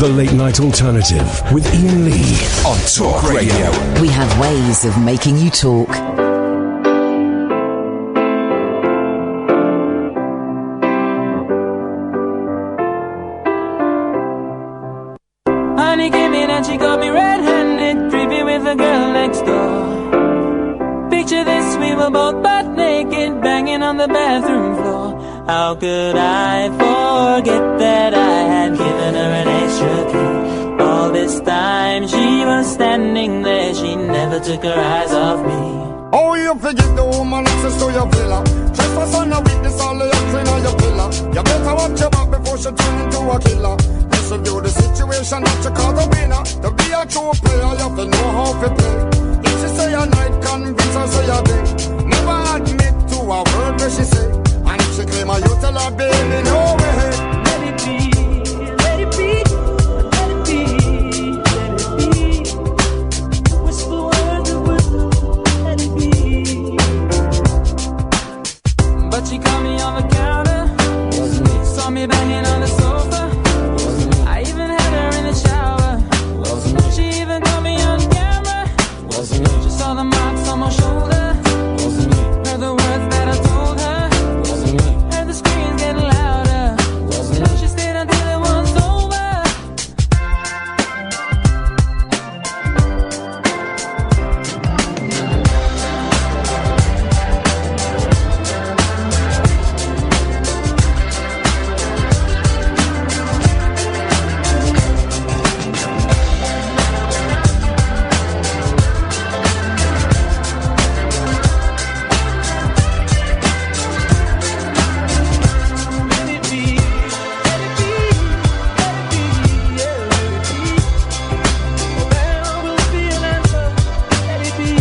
The Late Night Alternative with Iain Lee on Talk Radio. We have ways of making you talk. Honey came in and she got me red-handed, creepy with the girl next door. Picture this, we were both butt naked, banging on the bathroom floor. How could I forget that I had given her an extra key? All this time she was standing there, she never took her eyes off me. Oh, you forget the woman access to your villa. Trespass on a witness, all of your clean on your pillar. You better watch your back before she turn into a killer. Listen to the situation that you call the winner. To be a true player, you have to know how to play. If she say a night, convince her say a day. Never admit to a word where she say. And if she claim her, you tell her, baby, no way. Let it be, let it be, let it be, let it be. Whisper words of wisdom, let it be. But she caught me on the counter. Wasn't me. Saw me banging on the sofa. Wasn't me. I even had her in the shower. Wasn't me. She even caught me on camera. Wasn't me. She saw the marks on my shoulder. Wasn't me. Heard the words that I told her. Wasn't me. Heard the screams getting louder. Wasn't me. She stayed until it was over. Let it be, let it be, let it be, yeah, let it be. Oh, there will be an answer. Let it be,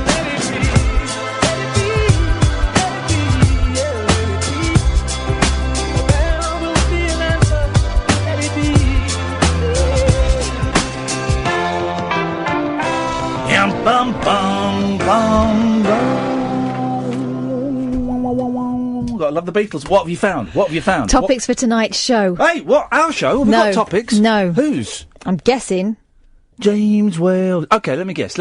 let it be, let it be, yeah, let it be. Oh, there will be an answer. Let it be, Yum, bum, bum, bum, bum. I love the Beatles. What have you found? What have you found? Topics for tonight's show. What? Hey, what? Our show? Have we No. got topics? No. Whose? I'm guessing. James Wales. Okay, let me guess.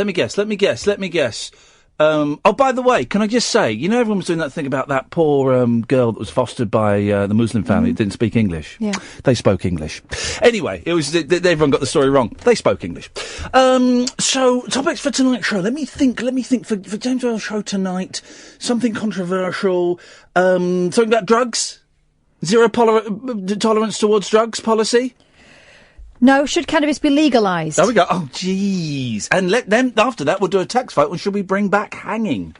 Oh, by the way, can I just say, you know, everyone was doing that thing about that poor girl that was fostered by the Muslim family that didn't speak English. Yeah. They spoke English. Anyway, it was everyone got the story wrong. They spoke English. So topics for tonight's show. Let me think. For James Wales' show tonight, something controversial. Something about drugs. Zero tolerance towards drugs policy. No, should cannabis be legalised? There we go. Oh, jeez. And let them, after that, we'll do a tax vote on should we bring back hanging?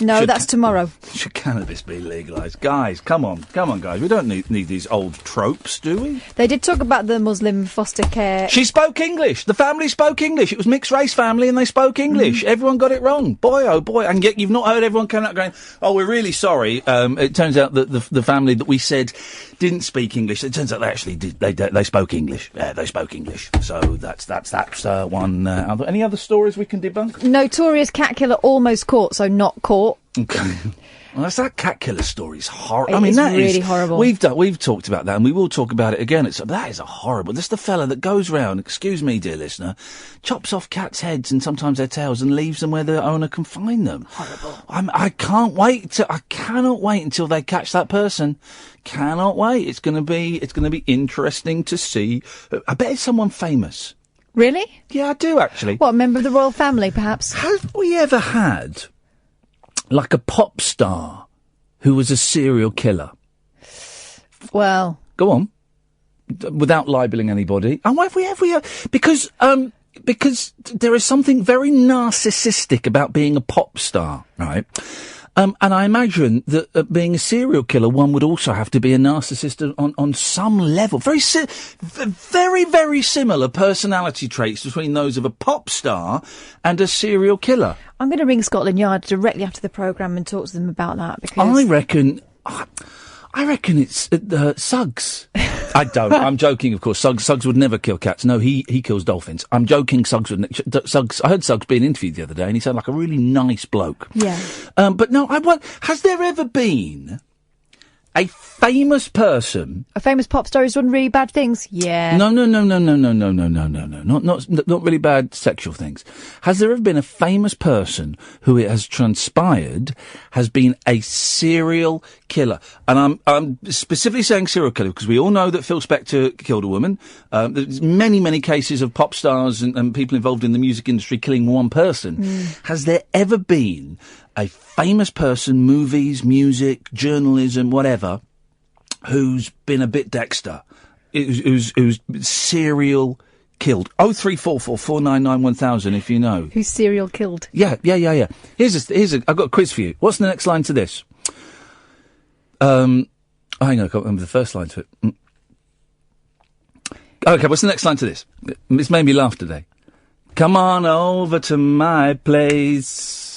No, Should that's tomorrow. Should cannabis be legalised? Guys, come on, guys. We don't need these old tropes, do we? They did talk about the Muslim foster care. She spoke English. The family spoke English. It was mixed race family and they spoke English. Everyone got it wrong. Boy, oh boy. And yet you've not heard everyone coming out going, oh, we're really sorry. It turns out that the family that we said didn't speak English. It turns out they actually did. They spoke English. Yeah, they spoke English. So that's one. Any other stories we can debunk? Notorious cat killer almost caught, so not caught. Okay. Well, that cat killer story's horrible. It I mean, is that really is horrible. We've talked about that, and we will talk about it again. That is a horrible. This is the fella that goes round. Excuse me, dear listener, chops off cats' heads and sometimes their tails and leaves them where the owner can find them. Horrible. I cannot wait until they catch that person. Cannot wait. It's going to be interesting to see. I bet it's someone famous. Really? Yeah, I do actually. What, a member of the royal family, perhaps? Have we ever had like a pop star who was a serial killer? Well, Go on. Without libeling anybody. And why have we ever... Because there is something very narcissistic about being a pop star, right? And I imagine that being a serial killer, one would also have to be a narcissist on some level. Very, very similar personality traits between those of a pop star and a serial killer. I'm going to ring Scotland Yard directly after the programme and talk to them about that, because... I reckon it's Suggs. I don't. I'm joking, of course. Suggs would never kill cats. No, he kills dolphins. I'm joking. Suggs. I heard Suggs being interviewed the other day, and he sounded like a really nice bloke. Yeah. But no, has there ever been A famous person. A famous pop star who's done really bad things? Yeah. No. Not really bad sexual things. Has there ever been a famous person who it has transpired has been a serial killer? And I'm specifically saying serial killer because we all know that Phil Spector killed a woman. There's many cases of pop stars and people involved in the music industry killing one person. Has there ever been a famous person, movies, music, journalism, whatever, who's been a bit Dexter, who's serial killed? 0344 499 1000 if you know. Who's serial killed? Yeah. Here's I've got a quiz for you. What's the next line to this? Hang on, I can't remember the first line to it. Okay, what's the next line to this? It's made me laugh today. Come on over to my place.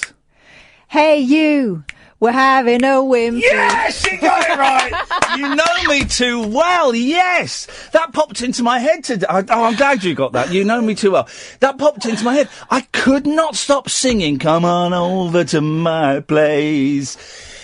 Hey, you! We're having a wimpy. Yes, you got it right! You know me too well, yes! That popped into my head today. I'm glad you got that. You know me too well. That popped into my head. I could not stop singing, come on over to my place.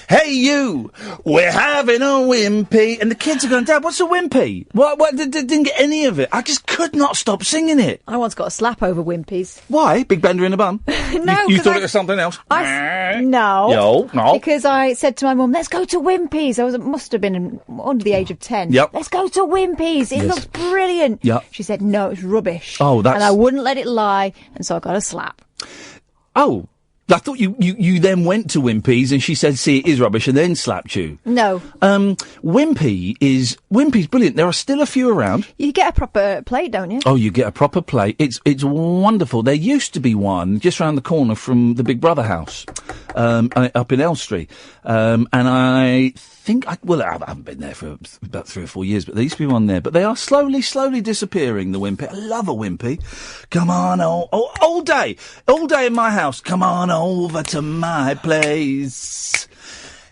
Hey, you! We're having a wimpy. And the kids are going, Dad, what's a wimpy? What? Didn't get any of it. I just could not stop singing it. I once got a slap over wimpies. Why? Big bender in the bum? No. You thought it was something else? No. No. Because I said to my mum, let's go to Wimpy's. Must have been under the age of 10. Yep. Let's go to Wimpy's. It looks brilliant. Yep. She said, no, it's rubbish. Oh, that's... And I wouldn't let it lie, and so I got a slap. Oh. I thought you then went to Wimpy's and she said, see, it is rubbish, and then slapped you. No. Wimpy's brilliant. There are still a few around. You get a proper plate, don't you? Oh, you get a proper plate. It's wonderful. There used to be one just round the corner from the Big Brother house, up in Elstree. And I think, I haven't been there for about 3 or 4 years, but there used to be one there. But they are slowly disappearing, the Wimpy. I love a Wimpy. Come on, all day in my house. Come on over to my place.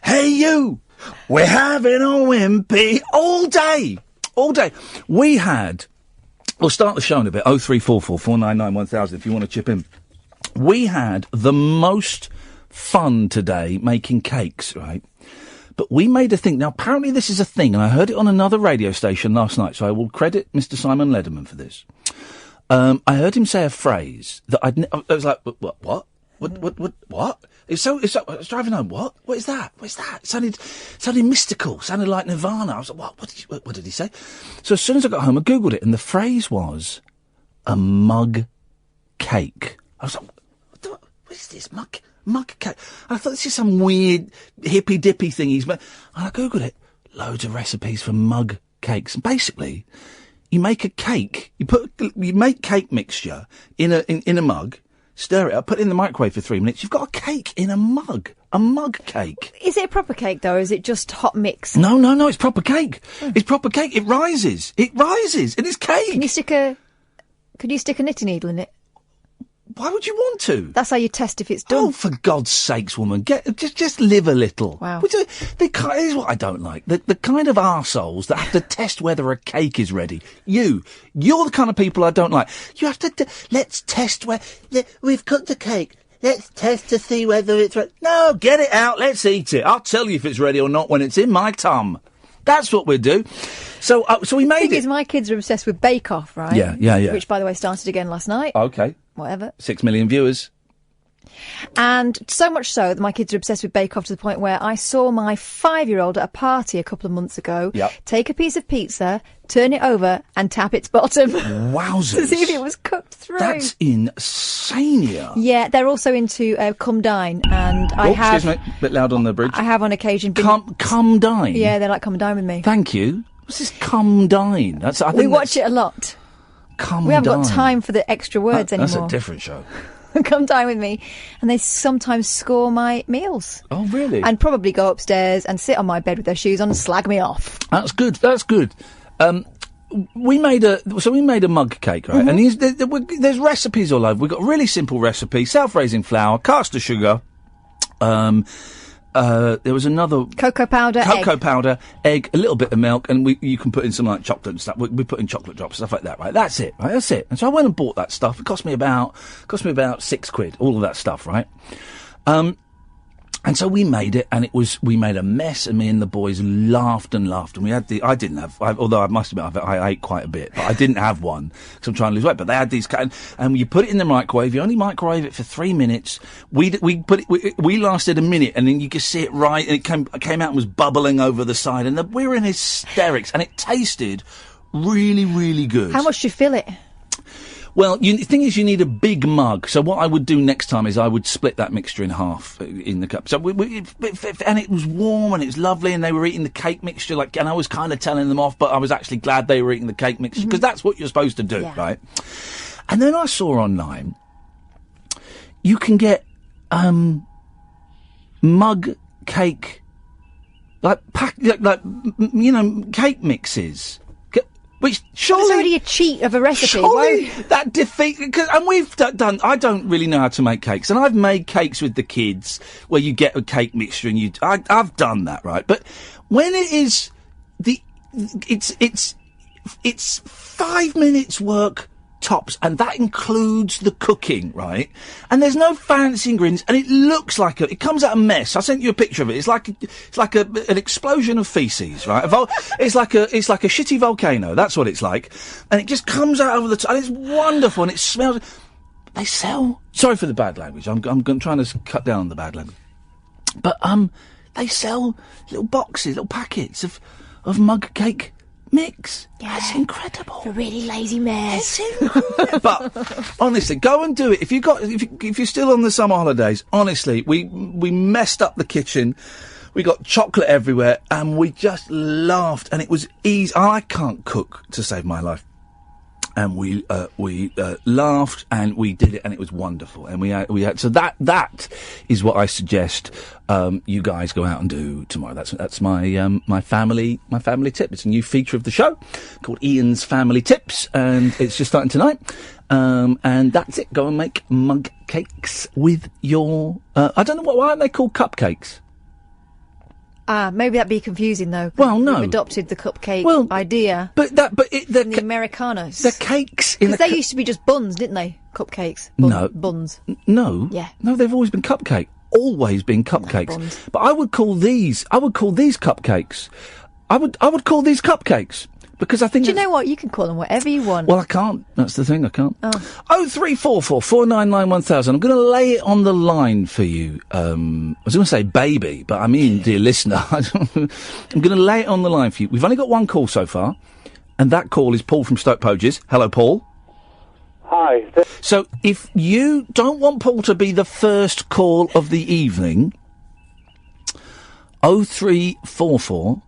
Hey, you! We're having a wimpy all day. We'll start the show in a bit. 0344 499 1000 if you want to chip in. We had the most fun today making cakes, right? But we made a thing. Now, apparently this is a thing, and I heard it on another radio station last night, so I will credit Mr. Simon Lederman for this. I heard him say a phrase that I was like, what? What? It's so, I was driving home. What is that? What is that? It sounded mystical. Sounded like Nirvana. I was like, what did he say? So as soon as I got home, I Googled it, and the phrase was a mug cake. I was like, what is this? Mug cake? I thought this is some weird hippy dippy thing he's made. And I Googled it. Loads of recipes for mug cakes. And basically, you make a cake. You make cake mixture in a mug. Stir it up, put it in the microwave for 3 minutes. You've got a cake in a mug. A mug cake. Is it a proper cake, though, or is it just hot mix? No, it's proper cake. It's proper cake. It rises. And it's cake. Could you stick a knitting needle in it? Why would you want to? That's how you test if it's done. Oh, for God's sakes, woman. Just live a little. Wow. Here's what I don't like. The kind of arseholes that have to test whether a cake is ready. You're the kind of people I don't like. You have to, let's test we've cooked the cake. Let's test to see whether it's ready. No, get it out. Let's eat it. I'll tell you if it's ready or not when it's in my tum. That's what we'll do. So we made it. The thing is, my kids are obsessed with Bake Off, right? Yeah. Which, by the way, started again last night. Okay. Whatever. 6 million viewers. And so much so that my kids are obsessed with Bake Off to the point where I saw my 5-year-old at a party a couple of months ago take a piece of pizza, turn it over and tap its bottom. Wowzers. To see if it was cooked through. That's insane. Yeah, they're also into Come Dine, and excuse me, a bit loud on the bridge. I have on occasion been... Come Dine? Yeah, they like Come Dine with me. Thank you. What's this Come Dine? We watch it a lot. We haven't got time for the extra words anymore. That's a different show. Come dine with me, and they sometimes score my meals. Oh, really? And probably go upstairs and sit on my bed with their shoes on and slag me off. That's good. We made a mug cake, right? Mm-hmm. And there's recipes all over. We've got a really simple recipe: self-raising flour, caster sugar. There was another cocoa powder, egg, a little bit of milk, and you can put in some like chocolate and stuff. We put in chocolate drops, stuff like that, right? That's it. And so I went and bought that stuff. It cost me about £6, all of that stuff, right? And so we made it, and we made a mess, and me and the boys laughed and laughed. And we had although I must admit, I ate quite a bit, but I didn't have one, because I'm trying to lose weight. But they had these, and you put it in the microwave, you only microwave it for 3 minutes. We lasted a minute, and then you could see it right, and it came out and was bubbling over the side, and we were in hysterics, and it tasted really, really good. How much do you fill it? Well, the thing is, you need a big mug. So what I would do next time is I would split that mixture in half in the cup. So and it was warm and it was lovely, and they were eating the cake mixture, and I was kind of telling them off, but I was actually glad they were eating the cake mixture, because that's what you're supposed to do, right? And then I saw online, you can get mug cake, cake mixes. Which surely... That's already a cheat of a recipe. Surely that defeats... And we've done... I don't really know how to make cakes. And I've made cakes with the kids where you get a cake mixture and I've done that, right? But when it is... It's 5 minutes work tops, and that includes the cooking, right? And there's no fancy ingredients, and it looks like it comes out a mess. I sent you a picture of it. It's like an explosion of feces, right? It's like a shitty volcano. That's what it's like, and it just comes out over the top, and it's wonderful, and it smells. They sell. Sorry for the bad language. I'm trying to cut down on the bad language, but they sell little boxes, little packets of mug cake mix. Yeah. That's incredible. For really lazy mares. But honestly, go and do it. If you're still on the summer holidays, honestly, we messed up the kitchen. We got chocolate everywhere, and we just laughed, and it was easy. I can't cook to save my life. And we laughed, and we did it, and it was wonderful. And we had so that is what I suggest you guys go out and do tomorrow. That's my family tip. It's a new feature of the show called Ian's Family Tips, and it's just starting tonight. And that's it. Go and make mug cakes with your. I don't know why aren't they called cupcakes? Maybe that'd be confusing though. Well, no. We've adopted the cupcake idea. The Americanos. The cakes because they used to be just buns, didn't they? Cupcakes. Buns. No. Yeah. No, they've always been cupcake. Always been cupcakes. No, but I would call these cupcakes. I would call these cupcakes. Because I think... Do you know what? You can call them whatever you want. Well, I can't. That's the thing, I can't. Oh. 0344 499 1000. I'm going to lay it on the line for you. I was going to say baby, but I mean, dear listener, I'm going to lay it on the line for you. We've only got one call so far, and that call is Paul from Stoke Poges. Hello, Paul. Hi. So, if you don't want Paul to be the first call of the evening, 0344...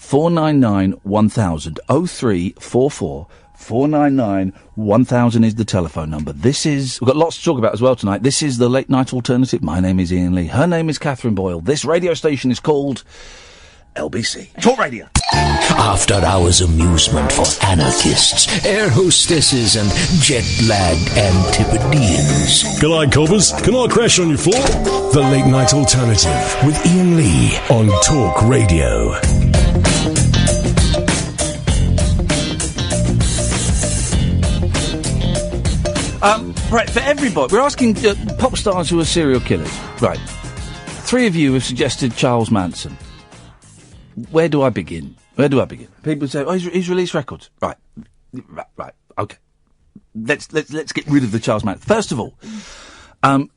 499 1000. 0344 499 1000 is the telephone number. We've got lots to talk about as well tonight. This is the Late Night Alternative. My name is Iain Lee. Her name is Catherine Boyle. This radio station is called LBC. Talk Radio. After hours amusement for anarchists, air hostesses and jet-lagged Antipodeans. G'day, coppers. Can I crash on your floor? The Late Night Alternative with Iain Lee on Talk Radio. Right, for everybody, we're asking pop stars who are serial killers. Right. 3 of you have suggested Charles Manson. Where do I begin? People say, oh, he's released records. Right, okay. Let's get rid of the Charles Manson. First of all, I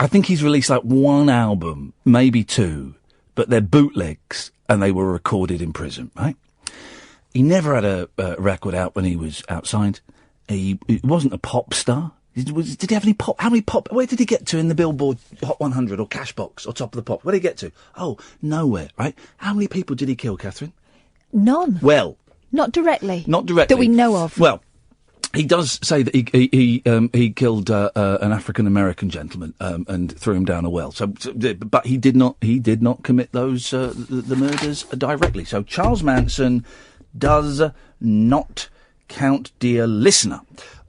think he's released like 1 album, maybe 2, but they're bootlegs, and they were recorded in prison, right? He never had a record out when he was outside. He wasn't a pop star. Did he have any pop? How many pop? Where did he get to in the Billboard Hot 100 or Cashbox or Top of the Pop? Where did he get to? Oh, nowhere, right? How many people did he kill, Catherine? None. Well, not directly. That we know of. Well, he does say that he killed an African American gentleman and threw him down a well. But he did not commit those the murders directly. So Charles Manson does not count, dear listener.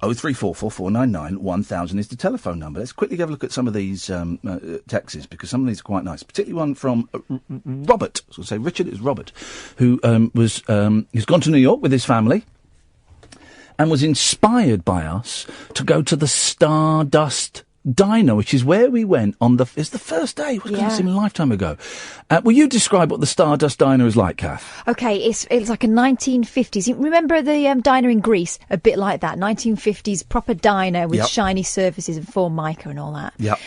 0344 499 1000 is the telephone number. Let's quickly have a look at some of these texts, because some of these are quite nice. Particularly one from Robert. I was going to say Richard, it's Robert, who he's gone to New York with his family and was inspired by us to go to the Stardust Diner, which is where we went on it's the first day. It was seem a lifetime ago. Will you describe what the Stardust Diner is like, Kath? Okay, it's like a 1950s. You remember the diner in Greece? A bit like that. 1950s proper diner with shiny surfaces and formica and all that. Yep.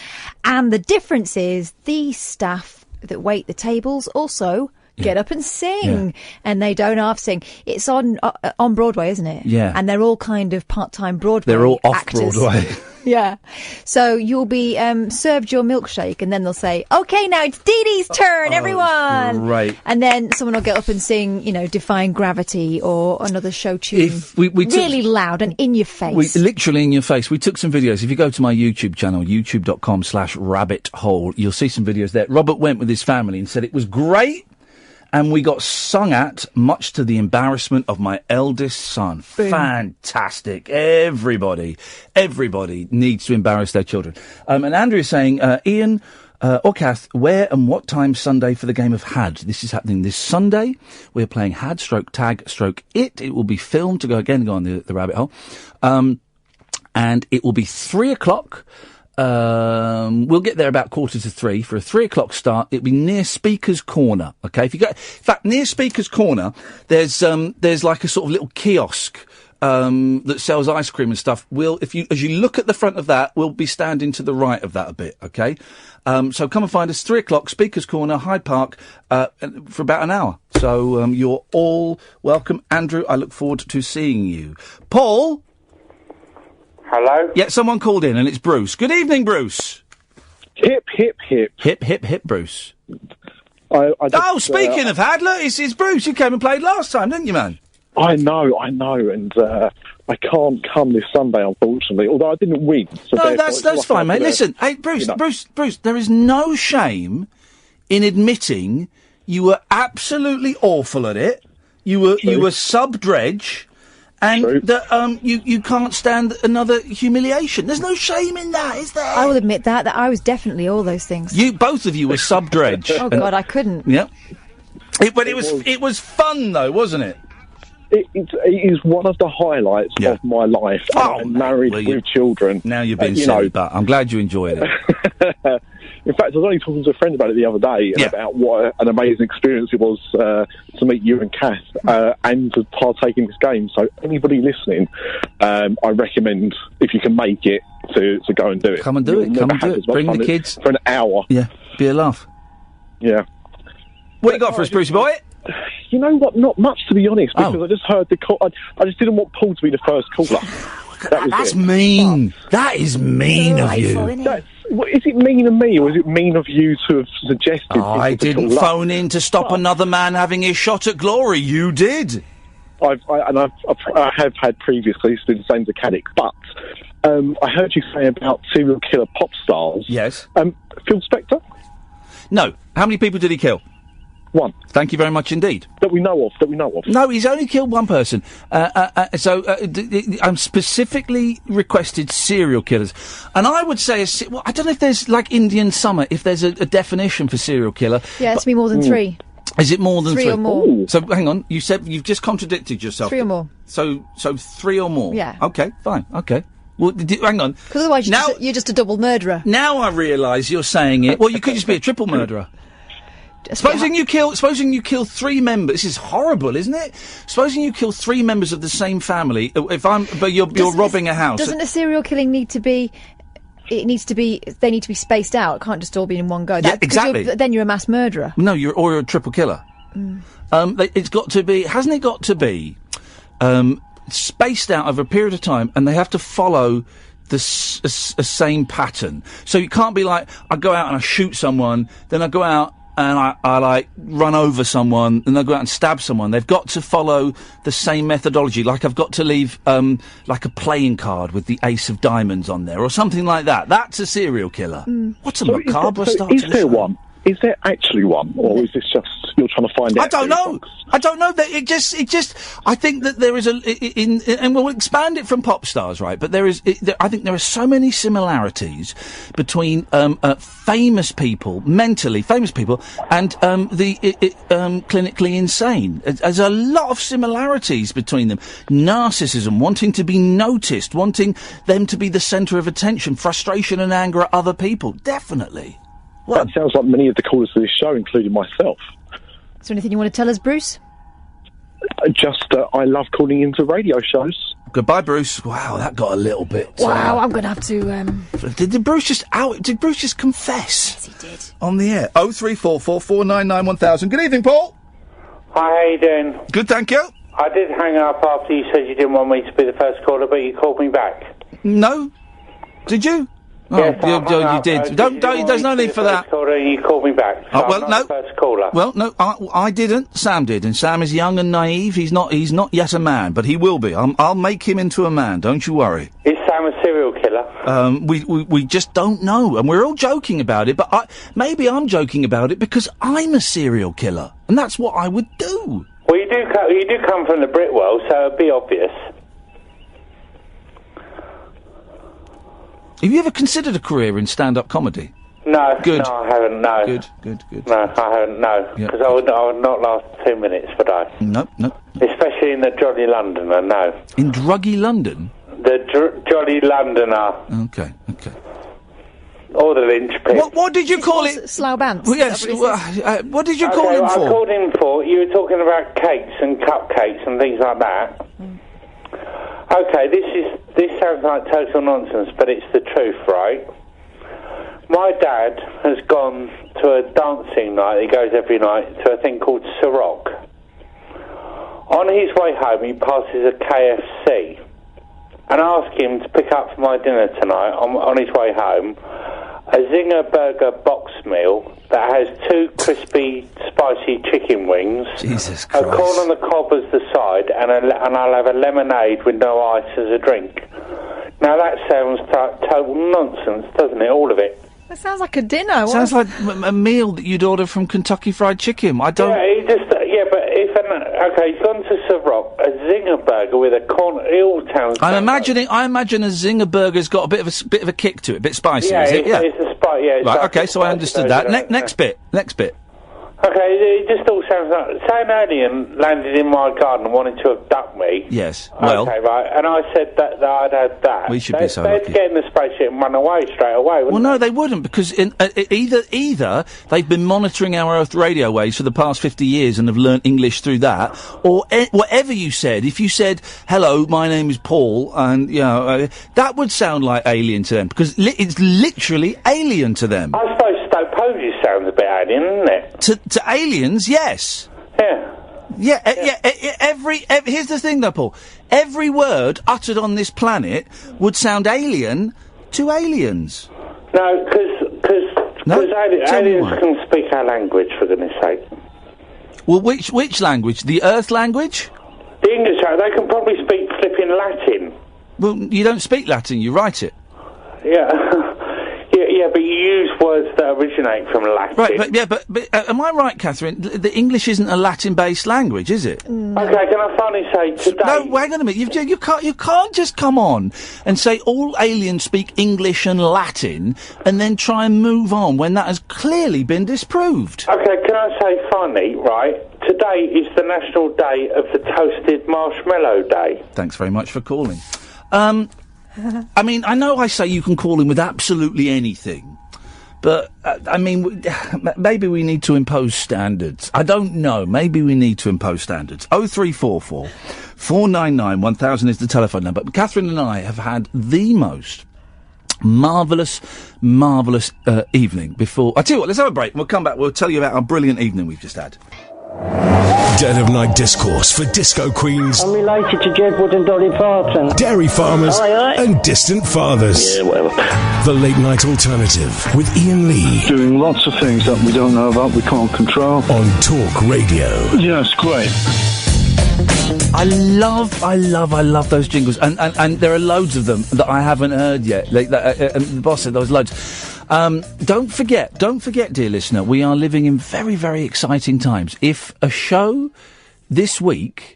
And the difference is the staff that wait the tables also get up and sing, and they don't half sing. It's on Broadway, isn't it? Yeah. And they're all kind of part-time Broadway They're all off actors. Broadway. Yeah. So you'll be served your milkshake, and then they'll say, "Okay, now it's Dee Dee's turn, everyone." Right. And then someone will get up and sing, Defying Gravity or another show tune. Really loud and in your face. Literally in your face. We took some videos. If you go to my YouTube channel, youtube.com/rabbithole, you'll see some videos there. Robert went with his family and said it was great. And we got sung at, much to the embarrassment of my eldest son. Boom. Fantastic. Everybody needs to embarrass their children. And Andrew is saying, Ian or Kath, where and what time Sunday for the game of Had? This is happening this Sunday. We're playing Had, /Tag, /It. It will be filmed to go on the rabbit hole. And it will be 3:00. We'll get there about 2:45 for a 3:00 start. It'll be near Speaker's Corner. Okay, in fact, near Speaker's Corner, there's like a sort of little kiosk that sells ice cream and stuff. As you look at the front of that, we'll be standing to the right of that a bit. Okay, so come and find us 3:00, Speaker's Corner, Hyde Park, for about an hour. So you're all welcome, Andrew. I look forward to seeing you, Paul. Hello? Yeah, someone called in, and it's Bruce. Good evening, Bruce. Hip, hip, hip. Hip, hip, hip, Bruce. Speaking of Hadler, it's Bruce. You came and played last time, didn't you, man? I know, and I can't come this Sunday, unfortunately, although I didn't win. So no, that's fine, mate. Listen, hey, Bruce, Bruce, there is no shame in admitting you were absolutely awful at it. You were sub-dredge. And that you can't stand another humiliation. There's no shame in that, is there? I will admit that I was definitely all those things. Both of you were sub-dredge. Oh God, I couldn't. Yeah. But it was fun though, wasn't it? It is one of the highlights of my life. I'm married with children. Now you're being silly, but I'm glad you enjoyed it. In fact, I was only talking to a friend about it the other day, about what an amazing experience it was to meet you and Kath and to partake in this game. So anybody listening, I recommend, if you can make it, to go and do it. Come and do it. Bring the kids. For an hour. Yeah, be a laugh. Yeah. What you got for us, Brucey boy? You know what? Not much, to be honest, because I just heard the call. I just didn't want Paul to be the first caller. That's mean. That is mean of you. Is it mean of me, or is it mean of you to have suggested? I didn't phone in to stop another man having his shot at glory. You did. I have had previously. It's been the same as a Caddick, but I heard you say about serial killer pop stars. Yes. Phil Spector? No. How many people did he kill? One. Thank you very much indeed. That we know of. No, he's only killed one person. I'm specifically requested serial killers. And I would say, I don't know if there's, like Indian Summer, if there's a definition for serial killer. Yeah, it's to be more than 3. Is it more than 3? 3 or more. Ooh. So, hang on, you said you've just contradicted yourself. 3 or more. So 3 or more? Yeah. Okay, fine, okay. Well, hang on. Because otherwise you're just a double murderer. Now I realise you're saying it. Well, you could just be a triple murderer. Supposing you kill 3 members. This is horrible, isn't it? Supposing you kill 3 members of the same family. But you're robbing a house. Doesn't a serial killing need to be? They need to be spaced out. It can't just all be in one go. Yeah, exactly. Then you're a mass murderer. No, you're a triple killer. It's got to be. Hasn't it got to be? Spaced out over a period of time, and they have to follow the same pattern. So you can't be like, I go out and I shoot someone, then I go out and I like run over someone, and I go out and stab someone. They've got to follow the same methodology. Like I've got to leave like a playing card with the ace of diamonds on there, or something like that. That's a serial killer. What's a macabre start to the show? Is there actually one, or is this just you're trying to find out? I don't know. I don't know. That it just. I think that there is and we'll expand it from pop stars, right? But I think there are so many similarities between famous people, mentally famous people, and the clinically insane. There's a lot of similarities between them. Narcissism, wanting to be noticed, wanting them to be the centre of attention, frustration and anger at other people. Definitely. Well, that sounds like many of the callers to this show, including myself. Is there anything you want to tell us, Bruce? I love calling into radio shows. Goodbye, Bruce. Wow, that got a little bit... Wow, I'm going to have to... Did Bruce just confess? Yes, he did. On the air. 0344 499 1000. Good evening, Paul. Hi, how you doing? Good, thank you. I did hang up after you said you didn't want me to be the first caller, but you called me back. No. Did you? Yes, you did. There's no need for that. You called me back. So well, I'm not the first caller. Well, no, I didn't. Sam did, and Sam is young and naive. He's not yet a man, but he will be. I'll make him into a man. Don't you worry. Is Sam a serial killer? We just don't know, and we're all joking about it. But maybe I'm joking about it because I'm a serial killer, and that's what I would do. Well, you do come from the Brit world, so it'd be obvious. Have you ever considered a career in stand-up comedy? No. Good. No, I haven't, no. Good. No, I haven't, no. Because I would not last 2 minutes, would I? No. Especially in the Jolly Londoner, no. In Druggy London? The Jolly Londoner. Okay. Or the linchpin. What did you call it? Slough Bants. Well, yes. What did you call him for? I called him for... You were talking about cakes and cupcakes and things like that. Okay, this sounds like total nonsense, but it's the truth, right? My dad has gone to a dancing night, he goes every night, to a thing called Ciroc. On his way home, he passes a KFC, and I ask him to pick up for my dinner tonight, on his way home, a Zinger Burger box meal that has 2 crispy, spicy chicken wings, Jesus Christ, a corn on the cob as the side, and I'll have a lemonade with no ice as a drink. Now that sounds total nonsense, doesn't it? All of it. That sounds like a dinner. Sounds like a meal that you'd order from Kentucky Fried Chicken. I don't... but if he's gone to Ciroc, a Zinger Burger with a corn... It all sounds... I imagine a Zinger Burger's got a bit of a kick to it, a bit spicy, is it? Yeah, it's a spice, yeah. Right, okay, so I understood that. Next bit. Okay, it just all sounds like... Say an alien landed in my garden and wanted to abduct me. Yes, well... Okay, right, and I said that I'd had that. We should be so lucky. They'd get in the spaceship and run away straight away, wouldn't no, they wouldn't, because either they've been monitoring our Earth radio waves for the past 50 years and have learnt English through that, or whatever you said, if you said, hello, my name is Paul, and, that would sound like alien to them, because it's literally alien to them. I suppose Stoke Poges sounds a bit alien, doesn't it? To aliens, yes. Yeah. Here's the thing, though, Paul. Every word uttered on this planet would sound alien to aliens. No, because aliens can speak our language, for goodness sake. Well, which language? The Earth language? The English, they can probably speak flipping Latin. Well, you don't speak Latin, you write it. Yeah. Yeah, but you use words that originate from Latin. Right, but am I right, Catherine? The English isn't a Latin-based language, is it? No. Okay, can I finally say today... No, wait on a minute. You can't just come on and say all aliens speak English and Latin and then try and move on when that has clearly been disproved. Okay, can I say finally, right, today is the National Day of the Toasted Marshmallow Day. Thanks very much for calling. I mean, I know I say you can call in with absolutely anything, but, maybe we need to impose standards. I don't know. Maybe we need to impose standards. 0344 499 1000 is the telephone number. But Catherine and I have had the most marvellous evening before... I tell you what, let's have a break. We'll come back. We'll tell you about our brilliant evening we've just had. Dead of Night Discourse for disco queens. I'm related to Jedward and Dolly Parton. Dairy farmers and distant fathers. Yeah, whatever. The Late Night Alternative with Iain Lee. Doing lots of things that we don't know about, we can't control. On Talk Radio. Yeah, it's great. I love those jingles, and there are loads of them that I haven't heard yet. The boss said there was loads. Don't forget, dear listener, we are living in very, very exciting times. If a show this week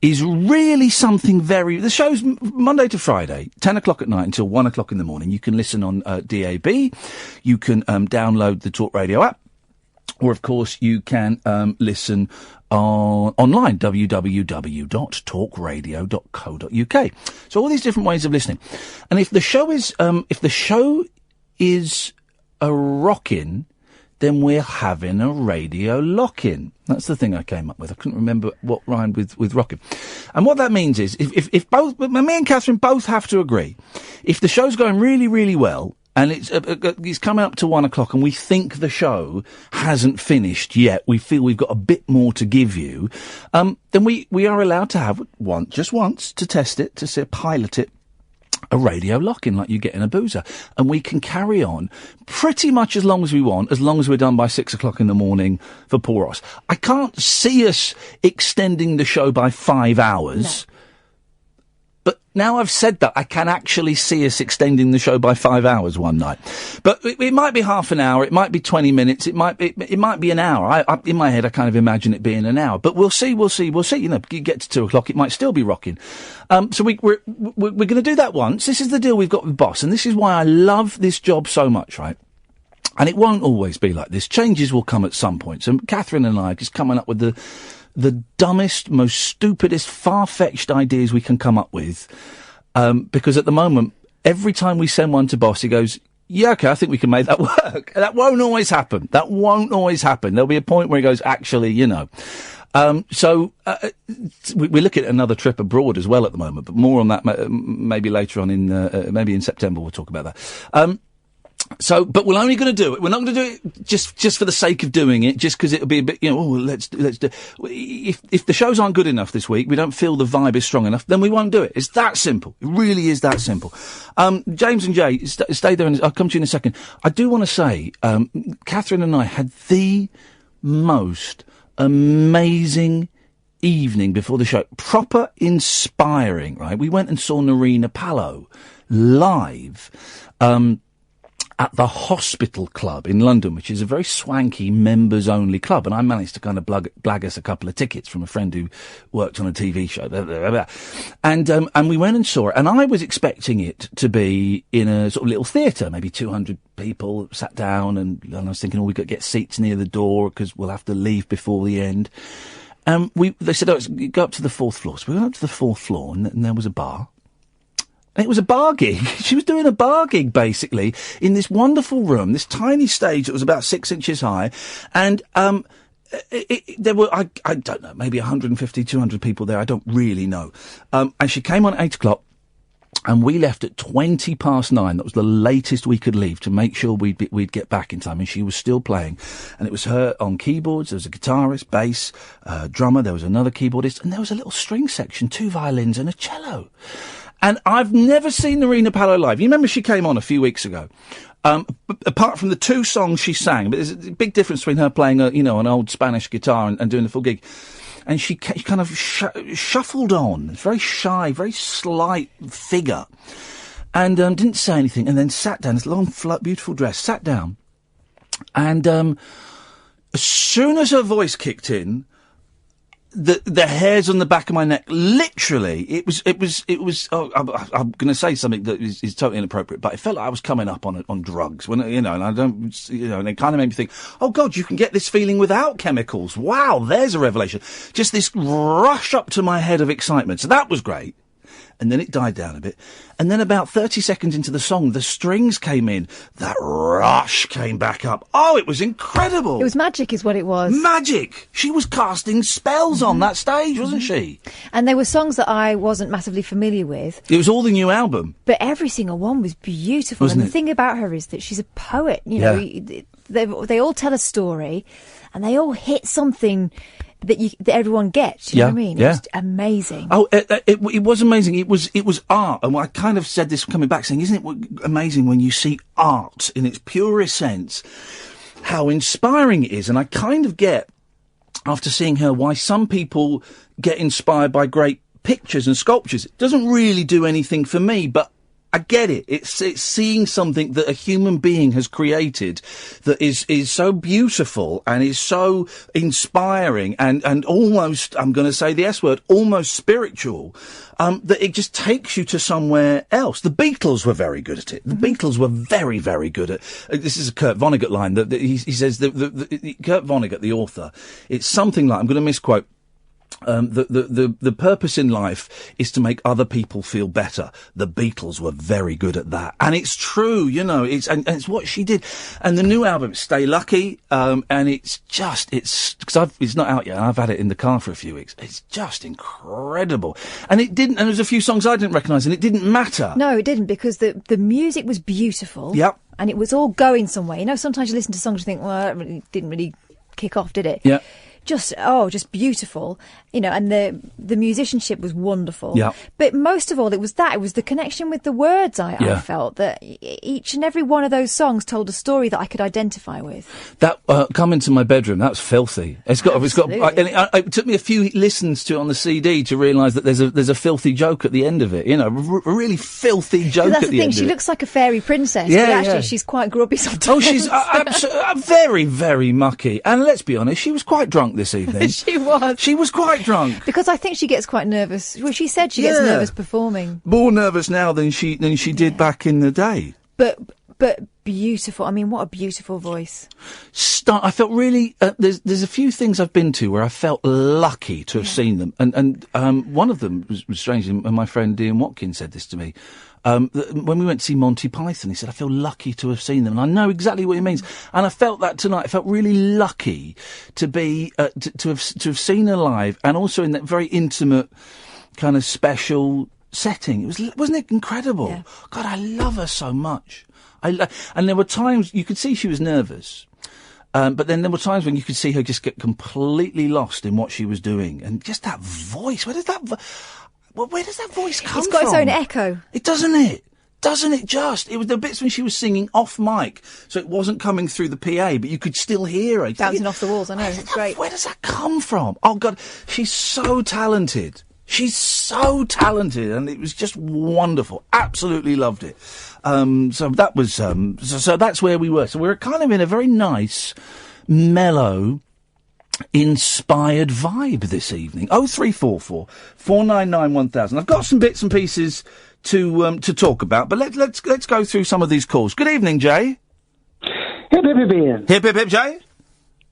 is really something the show's Monday to Friday, 10 o'clock at night until 1 o'clock in the morning. You can listen on DAB, you can download the Talk Radio app, or of course you can listen online, www.talkradio.co.uk. So all these different ways of listening. And if the show is a rockin', then we're having a radio lock-in. That's the thing I came up with. I couldn't remember what rhymed with rockin'. And what that means is, if both, me and Catherine both have to agree, if the show's going really, really well, and it's coming up to 1 o'clock and we think the show hasn't finished yet, we feel we've got a bit more to give you, then we are allowed to have just once to test it, to pilot it, a radio lock-in like you get in a boozer. And we can carry on pretty much as long as we want, as long as we're done by 6 o'clock in the morning for Paul Ross. I can't see us extending the show by 5 hours. No. But now I've said that, I can actually see us extending the show by 5 hours one night. But it might be half an hour, it might be 20 minutes, it might be an hour. In my head, I kind of imagine it being an hour. But we'll see. You know, you get to 2 o'clock, it might still be rocking. So we're going to do that once. This is the deal we've got with Boss, and this is why I love this job so much, right? And it won't always be like this. Changes will come at some point. So Catherine and I are just coming up with the dumbest, most stupidest, far-fetched ideas we can come up with. Because at the moment, every time we send one to Boss, he goes, yeah, okay, I think we can make that work. That won't always happen. There'll be a point where he goes, actually, you know. So we're looking at another trip abroad as well at the moment, but more on that maybe later on maybe in September we'll talk about that. But we're only going to do it. We're not going to do it just for the sake of doing it, just because it'll be a bit, you know, let's do. If the shows aren't good enough this week, we don't feel the vibe is strong enough, then we won't do it. It's that simple. It really is that simple. James and Jay, stay there and I'll come to you in a second. I do want to say, Catherine and I had the most amazing evening before the show. Proper inspiring, right? We went and saw Nerina Pallot live, at the Hospital Club in London, which is a very swanky members-only club, and I managed to kind of blag us a couple of tickets from a friend who worked on a TV show. Blah, blah, blah. And we went and saw it, and I was expecting it to be in a sort of little theatre, maybe 200 people sat down, and I was thinking, we could get seats near the door because we'll have to leave before the end. They said, go up to the 4th floor. So we went up to the 4th floor, and there was a bar. And it was a bar gig. She was doing a bar gig, basically, in this wonderful room, this tiny stage that was about 6 inches high. And there were, I don't know, maybe 150, 200 people there. I don't really know. And she came on at 8 o'clock, and we left at 9:20. That was the latest we could leave to make sure we'd get back in time. And she was still playing. And it was her on keyboards. There was a guitarist, bass, drummer. There was another keyboardist. And there was a little string section, 2 violins and a cello. And I've never seen Nerina Pallot live. You remember she came on a few weeks ago. Apart from the 2 songs she sang, but there's a big difference between her playing an old Spanish guitar and doing the full gig. And she kind of shuffled on. Very shy, very slight figure. And didn't say anything, and then sat down, this long, beautiful dress, sat down. And as soon as her voice kicked in, the hairs on the back of my neck, literally, it was, I'm going to say something that is totally inappropriate, but it felt like I was coming up on drugs, when, and I don't, and it kind of made me think, oh God, you can get this feeling without chemicals. Wow, there's a revelation. Just this rush up to my head of excitement. So that was great. And then it died down a bit. And then about 30 seconds into the song, the strings came in. That rush came back up. Oh, it was incredible. It was magic is what it was. Magic! She was casting spells on that stage, wasn't she? And there were songs that I wasn't massively familiar with. It was all the new album. But every single one was beautiful. Wasn't and the thing about her is that she's a poet. You know, they all tell a story and they all hit something that everyone gets, you know what I mean? It was amazing. Oh, it was amazing. It was art. And I kind of said this coming back, saying, isn't it amazing when you see art in its purest sense, how inspiring it is? And I kind of get, after seeing her, why some people get inspired by great pictures and sculptures. It doesn't really do anything for me, but I get it. It's seeing something that a human being has created that is so beautiful and is so inspiring and almost, I'm going to say the S word, almost spiritual, that it just takes you to somewhere else. The Beatles were very good at it. The Beatles were very, very good at this is a Kurt Vonnegut line that he says the Kurt Vonnegut, the author, it's something like, I'm going to misquote, the purpose in life is to make other people feel better. The Beatles were very good at that, and it's true, you know. And it's what she did. And the new album, Stay Lucky, and it's because it's not out yet. And I've had it in the car for a few weeks. It's just incredible. And it didn't. And there's a few songs I didn't recognise, and it didn't matter. No, it didn't, because the music was beautiful. Yep. And it was all going somewhere. You know, sometimes you listen to songs and think, well, that didn't really kick off, did it? Yeah. Just beautiful, you know, and the musicianship was wonderful. Yeah. But most of all, it was the connection with the words. I felt that each and every one of those songs told a story that I could identify with. That Come Into My Bedroom, that was filthy. It took me a few listens to it on the CD to realise that there's a filthy joke at the end of it. You know, a really filthy joke at the end of it. That's the thing. She looks like a fairy princess, but actually she's quite grubby sometimes. Oh, she's very, very mucky. And let's be honest, she was quite drunk this evening. She was quite drunk. Because I think she gets quite nervous. Well, she said she gets nervous performing. More nervous now than she did back in the day. But beautiful. I mean, what a beautiful voice. I felt really. There's a few things I've been to where I felt lucky to have seen them, and one of them was strange. And my friend Ian Watkins said this to me. When we went to see Monty Python, he said, I feel lucky to have seen them. And I know exactly what he means. And I felt that tonight. I felt really lucky to be, to have seen her live, and also in that very intimate, kind of special setting. Wasn't it incredible? Yeah. God, I love her so much. And there were times you could see she was nervous. But then there were times when you could see her just get completely lost in what she was doing. And just that voice, where does that voice come from? It's got its own echo. Doesn't it? It was the bits when she was singing off mic, so it wasn't coming through the PA, but you could still hear her. Bouncing off the walls, I know, it's great. Where does that come from? Oh, God, she's so talented. And it was just wonderful. Absolutely loved it. So that was, so that's where we were. So we were kind of in a very nice, mellow, inspired vibe this evening. 0344 499 1000. I've got some bits and pieces to talk about, but let's go through some of these calls. Good evening, Jay. Hip hip hip, Ian. Hip hip hip, Jay.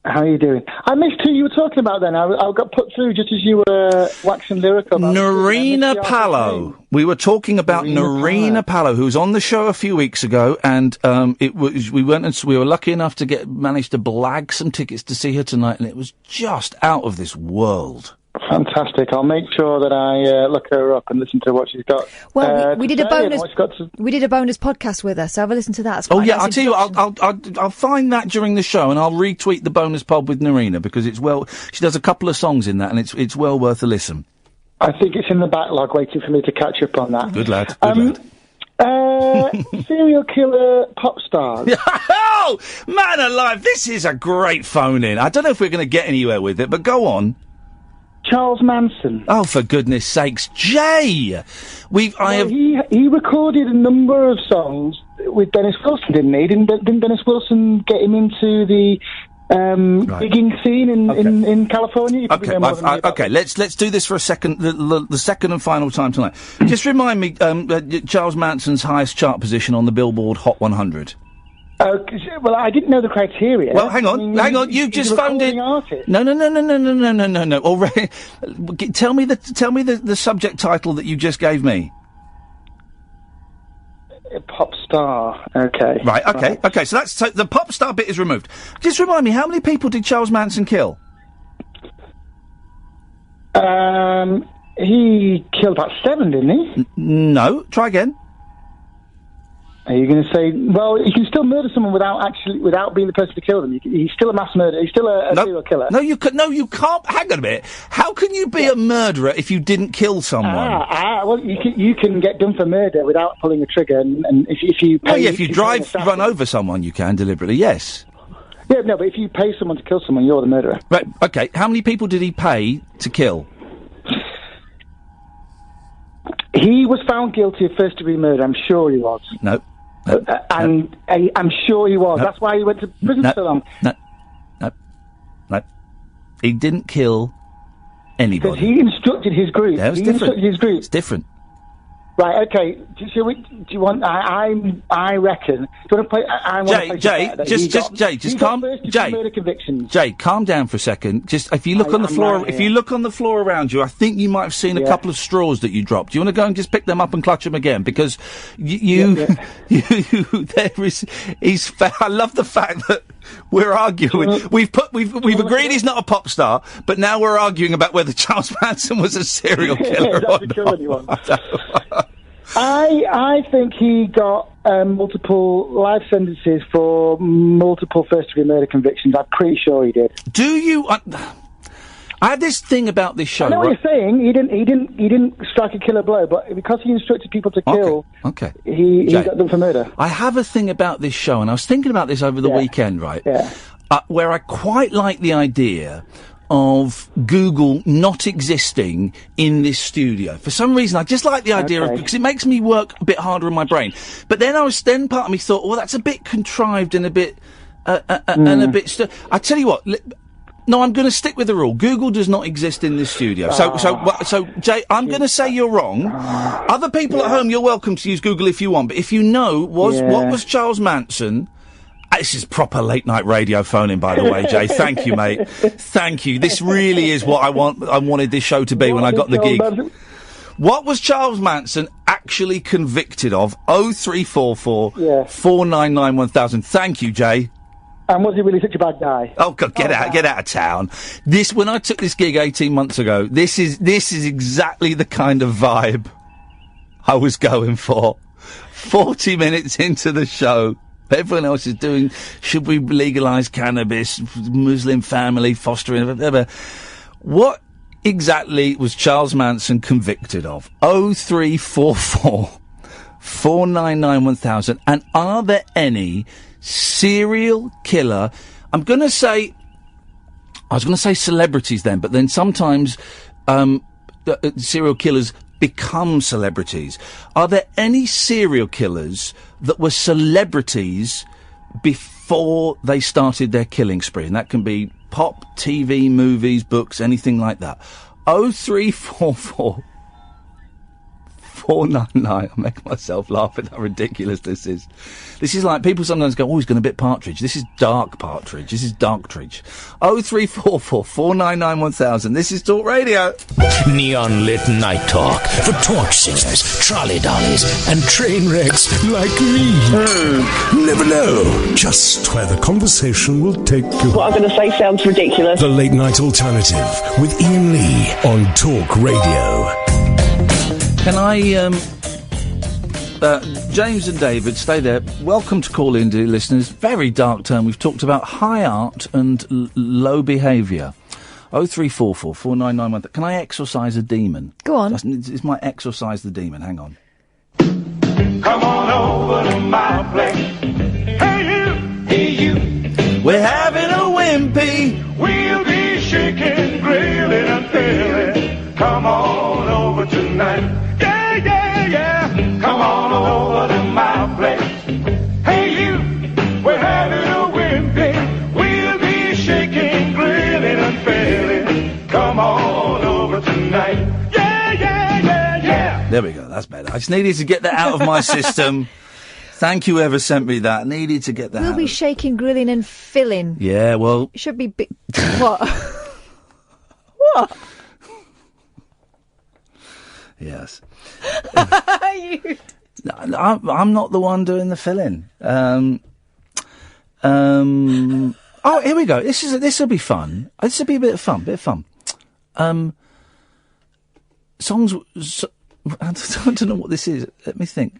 How are you doing? I missed who you were talking about then. I got put through just as you were waxing lyrical. Nerina Pallot. We were talking about Nerina Pallot, who was on the show a few weeks ago, and we were lucky enough to manage to blag some tickets to see her tonight, and it was just out of this world. Fantastic. I'll make sure that I look her up and listen to what she's got. Well, we did a bonus. We did a bonus podcast with her, so have a listen to that. Oh yeah, I'll tell you what, I'll find that during the show, and I'll retweet the bonus pod with Nerina, because she does a couple of songs in that, and it's well worth a listen. I think it's in the backlog waiting for me to catch up on that. Good lad. Serial killer pop stars. Oh, man alive, this is a great phone-in. I don't know if we're going to get anywhere with it, but go on. Charles Manson. Oh, for goodness sakes, Jay! He recorded a number of songs with Dennis Wilson, didn't he? Didn't Dennis Wilson get him into the gigging scene in California? Okay, let's do this for a second, the second and final time tonight. Just remind me, Charles Manson's highest chart position on the Billboard Hot 100. Well, I didn't know the criteria. Well, hang on. You just phoned in. No. Already, tell me the subject title that you just gave me. Pop star. Okay. Right. Okay. So the pop star bit is removed. Just remind me, how many people did Charles Manson kill? He killed about 7, didn't he? No. Try again. Are you going to say, well, you can still murder someone without being the person to kill them? He's still a mass murderer. He's still a serial killer. No, you can't. Hang on a minute. How can you be a murderer if you didn't kill someone? Well, you can get done for murder without pulling a trigger, and if you pay... if you run over someone, you can deliberately, yes. Yeah, no, but if you pay someone to kill someone, you're the murderer. Right, okay. How many people did he pay to kill? He was found guilty of first-degree murder. I'm sure he was. No. I'm sure he was. That's why he went to prison so long. No. He didn't kill anybody. Because he instructed his group. Yeah, it was different. It's different. Right, okay. Do you want... I reckon... Do you want to play... murder convictions. Jay, calm down for a second. Just, if you look on the floor... If you look on the floor around you, I think you might have seen a couple of straws that you dropped. Do you want to go and just pick them up and clutch them again? Because I love the fact that we're arguing. We've agreed he's not a pop star, but now we're arguing about whether Charles Manson was a serial killer or not. I think he got multiple life sentences for multiple first-degree murder convictions. I'm pretty sure he did. Do you? I had this thing about this show. I know what you're saying. He didn't strike a killer blow, but because he instructed people to kill, he got them for murder. I have a thing about this show, and I was thinking about this over the weekend, right? Yeah. Where I quite like the idea of Google not existing in this studio. For some reason, I just like the idea of, because it makes me work a bit harder in my brain. But then part of me thought, well, that's a bit contrived and a bit, and a bit, I tell you what, no, I'm going to stick with the rule. Google does not exist in this studio. So, Jay, I'm going to say you're wrong. Other people at home, you're welcome to use Google if you want, but if you know, what was Charles Manson? This is proper late-night radio phoning, by the way, Jay. Thank you, mate. Thank you. This really is what I wanted this show to be when I got the gig. What was Charles Manson actually convicted of? 0344 499 1000. Thank you, Jay. And was he really such a bad guy? Oh, God, get out of town. When I took this gig 18 months ago, this is exactly the kind of vibe I was going for. 40 minutes into the show, everyone else is doing, should we legalise cannabis, Muslim family, fostering, whatever. What exactly was Charles Manson convicted of? 0344 499 1000. And are there any serial killer, I was going to say celebrities then, but then sometimes serial killers become celebrities. Are there any serial killers that were celebrities before they started their killing spree? And that can be pop, TV, movies, books, anything like that. 0344 499. I make myself laugh at how ridiculous this is. This is like, people sometimes go, oh, he's going a bit Partridge. This is dark Partridge. This is Darktridge. 0344 499 1000. This is Talk Radio. Neon lit night talk for torch singers, trolley dollies, and train wrecks like me. Never know just where the conversation will take you. What I'm going to say sounds ridiculous. The Late Night Alternative with Iain Lee on Talk Radio. Can I, James and David, stay there. Welcome to Call In, dear listeners. Very dark turn. We've talked about high art and low behaviour. 0344 499 1000. Can I exorcise a demon? Go on. It's my exorcise the demon. Hang on. Come on over to my place. Hey you. We're having a wimpy. We'll be shaking, grilling and feeling. Come on over tonight. Come on over to my place. Hey you, we're having a wimpy. We'll be shaking, grilling and failing. Come on over tonight. Yeah. There we go, that's better. I just needed to get that out of my system. Thank you whoever sent me that. Needed to get that We'll out. be shaking, grilling and filling. Yeah, well... It should be... What? What? Yes. I'm not the one doing the filling. Oh, here we go. This will be fun. This will be a bit of fun. Songs. I don't know what this is. Let me think.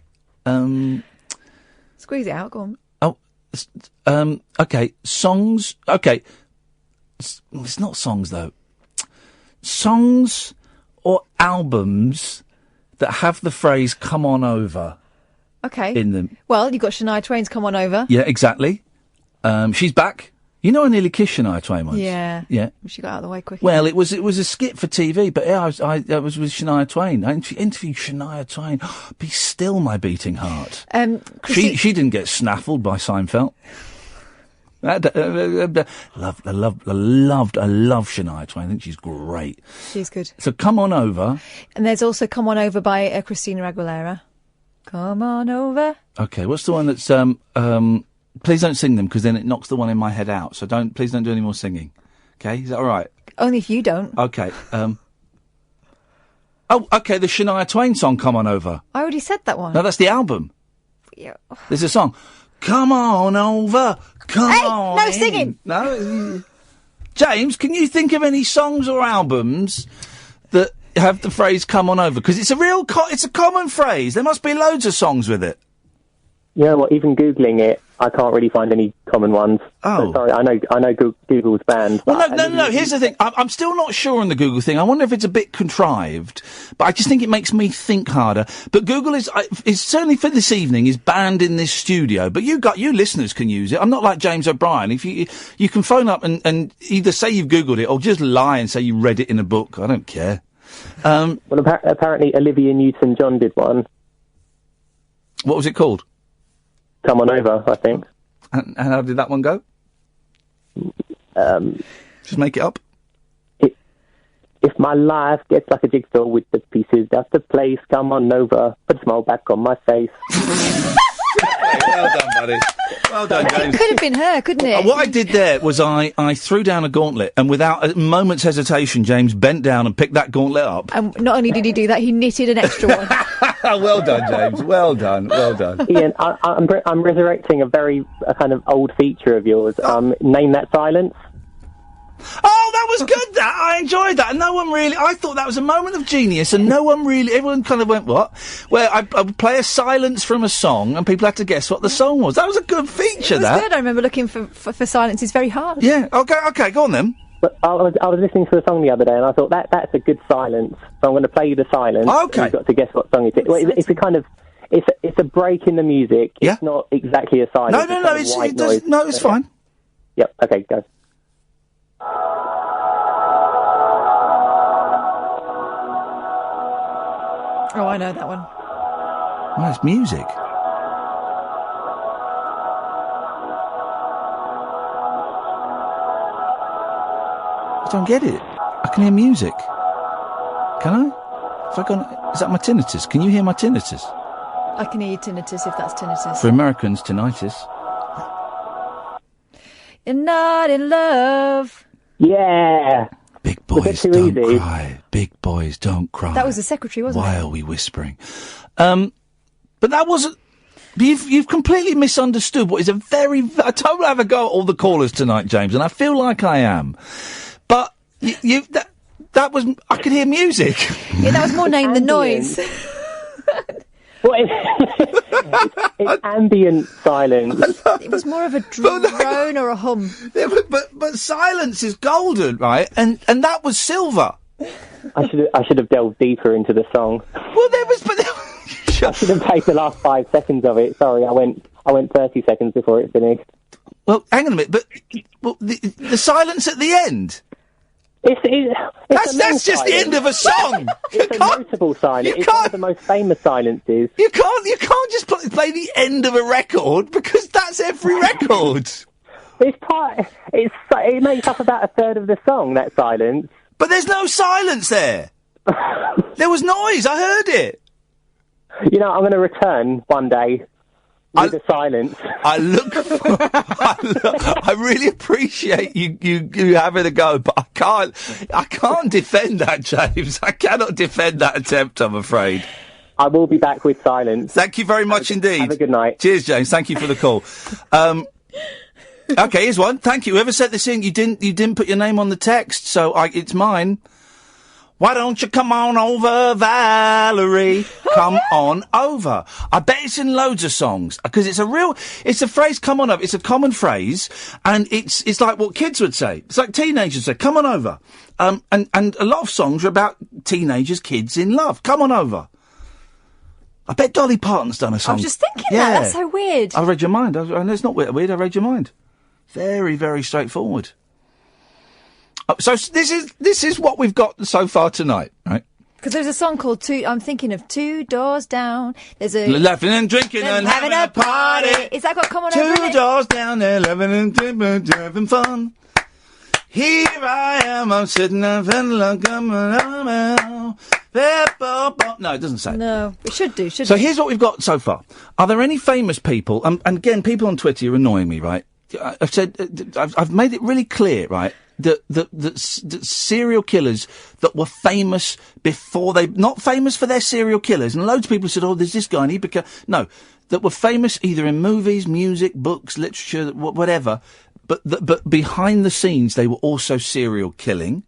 Squeeze it out. Go on. Oh. Okay. Songs. Okay. It's not songs though. Songs or albums that have the phrase "come on over" Okay. in them. Well, you've got Shania Twain's "Come On Over." Yeah, exactly. She's back. You know, I nearly kissed Shania Twain once. Yeah. Yeah. She got out of the way quick. Well, it was a skit for TV, but yeah, I was with Shania Twain. I interviewed Shania Twain. Be still, my beating heart. She didn't get snaffled by Seinfeld. I love Shania Twain. I think she's great. She's good. So Come On Over. And there's also Come On Over by Christina Aguilera. Come on over. Okay, what's the one that's please don't sing them because then it knocks the one in my head out. So please don't do any more singing. Okay, is that all right? Only if you don't. Okay. Okay, the Shania Twain song "Come On Over." I already said that one. No, that's the album. Yeah. There's a song. Come on over. Come on. No singing. No. James, can you think of any songs or albums that have the phrase "come on over"? Because it's it's a common phrase. There must be loads of songs with it. You know what? Even Googling it, I can't really find any common ones. Oh. So sorry, I know Google's banned. Well, no. Here's the thing. I'm still not sure on the Google thing. I wonder if it's a bit contrived, but I just think it makes me think harder. But Google is certainly for this evening is banned in this studio. But you listeners can use it. I'm not like James O'Brien. If you can phone up and either say you've Googled it or just lie and say you read it in a book. I don't care. Well, apparently Olivia Newton-John did one. What was it called? Come On Over, I think. And how did that one go? Just make it up. If my life gets like a jigsaw with the pieces, that's the place. Come on over, put a smile back on my face. Well done, buddy. Well done, James. It could have been her, couldn't it? What I did there was I threw down a gauntlet, and without a moment's hesitation, James bent down and picked that gauntlet up. And not only did he do that, he knitted an extra one. Well done, James. Well done. Well done. Ian, I'm resurrecting a kind of old feature of yours. Name That Silence. Oh, that was good, I enjoyed that. And I thought that was a moment of genius, and everyone kind of went, what? Where I would play a silence from a song, and people had to guess what the song was. That was a good feature, It was good. I remember looking for silences very hard. Yeah, okay, go on then. But I was listening to a song the other day, and I thought that's a good silence. So I'm going to play you the silence. Okay. You've got to guess what song it is. Well, it's a kind of it's a break in the music. Yeah. It's not exactly a silence. It's fine. Yep. Okay, go. Oh, I know that one. Well, it's music. I don't get it. I can hear music. Can I? Is that my tinnitus? Can you hear my tinnitus? I can hear your tinnitus if that's tinnitus. For Americans, tinnitus. You're not in love. Yeah. Big boys don't cry. Big boys don't cry. That was the secretary, wasn't it? Why are we whispering? But that wasn't... You've completely misunderstood what is a very... I don't want to have a go at all the callers tonight, James, and I feel like I am. But that was... I could hear music. Yeah, that was more Name the Noise. It's ambient silence. It was more of a drone or a hum. Yeah, but silence is golden, right? And that was silver. I should have delved deeper into the song. Well, I should have played the last 5 seconds of it. Sorry, I went 30 seconds before it finished. Well, hang on a minute, but the silence at the end. That's just the end of a song. It's a notable silence. It's one of the most famous silences. You can't just play the end of a record because that's every record. It makes up about a third of the song, that silence. But there's no silence there. There was noise. I heard it. You know, I'm going to return one day with a silence. I really appreciate you having a go, but I can't defend that, James. I cannot defend that attempt, I'm afraid. I will be back with silence. Thank you very much indeed. Have a good night. Cheers, James. Thank you for the call. Okay, here's one. Thank you. Whoever sent this in, you didn't put your name on the text, so it's mine. Why don't you come on over, Valerie? Come on over. I bet it's in loads of songs, because it's a phrase, come on over. It's a common phrase, and it's like what kids would say. It's like teenagers say, come on over. And a lot of songs are about teenagers, kids in love. Come on over. I bet Dolly Parton's done a song. I was just thinking that. That's so weird. I read your mind. It's not weird. I read your mind. Very, very straightforward. So this is what we've got so far tonight, right? Because there's a song called I'm thinking of Two Doors Down. There's a... Laughing and drinking and having a party. Is that got Come On Over? Two doors down there, laughing and drinking, having fun. Here I am, I'm sitting there feeling like I'm No, it doesn't say. No, it should do, So here's what we've got so far. Are there any famous people, and again, people on Twitter are annoying me, right? I've said, I've made it really clear, right? That serial killers that were famous before not famous for their serial killers, and loads of people said, oh, there's this guy and he became, no, that were famous either in movies, music, books, literature, whatever, but behind the scenes they were also serial killing.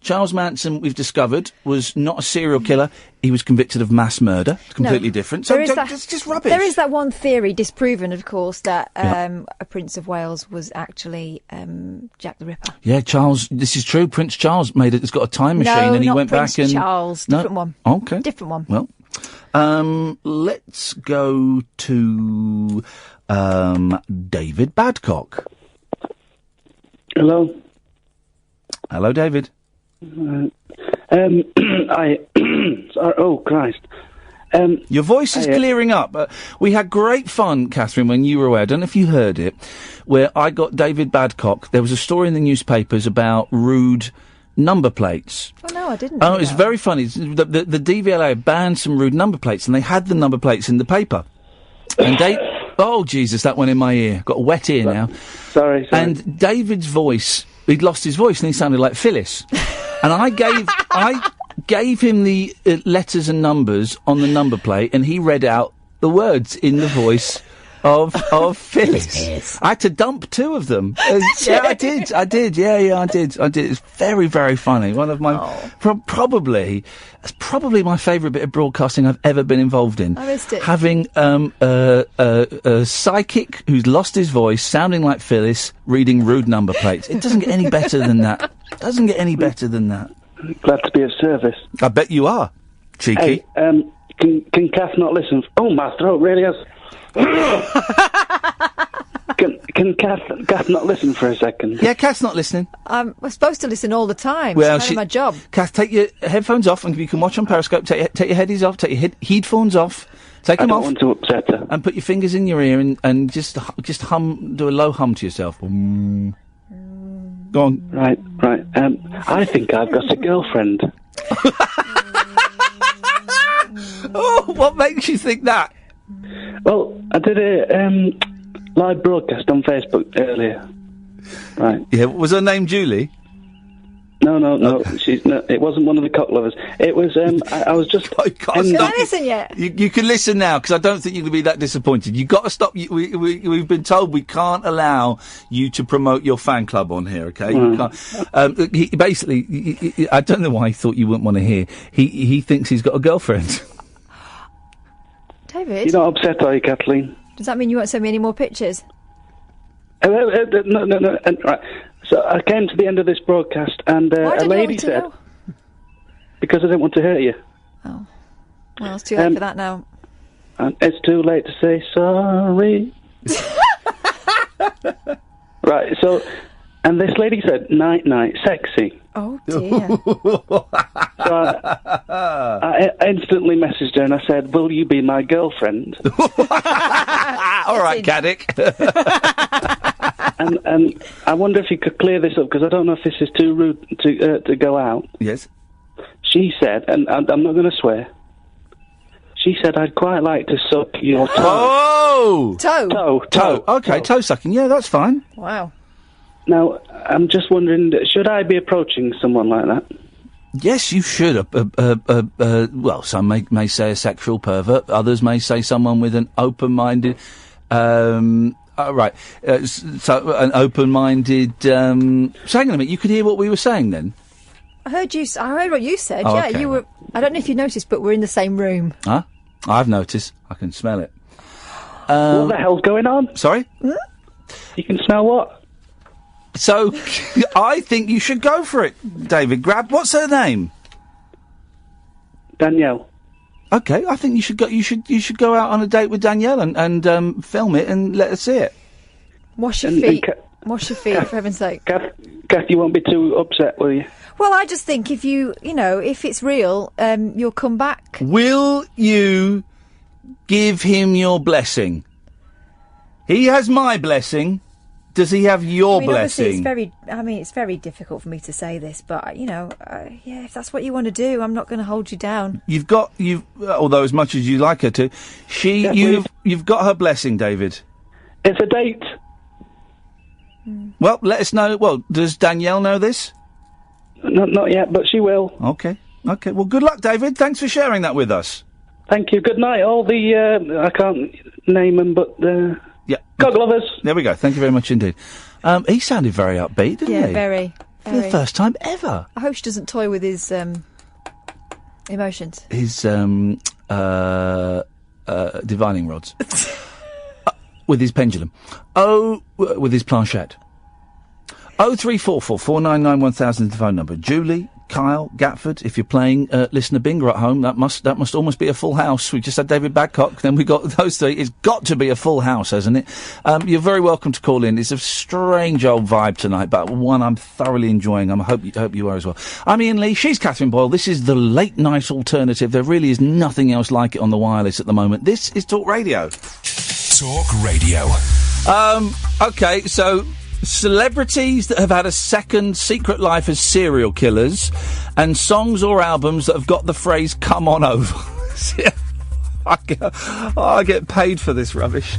Charles Manson, we've discovered, was not a serial killer. He was convicted of mass murder. It's completely different. So it's just rubbish. There is that one theory, disproven, of course, that a Prince of Wales was actually Jack the Ripper. Yeah, Charles, this is true. Prince Charles has got a time machine and he went back and... No, Charles, different one. Okay. Different one. Well, let's go to David Babcock. Hello. Hello, David. Oh, Christ. Your voice is clearing up. We had great fun, Catherine, when you were away. I don't know if you heard it, where I got David Babcock. There was a story in the newspapers about rude number plates. Oh, no, I didn't. Oh, it's very funny. The DVLA banned some rude number plates, and they had the number plates in the paper. And oh, Jesus, that went in my ear. Got a wet ear now. Sorry. And David's voice, he'd lost his voice, and he sounded like Phyllis. And I gave him the letters and numbers on the number plate, and he read out the words in the voice of Phyllis. I had to dump two of them. Yeah, I did. Yeah, I did. It's very, very funny. One of my probably my favourite bit of broadcasting I've ever been involved in. I missed it. Having a psychic who's lost his voice, sounding like Phyllis, reading rude number plates. It doesn't get any better than that. Glad to be of service. I bet you are, cheeky. Hey, can Kath not listen? Oh, my throat really has... Can Kath not listen for a second? Yeah, Kath's not listening. We're supposed to listen all the time. Well, it's my job. Kath, take your headphones off, and you can watch on Periscope. Take your headies off. Take your headphones off. Take them off. I don't want to upset her. And put your fingers in your ear and just hum. Do a low hum to yourself. Go on. Right. I think I've got a girlfriend. Oh, what makes you think that? Well, I did a live broadcast on Facebook earlier. Right. Yeah, was her name Julie? No. It wasn't one of the cock lovers. It was. I was just. Can I listen yet? You can listen now, because I don't think you can be that disappointed. You've got to stop. We've been told we can't allow you to promote your fan club on here. Okay, you can't. He basically, I don't know why he thought you wouldn't want to hear. He thinks he's got a girlfriend. David, you're not upset, are you, Kathleen? Does that mean you won't send me any more pictures? No. Right. So I came to the end of this broadcast, and a lady said, because I didn't want to hurt you. Oh. Well, it's too late for that now. And it's too late to say sorry. Right, so, and this lady said, night, sexy. Oh, dear. So I instantly messaged her and I said, will you be my girlfriend? All right, Caddick. And I wonder if you could clear this up, because I don't know if this is too rude to go out. Yes. She said, and I'm not going to swear, she said, I'd quite like to suck your toe. Oh! Toe. Okay, toe sucking. Yeah, that's fine. Wow. Now, I'm just wondering, should I be approaching someone like that? Yes, you should. Well, some may say a sexual pervert. Others may say someone with an open-minded... right. So, an open-minded... So, hang on a minute. You could hear what we were saying then? I heard what you said. Oh, yeah, okay. you were... I don't know if you noticed, but we're in the same room. Huh? I've noticed. I can smell it. What the hell's going on? Sorry? You can smell what? So, I think you should go for it, David. What's her name? Danielle. Okay, I think you should go. You should go out on a date with Danielle and film it and let her see it. Wash your feet. Wash your feet, for heaven's sake. Kath, you won't be too upset, will you? Well, I just think if if it's real, you'll come back. Will you give him your blessing? He has my blessing. Does he have your blessing? It's very difficult for me to say this, but, if that's what you want to do, I'm not going to hold you down. Although as much as you like her to, you've got her blessing, David. It's a date. Well, let us know. Well, does Danielle know this? Not yet, but she will. Okay. Well, good luck, David. Thanks for sharing that with us. Thank you. Good night. All the, I can't name them, but, yeah. God lovers. There we go. Thank you very much indeed. He sounded very upbeat, didn't he? Yeah, very. For the first time ever. I hope she doesn't toy with his, emotions. His, divining rods. With his pendulum. With his planchette. 0344 499 1000 is the phone number. Julie, Kyle, Gatford, if you're playing listener bingo at home, that must almost be a full house. We just had David Babcock, then we got those three. It's got to be a full house, hasn't it? You're very welcome to call in. It's a strange old vibe tonight, but one I'm thoroughly enjoying. I hope you are as well. I'm Iain Lee, she's Catherine Boyle. This is the late night alternative. There really is nothing else like it on the wireless at the moment. This is Talk Radio. Talk Radio. Okay, so celebrities that have had a second secret life as serial killers and songs or albums that have got the phrase "come on over." I get paid for this rubbish.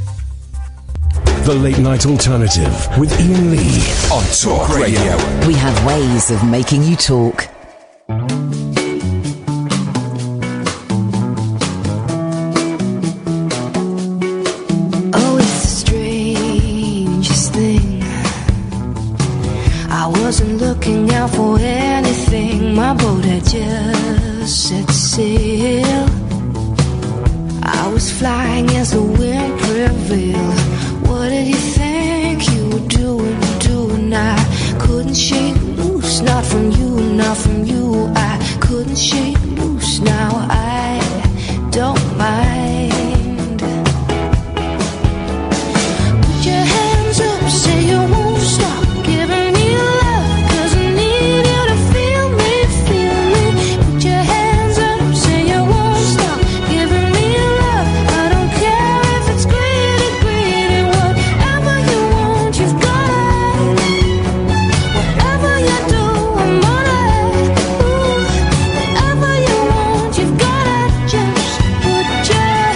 The Late Night Alternative with Iain Lee on Talk Radio. We have ways of making you talk. Wasn't looking out for anything. My boat had just set sail. I was flying as the wind prevailed. What did you think you were doing? I couldn't shake loose, not from you. I couldn't shake loose. Now I don't mind. Put your hands up, say you won't stop giving me love. Just put your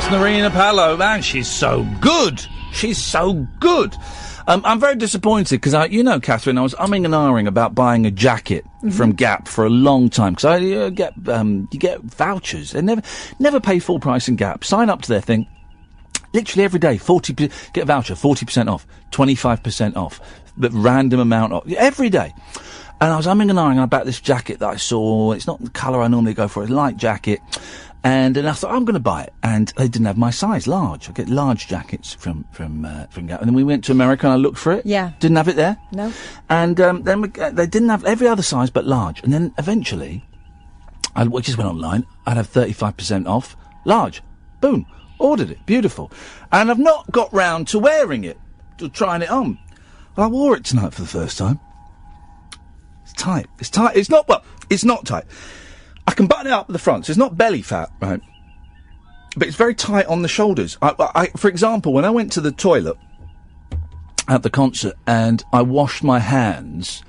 Nerina Pallot. Man, she's so good. She's so good. I'm very disappointed because Catherine, I was umming and ahhing about buying a jacket from Gap for a long time because I you get vouchers. They never pay full price in Gap. Sign up to their thing. Literally every day, get a voucher, 40% off, 25% off, but random amount off every day. And I was umming and ahhing about this jacket that I saw. It's not the colour I normally go for. It's a light jacket. And I thought, I'm going to buy it. And they didn't have my size, large. I get large jackets from Gap. And then we went to America and I looked for it. Yeah. Didn't have it there. No. And then they didn't have every other size but large. And then eventually, I just went online. I'd have 35% off. Large. Boom. Ordered it. Beautiful. And I've not got round to wearing it, to trying it on. Well, I wore it tonight for the first time. It's tight. It's tight. It's not tight. I can button it up at the front, so it's not belly fat, right? But it's very tight on the shoulders. For example, when I went to the toilet at the concert and I washed my hands,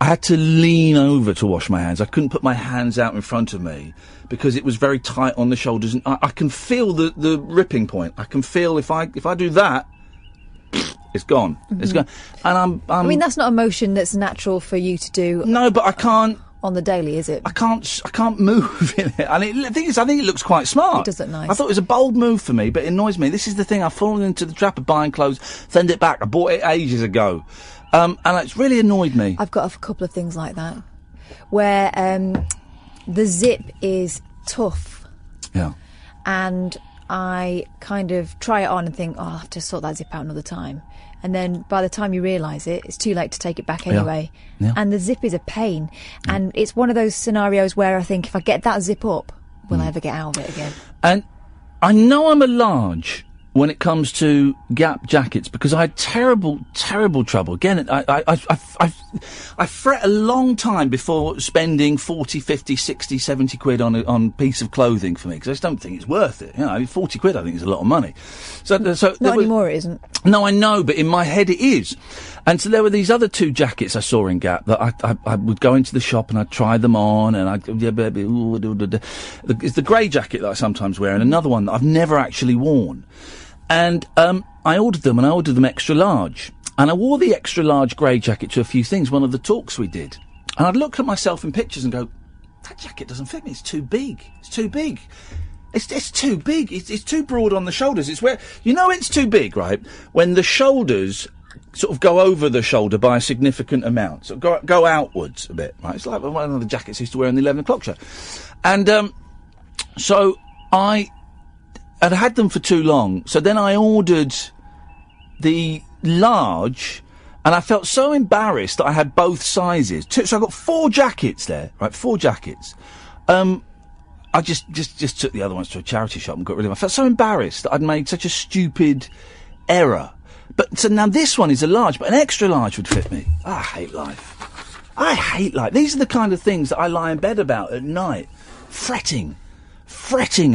I had to lean over to wash my hands. I couldn't put my hands out in front of me because it was very tight on the shoulders. And I can feel the ripping point. I can feel if I do that, it's gone. Mm-hmm. It's gone. And I mean, that's not a motion that's natural for you to do. No, but I can't. On the daily, is it? I can't move in it. And I think it looks quite smart. It does look nice. I thought it was a bold move for me, but it annoys me. This is the thing. I've fallen into the trap of buying clothes, send it back. I bought it ages ago. And it's really annoyed me. I've got a couple of things like that. Where the zip is tough. Yeah. And I kind of try it on and think, I'll have to sort that zip out another time. And then by the time you realise it, it's too late to take it back anyway. Yeah. And the zip is a pain. Yeah. And it's one of those scenarios where I think if I get that zip up, will I ever get out of it again? And I know I'm a large when it comes to Gap jackets because I had terrible trouble. Again, I fret a long time before spending 40, 50, 60, 70 quid on a piece of clothing for me because I just don't think it's worth it. 40 quid I think is a lot of money. So not anymore, it isn't. No, I know, but in my head it is. And so there were these other two jackets I saw in Gap that I would go into the shop and I'd try them on and it's the grey jacket that I sometimes wear and another one that I've never actually worn. And I ordered them extra large. And I wore the extra large grey jacket to a few things, one of the talks we did. And I'd look at myself in pictures and go, that jacket doesn't fit me, it's too big. It's too big. It's too big. It's too broad on the shoulders. It's where, it's too big, right? When the shoulders sort of go over the shoulder by a significant amount. So go outwards a bit, right? It's like one of the jackets I used to wear in the 11 o'clock show. And so I'd had them for too long. So then I ordered the large, and I felt so embarrassed that I had both sizes. So I got 4 jackets there, right? 4 jackets. I just took the other ones to a charity shop and got rid of them. I felt so embarrassed that I'd made such a stupid error. But so now this one is a large, but an extra large would fit me. I hate life. I hate life. These are the kind of things that I lie in bed about at night. Fretting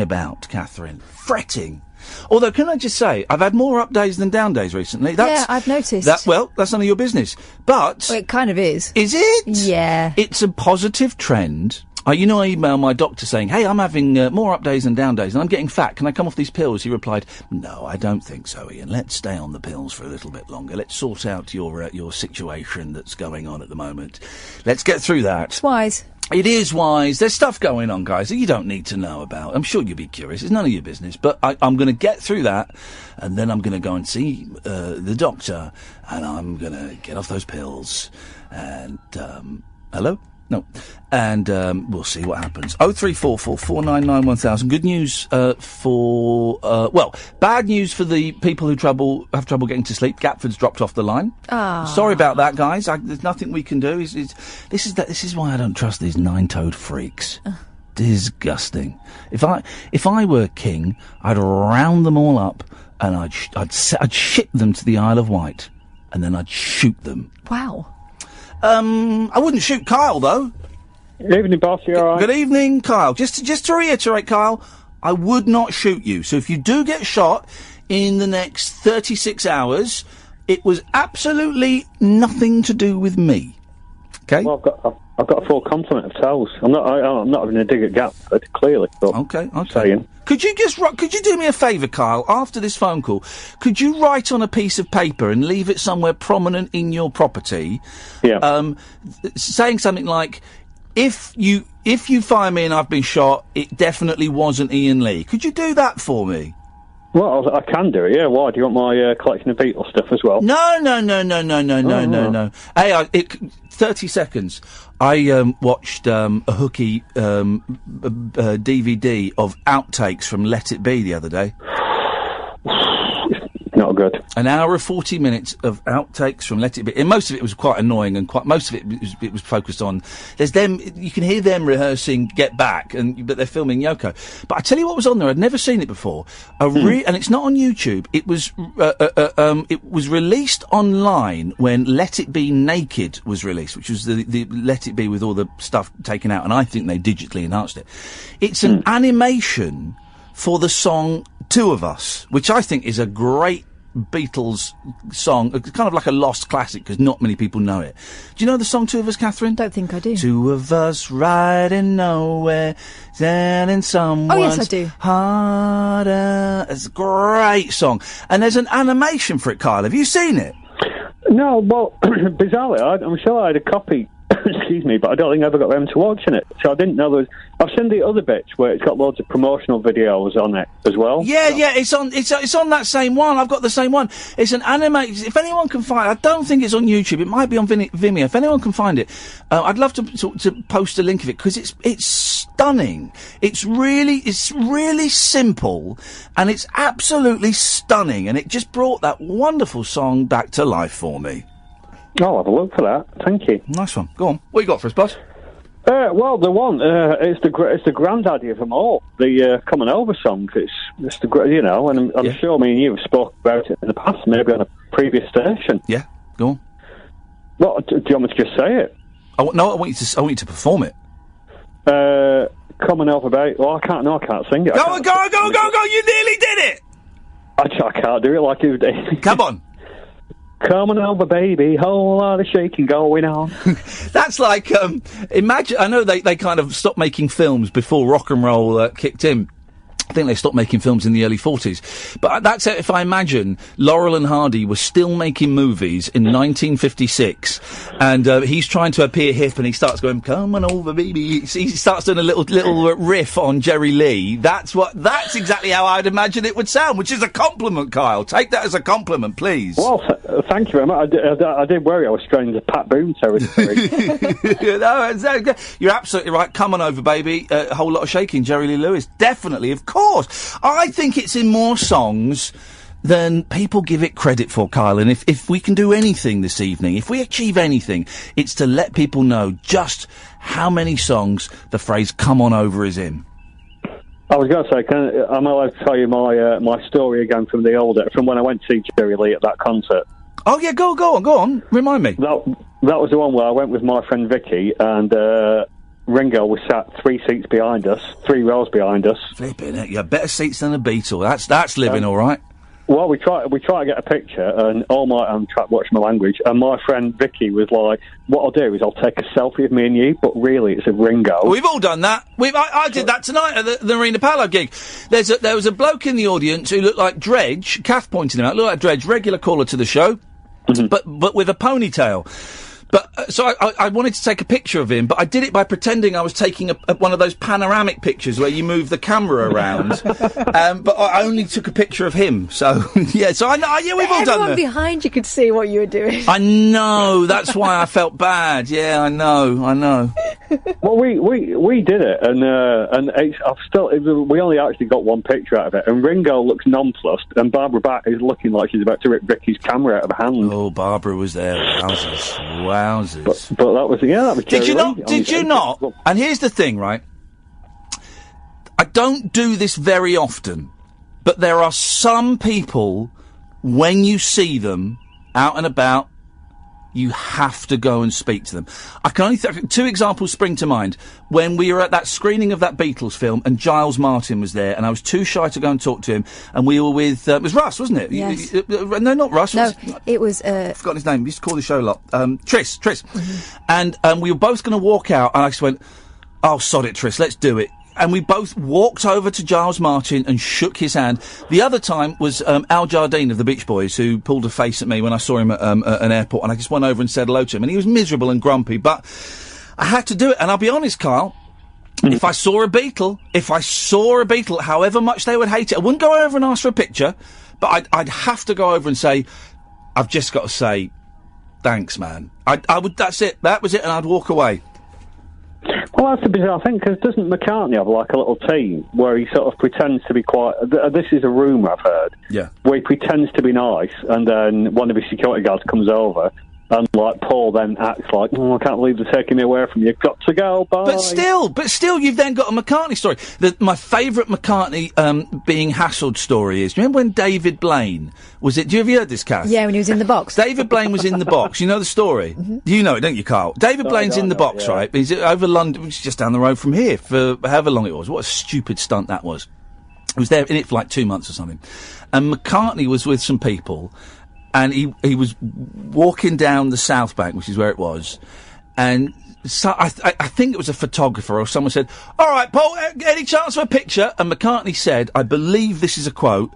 about, Catherine. Fretting. Although, can I just say, I've had more up days than down days recently. Yeah, I've noticed. That's none of your business. But... Well, it kind of is. Is it? Yeah. It's a positive trend. I emailed my doctor saying, hey, I'm having more up days than down days, and I'm getting fat. Can I come off these pills? He replied, no, I don't think so, Ian. Let's stay on the pills for a little bit longer. Let's sort out your situation that's going on at the moment. Let's get through that. It's wise. It is wise. There's stuff going on, guys, that you don't need to know about. I'm sure you'll be curious. It's none of your business. But I'm going to get through that, and then I'm going to go and see the doctor, and I'm going to get off those pills. And, hello? No. And we'll see what happens. 0344 499 1000. Good news bad news for the people who have trouble getting to sleep. Gatford's dropped off the line. Sorry about that, guys. There's nothing we can do. This is why I don't trust these 9-toed freaks. Disgusting. If I were king, I'd round them all up and I'd ship them to the Isle of Wight, and then I'd shoot them. Wow. I wouldn't shoot Kyle, though. Good evening, boss. You all right? Good evening, Kyle. Just to reiterate, Kyle, I would not shoot you. So if you do get shot in the next 36 hours, it was absolutely nothing to do with me. Okay. Well, I've got a full complement of towels. I'm not having a dig at Gatford, clearly. But okay. Saying. Could you do me a favour, Kyle? After this phone call, could you write on a piece of paper and leave it somewhere prominent in your property? Yeah. Saying something like, if you fire me and I've been shot, it definitely wasn't Iain Lee. Could you do that for me? Well, I can do it, yeah. Why? Do you want my collection of Beatles stuff as well? No. Hey, 30 seconds. I watched a hooky DVD of outtakes from Let It Be the other day. Not good. An hour and 40 minutes of outtakes from Let It Be. And most of it was quite annoying, and most of it was focused on. There's them. You can hear them rehearsing Get Back, but they're filming Yoko. But I tell you what was on there. I'd never seen it before. And it's not on YouTube. It was released online when Let It Be Naked was released, which was the Let It Be with all the stuff taken out. And I think they digitally enhanced it. It's an animation for the song Two of Us, which I think is a great Beatles song. It's kind of like a lost classic because not many people know it. Do you know the song Two of Us, Catherine? Don't think I do. Two of us riding nowhere, standing someone's Oh, yes, I do. harder. It's a great song. And there's an animation for it, Kyle. Have you seen it? No, well, bizarrely, I'm sure I had a copy, excuse me, but I don't think I ever got around to watching it. So I didn't know there was... I've seen the other bits where it's got loads of promotional videos on it as well. Yeah, it's on that same one. I've got the same one. It's an animated... If anyone can find it, I don't think it's on YouTube. It might be on Vimeo. If anyone can find it, I'd love to post a link of it, because it's stunning. It's really simple, and it's absolutely stunning, and it just brought that wonderful song back to life for me. I'll have a look for that. Thank you. Nice one. Go on. What you got for us, boss? Well, the one it's the granddaddy of them all. The Coming Over songs. It's the and I'm sure me and you have spoke about it in the past, maybe on a previous station. Yeah. Go on. What do you want me to just say it? I want you to perform it. Coming Over, baby. Well, I can't sing it. Go! You nearly did it. I can't do it like you did. Come on. Coming over, baby, whole lot of shaking going on. That's like, imagine, I know they kind of stopped making films before rock and roll kicked in. I think they stopped making films in the early 40s. But that's it. If I imagine Laurel and Hardy were still making movies in 1956, and he's trying to appear hip, and he starts going, "Come on over, baby." He starts doing a little riff on Jerry Lee. That's exactly how I'd imagine it would sound, which is a compliment, Kyle. Take that as a compliment, please. Well, thank you very much. I did worry I was straying into Pat Boone territory. No, you're absolutely right. Come on over, baby. A whole lot of shaking, Jerry Lee Lewis. Definitely, of course. I think it's in more songs than people give it credit for, Kyle. And if we can do anything this evening, if we achieve anything, it's to let people know just how many songs the phrase "come on over" is in. I was going to say, am I allowed to tell you my story again from when I went to see Jerry Lee at that concert? Oh yeah, go on. Remind me. That was the one where I went with my friend Vicky, and Ringo was sat 3 seats behind us, 3 rows behind us. Flipping it, you have better seats than a Beatle. That's living all right. Well, we try to get a picture, and I'm trying to watch my language, and my friend Vicky was like, what I'll do is I'll take a selfie of me and you, but really it's a Ringo. We've all done that. I did that tonight at the Nerina Pallot gig. There was a bloke in the audience who looked like Dredge. Kath pointed him out. Looked like Dredge, regular caller to the show, but with a ponytail. But so I wanted to take a picture of him, but I did it by pretending I was taking one of those panoramic pictures where you move the camera around. But I only took a picture of him. So yeah, we've all done that. Everyone behind you could see what you were doing. I know. That's why I felt bad. Yeah, I know. Well, we did it, and we only actually got one picture out of it. And Ringo looks nonplussed, and Barbara Back is looking like she's about to rip Ricky's camera out of her hand. Oh, Barbara was there. Wowzers. But that was Did you not? And here's the thing, right? I don't do this very often, but there are some people, when you see them out and about, you have to go and speak to them. I can only two examples spring to mind. When we were at that screening of that Beatles film and Giles Martin was there, and I was too shy to go and talk to him, and we were with, it was Russ, wasn't it? Yes. No, not Russ. No, it was... I've forgotten his name. We used to call the show a lot. Triss. And we were both going to walk out, and I just went, oh, sod it, Triss, let's do it. And we both walked over to Giles Martin and shook his hand. The other time was Al Jardine of the Beach Boys, who pulled a face at me when I saw him at an airport, and I just went over and said hello to him. And he was miserable and grumpy, but I had to do it. And I'll be honest, Carl, if I saw a Beatle, however much they would hate it, I wouldn't go over and ask for a picture, but I'd have to go over and say, I've just got to say, thanks, man. I would. That's it. That was it, and I'd walk away. Well, that's a bizarre thing, because doesn't McCartney have like a little team where he sort of pretends to be quite... This is a rumour I've heard. Yeah. Where he pretends to be nice, and then one of his security guards comes over, and like Paul then acts like, oh, I can't believe they're taking me away from you. Got to go, bye. But still, you've then got a McCartney story. My favourite McCartney being hassled story is, do you remember when David Blaine was it? Have you heard this, Kath? Yeah, when he was in the box. David Blaine was in the box. You know the story? Mm-hmm. You know it, don't you, Carl? David Blaine's in the box, right? He's over London, which is just down the road from here, for however long it was. What a stupid stunt that was. He was there in it for like 2 months or something. And McCartney was with some people, and he was walking down the South Bank, which is where it was, and so I think it was a photographer or someone said, all right, Paul, any chance for a picture? And McCartney said, I believe this is a quote,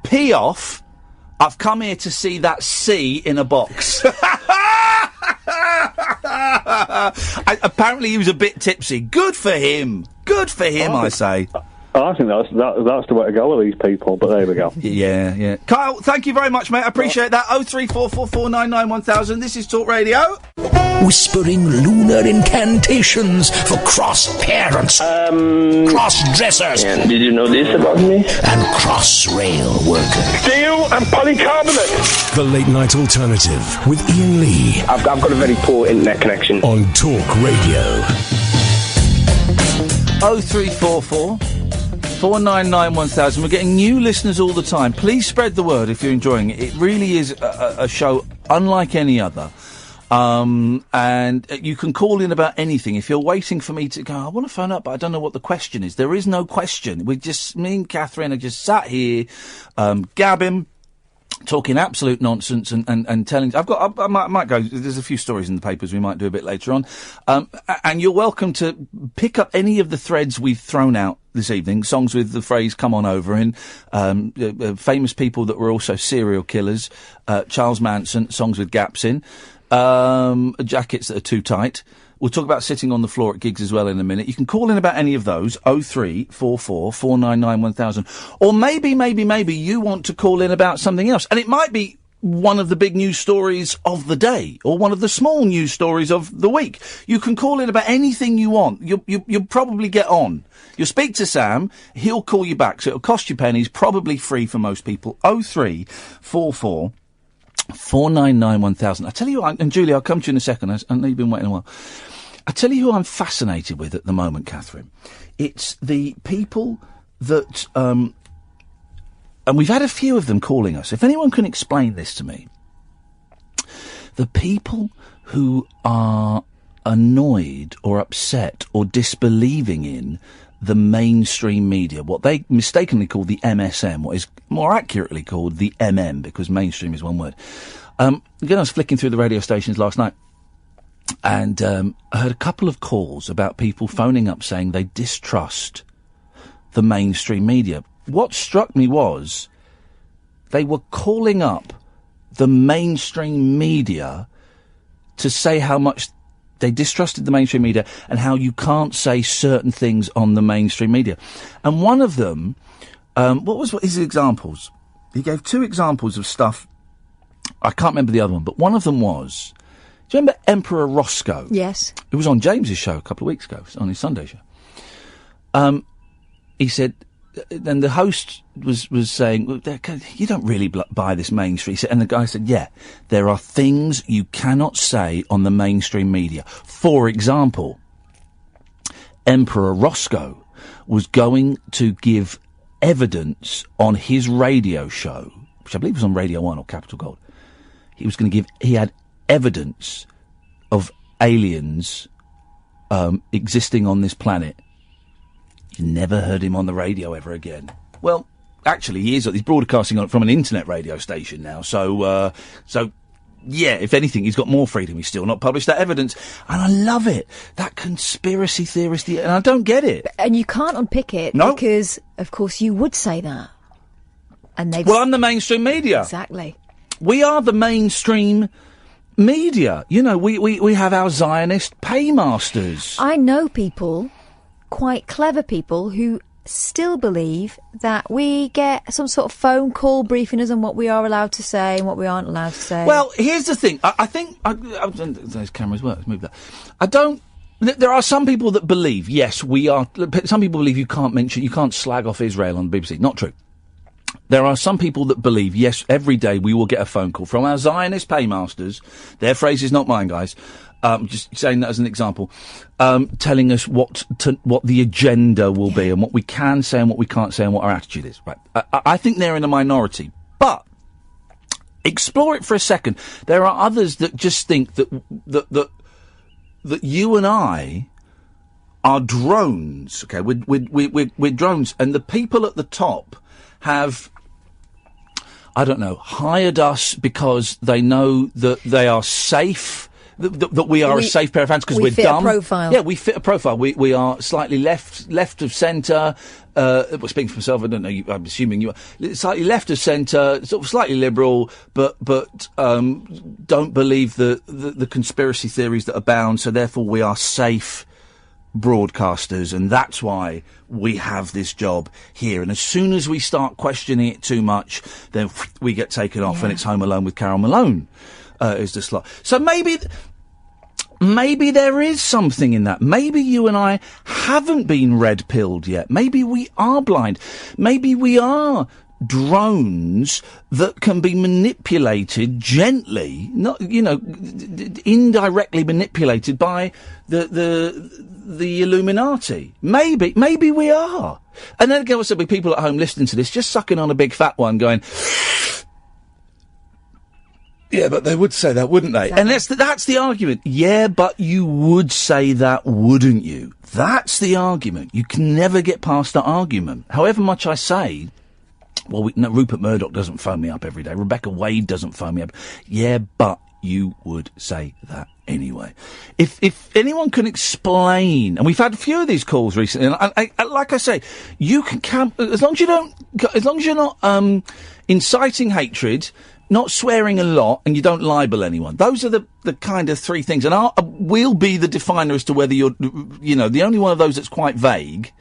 pee off, I've come here to see that C in a box. Apparently he was a bit tipsy. Good for him, I say. I think that's the way to go with these people, but there we go. Yeah. Kyle, thank you very much, mate. I appreciate that. 03444991000. This is Talk Radio. Whispering lunar incantations for cross-parents, cross-dressers. Did you know this about me? And cross-rail workers. Steel and polycarbonate. The Late Night Alternative with Iain Lee. I've got a very poor internet connection. On Talk Radio. 0344 499 1000. We're getting new listeners all the time. Please spread the word if you're enjoying it. It really is a show unlike any other. And you can call in about anything. If you're waiting for me to go, I want to phone up, but I don't know what the question is. There is no question. Me and Catherine are just sat here, gabbing, talking absolute nonsense and telling... I might go... There's a few stories in the papers we might do a bit later on. And you're welcome to pick up any of the threads we've thrown out this evening, songs with the phrase "come on over" in, famous people that were also serial killers, Charles Manson, songs with gaps in, jackets that are too tight. We'll talk about sitting on the floor at gigs as well in a minute. You can call in about any of those, 0344 499 1000. Or maybe you want to call in about something else. And it might be one of the big news stories of the day, or one of the small news stories of the week. You can call in about anything you want. You'll probably get on. You'll speak to Sam, he'll call you back, so it'll cost you pennies, probably free for most people. 0344 499 1000. I tell you what, and Julie, I'll come to you in a second. I know you've been waiting a while. I tell you who I'm fascinated with at the moment, Catherine. It's the people that, and we've had a few of them calling us. If anyone can explain this to me, the people who are annoyed or upset or disbelieving in the mainstream media, what they mistakenly call the MSM, what is more accurately called the MM, because mainstream is one word. Again, I was flicking through the radio stations last night, and I heard a couple of calls about people phoning up saying they distrust the mainstream media. What struck me was they were calling up the mainstream media to say how much they distrusted the mainstream media and how you can't say certain things on the mainstream media. And one of them, what was his examples? He gave two examples of stuff. I can't remember the other one, but one of them was, do you remember Emperor Roscoe? Yes. It was on James's show a couple of weeks ago, on his Sunday show. He said, then the host was saying, well, you don't really buy this mainstream. And the guy said, yeah, there are things you cannot say on the mainstream media. For example, Emperor Roscoe was going to give evidence on his radio show, which I believe was on Radio 1 or Capital Gold. He was going to give, he had evidence of aliens existing on this planet, you never heard him on the radio ever again. Well, actually, he's broadcasting on from an internet radio station now, so yeah, if anything, he's got more freedom. He's still not published that evidence. And I love it. That conspiracy theorist, and I don't get it. And you can't unpick it because, of course, you would say that. And well, I'm the mainstream media. Exactly. We are the mainstream media. You know, we have our Zionist paymasters. I know people, quite clever people, who still believe that we get some sort of phone call briefing us on what we are allowed to say and what we aren't allowed to say. Well, here's the thing. I think those cameras work. Let's move that. I don't. There are some people that believe, yes, we are. Some people believe you can't slag off Israel on the BBC. Not true. There are some people that believe, yes, every day we will get a phone call from our Zionist paymasters. Their phrase is not mine, guys. Just saying that as an example, telling us what the agenda will be and what we can say and what we can't say and what our attitude is. Right? I think they're in a minority, but explore it for a second. There are others that just think that you and I are drones. Okay, we're drones, and the people at the top have, I don't know, hired us because they know that they are safe. That we are a safe pair of hands because we're dumb. We fit a profile. Yeah, we fit a profile. We are slightly left of centre. Well, speaking for myself, I don't know. I'm assuming you are slightly left of centre, sort of slightly liberal, but don't believe the conspiracy theories that abound. So therefore, we are safe broadcasters, and that's why we have this job here. And as soon as we start questioning it too much, then we get taken off, and it's Home Alone with Carol Malone. Is the slot. So maybe there is something in that. Maybe you and I haven't been red-pilled yet. Maybe we are blind. Maybe we are drones that can be manipulated gently, not, indirectly manipulated by the Illuminati. Maybe we are. And then again, there'll be people at home listening to this, just sucking on a big fat one, going, yeah, but they would say that, wouldn't they? Exactly. And that's the argument. Yeah, but you would say that, wouldn't you? That's the argument. You can never get past that argument. However much I say, well, Rupert Murdoch doesn't phone me up every day. Rebecca Wade doesn't phone me up. Yeah, but you would say that anyway. If anyone can explain, and we've had a few of these calls recently, and I like I say, you can as long as you're not inciting hatred, not swearing a lot, and you don't libel anyone. Those are the kind of three things. And we'll be the definer as to whether you're, the only one of those that's quite vague.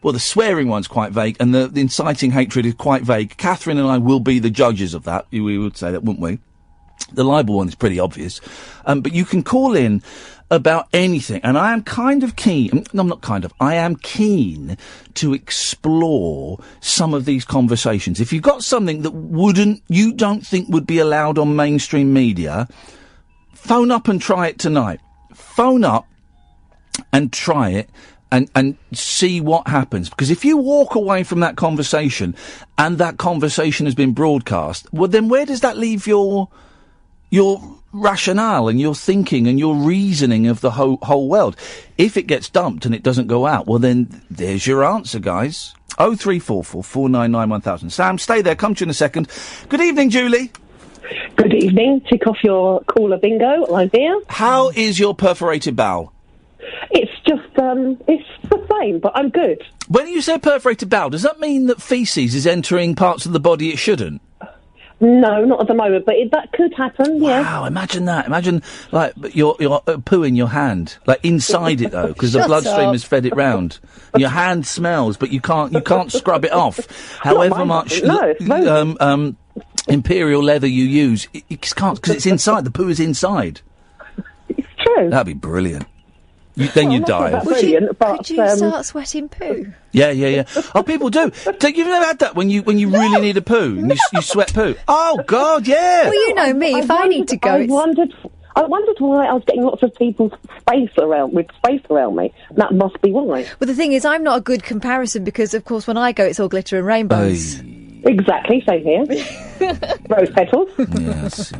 Well, the swearing one's quite vague, and the inciting hatred is quite vague. Catherine and I will be the judges of that. We would say that, wouldn't we? The libel one is pretty obvious. But you can call in about anything, and I am kind of keen. No, I'm not kind of. I am keen to explore some of these conversations. If you've got something that you don't think would be allowed on mainstream media, phone up and try it tonight. Phone up and try it and see what happens. Because if you walk away from that conversation and that conversation has been broadcast, well, then where does that leave your rationale and your thinking and your reasoning of the whole world? If it gets dumped and it doesn't go out, well, then there's your answer, guys. 0344 499 1000. Sam, stay there. Come to you in a second. Good evening, Julie. Good evening. Tick off your caller bingo idea. How is your perforated bowel? It's just, it's the same, but I'm good. When you say perforated bowel, does that mean that faeces is entering parts of the body it shouldn't? No, not at the moment, but that could happen, yeah. Wow, imagine that. Imagine, like, your poo in your hand. Like, inside it, though, because the bloodstream has fed it round. Your hand smells, but you can't scrub it off. However much imperial leather you use, you can't, because it's inside. The poo is inside. It's true. That'd be brilliant. Then you die. Could you start sweating poo? Yeah. Oh, people do. You've never had that when you really need a poo and you sweat poo. Oh God, yeah. Well, you know me. If I need to go, I wondered why I was getting lots of people's space around me. That must be why. Well, the thing is, I'm not a good comparison because, of course, when I go, it's all glitter and rainbows. Exactly, same here. Rose petals. Yes.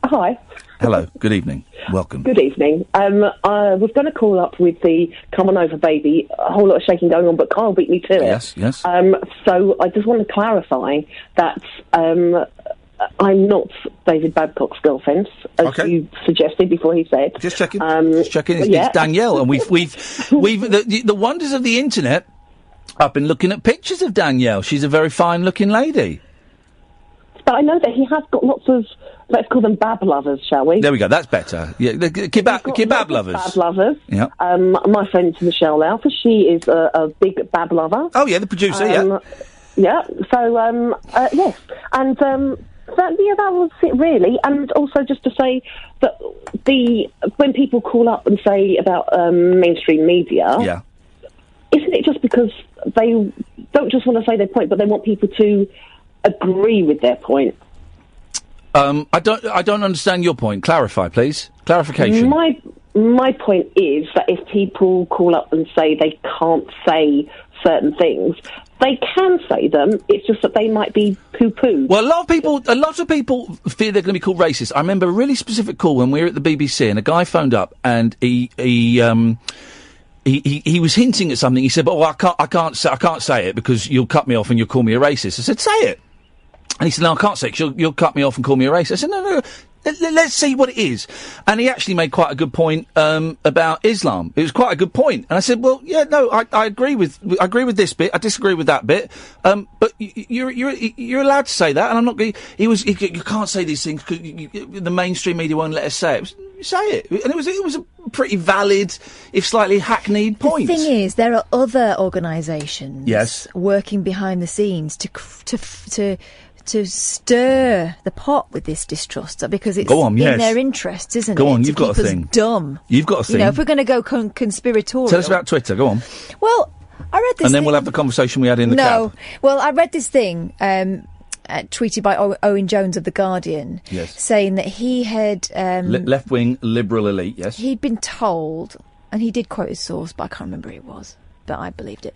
Hi. Hello. Good evening. Welcome. Good evening. I was going to call up with the come on over, baby. A whole lot of shaking going on, but Carl beat me to it. Yes. So I just want to clarify that I'm not David Babcock's girlfriend, as you suggested before he said. Just checking. It's Danielle, and we've the wonders of the internet. I've been looking at pictures of Danielle. She's a very fine-looking lady. But I know that he has got lots of, let's call them bab lovers, shall we? There we go. That's better. Yeah, the kebab lovers. Bab lovers. Yeah. My friend Michelle Alpha, she is a big bab lover. Oh yeah, the producer. Yeah. So yes, and that was it really. And also just to say that when people call up and say about mainstream media, yeah. Isn't it just because they don't just want to say their point, but they want people to agree with their point? I don't understand your point. Clarify, please. Clarification. My point is that if people call up and say they can't say certain things, they can say them. It's just that they might be poo-poo. Well, a lot of people fear they're going to be called racist. I remember a really specific call when we were at the BBC, and a guy phoned up and he was hinting at something. He said, "But I can't say it because you'll cut me off and you'll call me a racist." I said, "Say it." And he said, "No, I can't say it 'cause you'll cut me off and call me a racist." I said, "No. Let's see what it is." And he actually made quite a good point about Islam. It was quite a good point. And I said, "Well, yeah, no, I agree with this bit. I disagree with that bit. But you're allowed to say that." And I'm not. You can't say these things because the mainstream media won't let us say it. Say it. And it was a pretty valid, if slightly hackneyed point. The thing is, there are other organisations, yes, working behind the scenes to stir the pot with this distrust, because it's in their interests, isn't it? Go on, you've got a keep us thing. Dumb. You've got a thing. You know, if we're going to go conspiratorial. Tell us about Twitter. Go on. Well, I read this. And then we'll have the conversation we had in the cab. Well, I read this thing tweeted by Owen Jones of The Guardian, saying that he had left-wing liberal elite. Yes, he'd been told, and he did quote his source, but I can't remember who it was. But I believed it.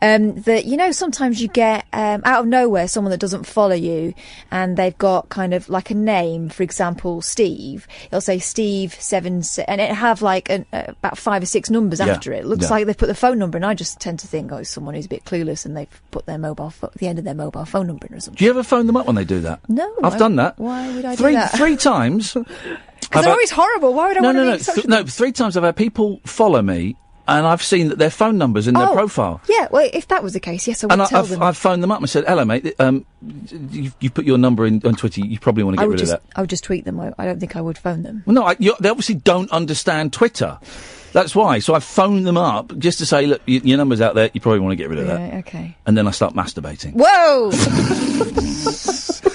That, sometimes you get out of nowhere someone that doesn't follow you, and they've got kind of like a name. For example, Steve. It'll say Steve 7, and it have like about 5 or 6 numbers after it. Looks like they've put the phone number, and I just tend to think, it's someone who's a bit clueless, and they've put their the end of their mobile phone number in or something. Do you ever phone them up when they do that? No, I've done that. Why would I do that? 3 times. Because they're always horrible. Why would I want to be No, 3 times I've had people follow me. And I've seen that their phone number's in their profile. Yeah, well, if that was the case, yes, I would tell them. I've phoned them up and said, "Hello, mate. You put your number on Twitter. You probably want to get rid of that." I would just tweet them. I don't think I would phone them. Well, no, they obviously don't understand Twitter. That's why. So I phoned them up just to say, "Look, your number's out there. You probably want to get rid of that." Okay. And then I start masturbating. Whoa!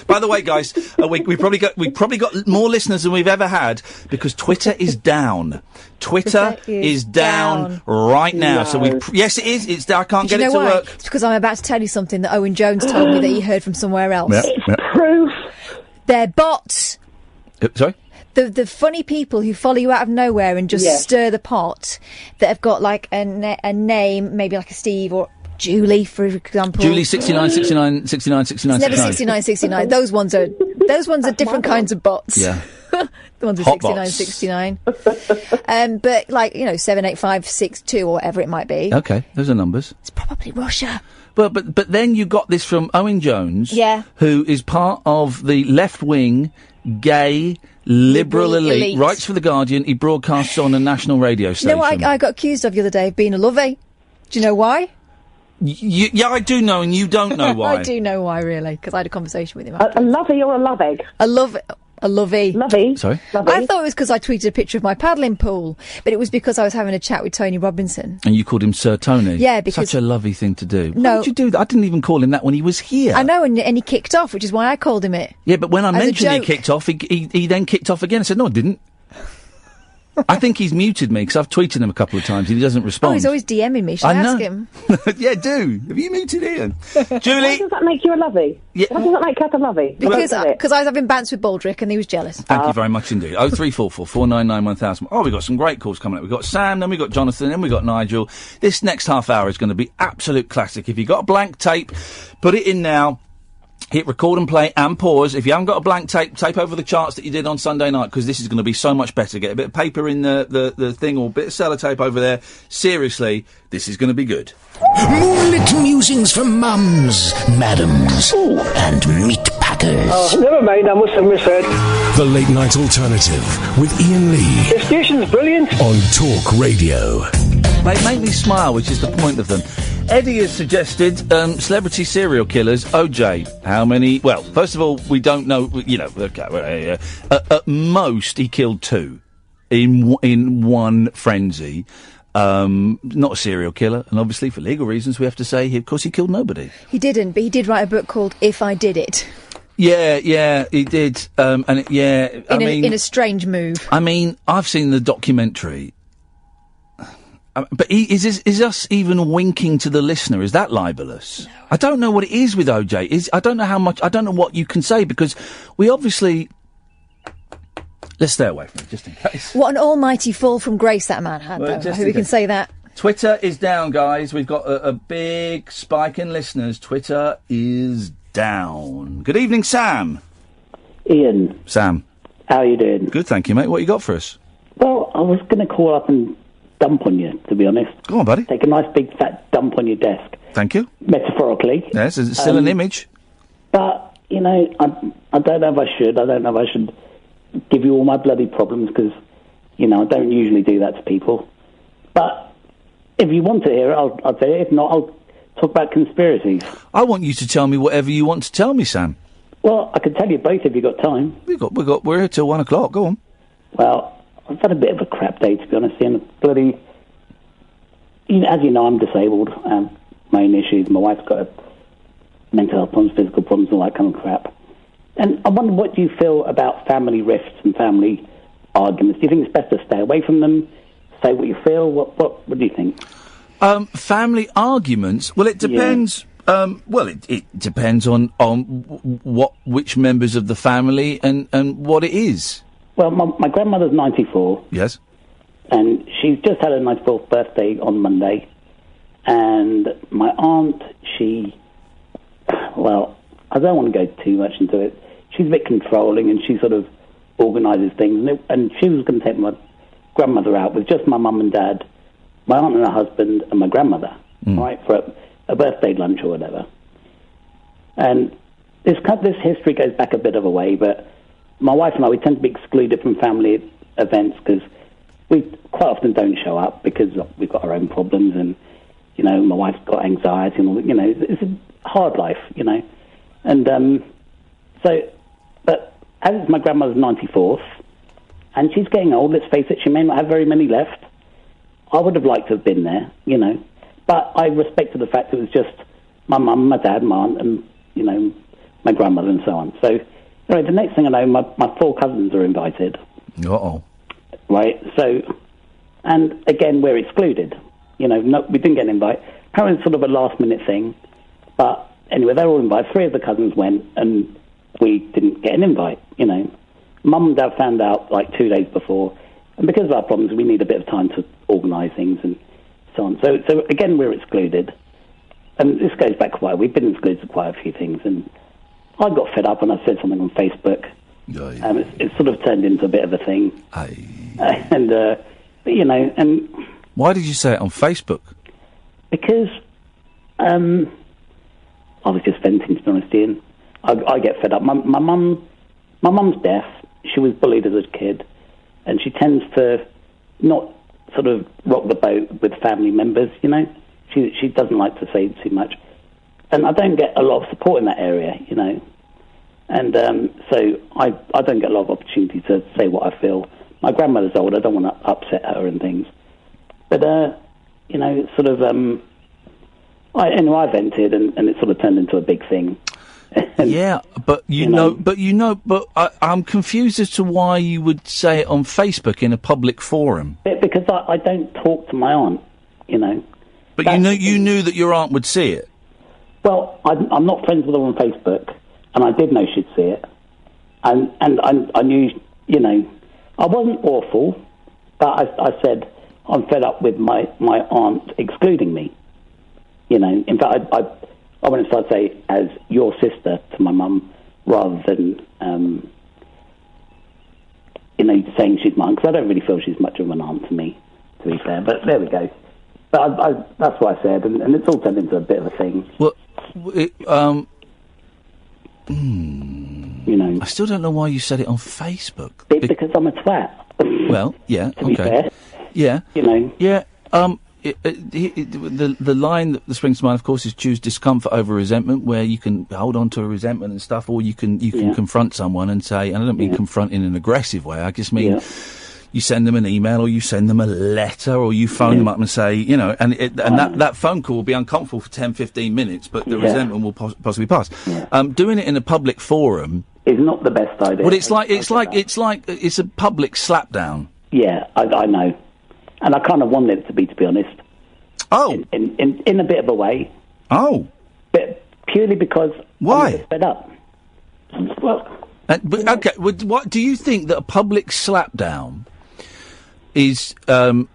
By the way, guys, we probably got more listeners than we've ever had because Twitter is down. Twitter is down right now. No. So yes, it is. It's down. I can't get it to work. It's because I'm about to tell you something that Owen Jones told me that he heard from somewhere else. Proof. They're bots. Sorry? The funny people who follow you out of nowhere and just stir the pot, that have got like a name, maybe like a Steve or Julie, for example. Julie 69. It's never 69. Those ones are different kinds of bots. Yeah. The ones are 69. But 78562 or whatever it might be. Okay, those are numbers. It's probably Russia. But then you got this from Owen Jones, who is part of the left-wing gay liberal elite, writes for The Guardian. He broadcasts on a national radio station. You know what I got accused of the other day of being a lovey? Do you know why? Yeah, I do know, and you don't know why. I do know why, really, because I had a conversation with him. A lovey or a love egg? A lovey. Lovey. Sorry? Lovey. I thought it was because I tweeted a picture of my paddling pool, but it was because I was having a chat with Tony Robinson. And you called him Sir Tony? Yeah, because... Such a lovely thing to do. No. Why did you do that? I didn't even call him that when he was here. I know, and he kicked off, which is why I called him it. Yeah, but when I mentioned he kicked off, he then kicked off again. I said, no, I didn't. I think he's muted me because I've tweeted him a couple of times and he doesn't respond. Oh, he's always DMing me. Should I ask him? Yeah, do. Have you muted Ian? Julie? Why does that make you a lovey? Yeah. Why does that make Kath a lovey? Because I was having bants with Baldrick and he was jealous. Thank you very much indeed. 0344 499 1000. Oh, we've got some great calls coming up. We've got Sam, then we've got Jonathan, then we've got Nigel. This next half hour is going to be absolute classic. If you've got a blank tape, put it in now. Hit record and play and pause. If you haven't got a blank tape, tape over the charts that you did on Sunday night, because this is going to be so much better. Get a bit of paper in the thing or a bit of sellotape over there. Seriously, this is going to be good. Moonlit musings from mums, madams, and meat packers. Oh, never mind, I must have misheard. The Late Night Alternative with Ian Lee. The station's brilliant. On Talk Radio. They make me smile, which is the point of them. Eddie has suggested celebrity serial killers. OJ, how many? Well, first of all, we don't know. You know, okay, at most he killed 2 in one frenzy. Not a serial killer, and obviously for legal reasons we have to say, of course, he killed nobody. He didn't, but he did write a book called If I Did It. Yeah, he did. In a strange move. I mean, I've seen the documentary. But is us even winking to the listener? Is that libelous? No. I don't know what it is with OJ. I don't know how much. I don't know what you can say because we obviously. Let's stay away from it just in case. What an almighty fall from grace that man had, though. I hope we can say that. Twitter is down, guys. We've got a big spike in listeners. Twitter is down. Good evening, Sam. Ian. Sam. How are you doing? Good, thank you, mate. What you got for us? Well, I was going to call up and dump on you, to be honest. Go on, buddy. Take a nice big fat dump on your desk. Thank you. Metaphorically. Yes, it's still an image. But, you know, I don't know if I should. I don't know if I should give you all my bloody problems because, you know, I don't usually do that to people. But if you want to hear it, I'll tell you. If not, I'll talk about conspiracies. I want you to tell me whatever you want to tell me, Sam. Well, I can tell you both if you've got time. We're here till 1 o'clock. Go on. Well, I've had a bit of a crap day, to be honest. And bloody, you know, as you know, I'm disabled. My own issues. My wife's got mental health problems, physical problems, all that kind of crap. And I wonder, what do you feel about family rifts and family arguments? Do you think it's best to stay away from them? Say what you feel? What do you think? Family arguments? Well, it depends. Yeah. It depends on which members of the family and what it is. Well, my grandmother's 94. Yes. And she's just had her 94th birthday on Monday. And my aunt, well, I don't want to go too much into it. She's a bit controlling and she sort of organises things. And she was going to take my grandmother out with just my mum and dad, my aunt and her husband, and my grandmother, right, for a birthday lunch or whatever. And this history goes back a bit of a way, but my wife and I, we tend to be excluded from family events because we quite often don't show up because we've got our own problems and, you know, my wife's got anxiety and all that, you know, it's a hard life, you know. And but as it's my grandmother's 94th, and she's getting old, let's face it, she may not have very many left. I would have liked to have been there, you know. But I respected the fact it was just my mum, my dad, my aunt, and, you know, my grandmother and so on. So, anyway, the next thing I know, my 4 cousins are invited. Uh-oh. Right, so, and again, we're excluded. You know, we didn't get an invite. Apparently it's sort of a last-minute thing. But anyway, they're all invited. 3 of the cousins went, and we didn't get an invite, you know. Mum and Dad found out, like, 2 days before. And because of our problems, we need a bit of time to organise things and so on. So again, we're excluded. And this goes back quite a while. We've been excluded for quite a few things. And I got fed up and I said something on Facebook. It sort of turned into a bit of a thing. But, you know, and... Why did you say it on Facebook? Because I was just venting, to be honest, Ian. I get fed up. My mum's deaf. She was bullied as a kid. And she tends to not sort of rock the boat with family members, you know. She doesn't like to say too much. And I don't get a lot of support in that area, you know. And so I don't get a lot of opportunity to say what I feel. My grandmother's old. I don't want to upset her and things. But, you know, it's sort of... I vented and it sort of turned into a big thing. Yeah, but I'm confused as to why you would say it on Facebook in a public forum. Because I don't talk to my aunt, you know. But you knew that your aunt would see it. Well, I'm not friends with her on Facebook, and I did know she'd see it, and I knew, you know, I wasn't awful, but I said I'm fed up with my aunt excluding me. You know, in fact, I went as far as to say as your sister to my mum, rather than you know, saying she's mine, because I don't really feel she's much of an aunt to me, to be fair. But there we go. But that's what I said, and it's all turned into a bit of a thing. Well, you know, I still don't know why you said it on Facebook. Because I'm a twat. Well, yeah, to be fair. Yeah, you know, yeah. The line that springs to mind, of course, is choose discomfort over resentment, where you can hold on to a resentment and stuff, or you can confront someone and say, and I don't mean confront in an aggressive way. I just mean you send them an email, or you send them a letter, or you phone them up and say, you know, and that phone call will be uncomfortable for 10, 15 minutes, but the resentment will possibly pass. Doing it in a public forum is not the best idea. Well, it's a public slapdown. Yeah, I know. And I kind of wanted it to be honest. Oh. In a bit of a way. Oh. But purely because why? I'm just fed up. Well. Okay, what do you think that a public slapdown is? I'm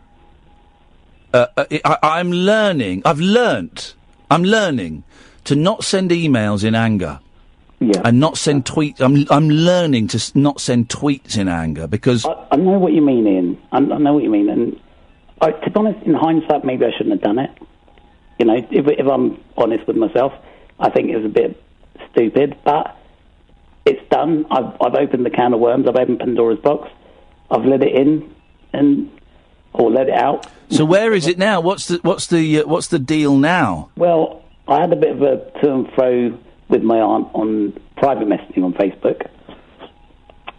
learning to not send emails in anger. Yeah. And not send tweets. I'm learning to not send tweets in anger because I know what you mean, Ian. I know what you mean, and to be honest, in hindsight, maybe I shouldn't have done it. You know, if I'm honest with myself, I think it was a bit stupid, but it's done. I've opened the can of worms. I've opened Pandora's box. I've let it in, or let it out. So where is it now? What's the deal now? Well, I had a bit of a to and fro with my aunt on private messaging on Facebook,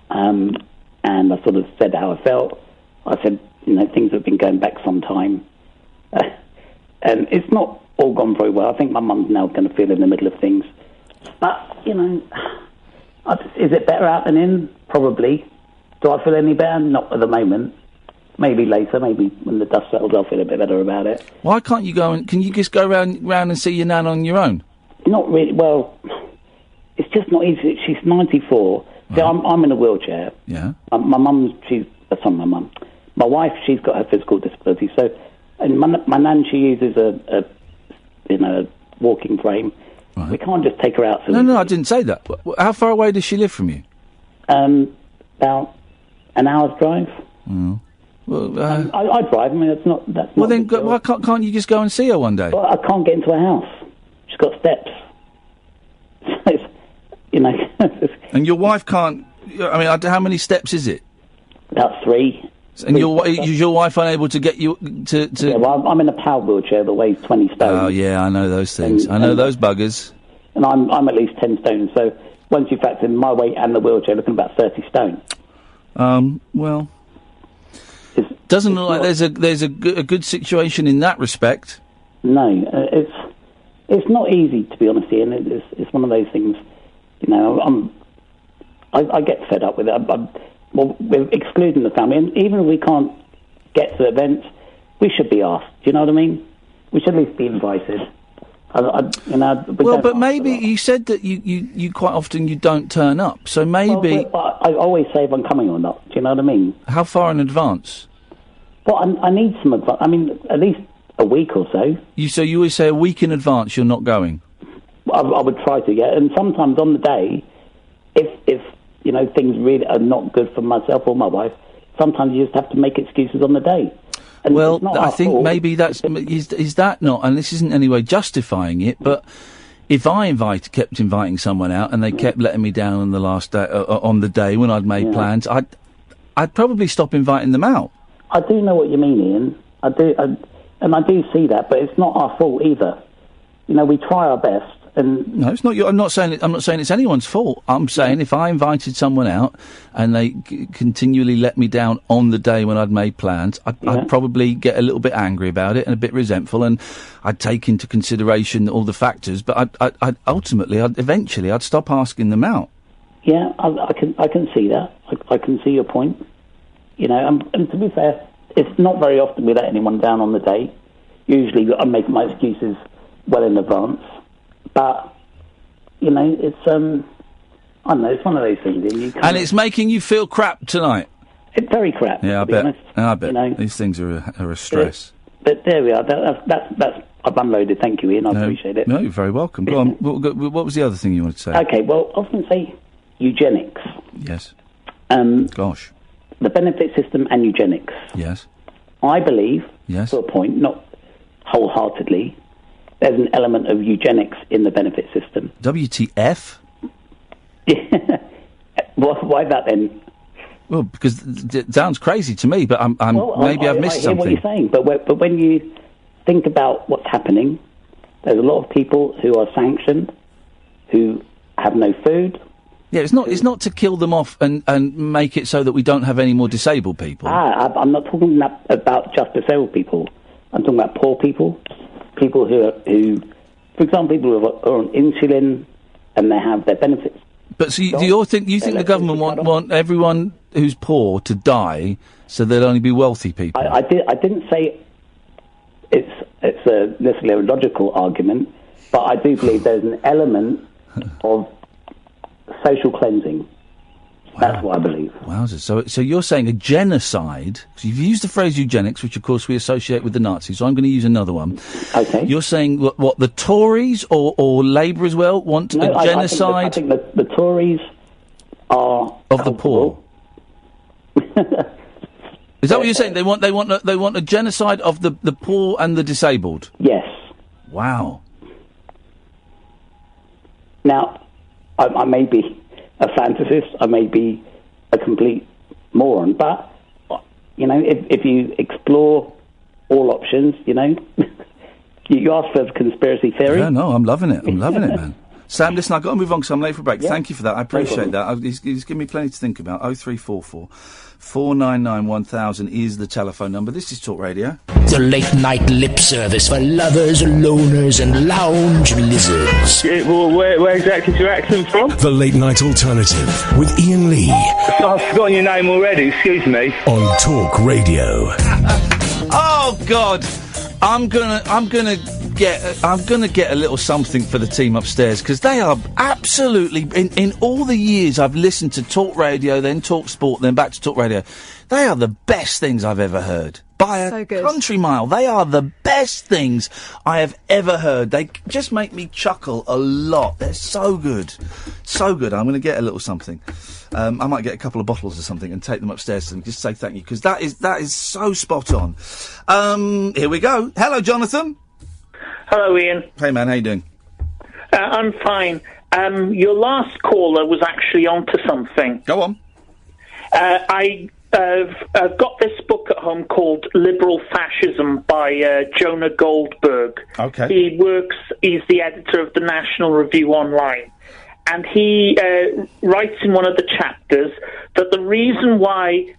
and I sort of said how I felt. I said, you know, things have been going back some time, and it's not all gone very well. I think my mum's now going to feel in the middle of things, but you know, is it better out than in? Probably. Do I feel any better? Not at the moment. Maybe later. Maybe when the dust settles, I'll feel a bit better about it. Why can't you go and? Can you just go round and see your nan on your own? Not really. Well, it's just not easy. She's 94. Right. So I'm in a wheelchair. Yeah. My mum, my mum. My wife, she's got her physical disability. So, and my nan, she uses a walking frame. Right. We can't just take her out. No, I didn't say that. How far away does she live from you? About an hour's drive. Oh. Well, I drive. I mean, that's not. Well, then why can't you just go and see her one day? Well, I can't get into her house. She's got steps. You know. And your wife can't. I mean, how many steps is it? About 3. And is your wife unable to get you to? Yeah, well, I'm in a power wheelchair that weighs 20 stone. Oh yeah, I know those things. I know those buggers. And I'm at least 10 stone. So once you factor in my weight and the wheelchair, looking about 30 stone. Well, doesn't look like there's a good situation in that respect. No, it's not easy, to be honest, Ian. It's one of those things. You know, I get fed up with it. Well, we're excluding the family, and even if we can't get to events, we should be asked. Do you know what I mean? We should at least be invited. But maybe you said that you quite often you don't turn up. So maybe I always say if I'm coming or not. Do you know what I mean? How far in advance? Well, I need some advance. I mean, at least a week or so. So you always say a week in advance you're not going? I would try to, yeah. And sometimes on the day, if you know things really are not good for myself or my wife, sometimes you just have to make excuses on the day. And well, I think maybe that's is that not, and this isn't in any way justifying it, but if I kept inviting someone out and they kept letting me down on the last day, on the day when I'd made plans, I'd probably stop inviting them out. I do know what you mean, Ian. I do see that, but it's not our fault either. You know, we try our best, And no, it's not. I'm not saying it's anyone's fault. I'm saying if I invited someone out and they continually let me down on the day when I'd made plans, I'd probably get a little bit angry about it and a bit resentful, and I'd take into consideration all the factors. But I'd eventually I'd stop asking them out. Yeah, I can see that. I can see your point. You know, and to be fair, it's not very often we let anyone down on the day. Usually I make my excuses well in advance. But, you know, it's, I don't know, it's one of those things. And it's making you feel crap tonight? It's very crap, yeah, to be honest. I bet. You know, these things are a stress. But there we are. That's I've unloaded. Thank you, Ian. I appreciate it. No, you're very welcome. Go on. What was the other thing you wanted to say? Okay, well, I was going to say eugenics. Yes. Gosh. The benefit system and eugenics. Yes. I believe, yes, to a point, not wholeheartedly, there's an element of eugenics in the benefit system. WTF? Why that then? Well, because it sounds crazy to me, but maybe I've missed something. I hear what you're saying, but when you think about what's happening, there's a lot of people who are sanctioned, who have no food. Yeah, it's not to kill them off and make it so that we don't have any more disabled people. I'm not talking about just disabled people. I'm talking about poor people, people who, for example, people who are on insulin and they have their benefits. But so do you think the government want everyone who's poor to die so there'll only be wealthy people? I didn't say it's a necessarily a logical argument, but I do believe there's an element of social cleansing. That's what I believe. Wowzers. So you're saying a genocide, because you've used the phrase eugenics, which of course we associate with the Nazis, so I'm going to use another one. Okay. You're saying what the Tories or Labour as well want a genocide? I think the Tories are... Of the poor. Is that what you're saying? They want a genocide of the poor and the disabled? Yes. Wow. Now, I may be a fantasist, I may be a complete moron, but, you know, if you explore all options, you know, you ask for conspiracy theory. Yeah, no, I'm loving it. I'm loving it, man. Sam, listen, I've got to move on because I'm late for a break. Yeah. Thank you for that. I appreciate that. He's given me plenty to think about. 0344 499 1000 is the telephone number. This is Talk Radio. The late night lip service for lovers, loners, and lounge lizards. Yeah, well, where exactly is your accent from? The Late Night Alternative with Ian Lee. I've forgotten your name already, excuse me. On Talk Radio. Oh, God. I'm gonna get a little something for the team upstairs, because they are absolutely, in all the years I've listened to Talk Radio, then Talk Sport, then back to Talk Radio, they are the best things I've ever heard. By a country mile. They are the best things I have ever heard. They just make me chuckle a lot. They're so good. So good. I'm going to get a little something. I might get a couple of bottles or something and take them upstairs to them, just to say thank you, because that is so spot on. Here we go. Hello, Jonathan. Hello, Ian. Hey, man, how you doing? I'm fine. Your last caller was actually onto something. Go on. I've got this book at home called Liberal Fascism by Jonah Goldberg. Okay. He's the editor of the National Review Online. And he writes in one of the chapters that the reason why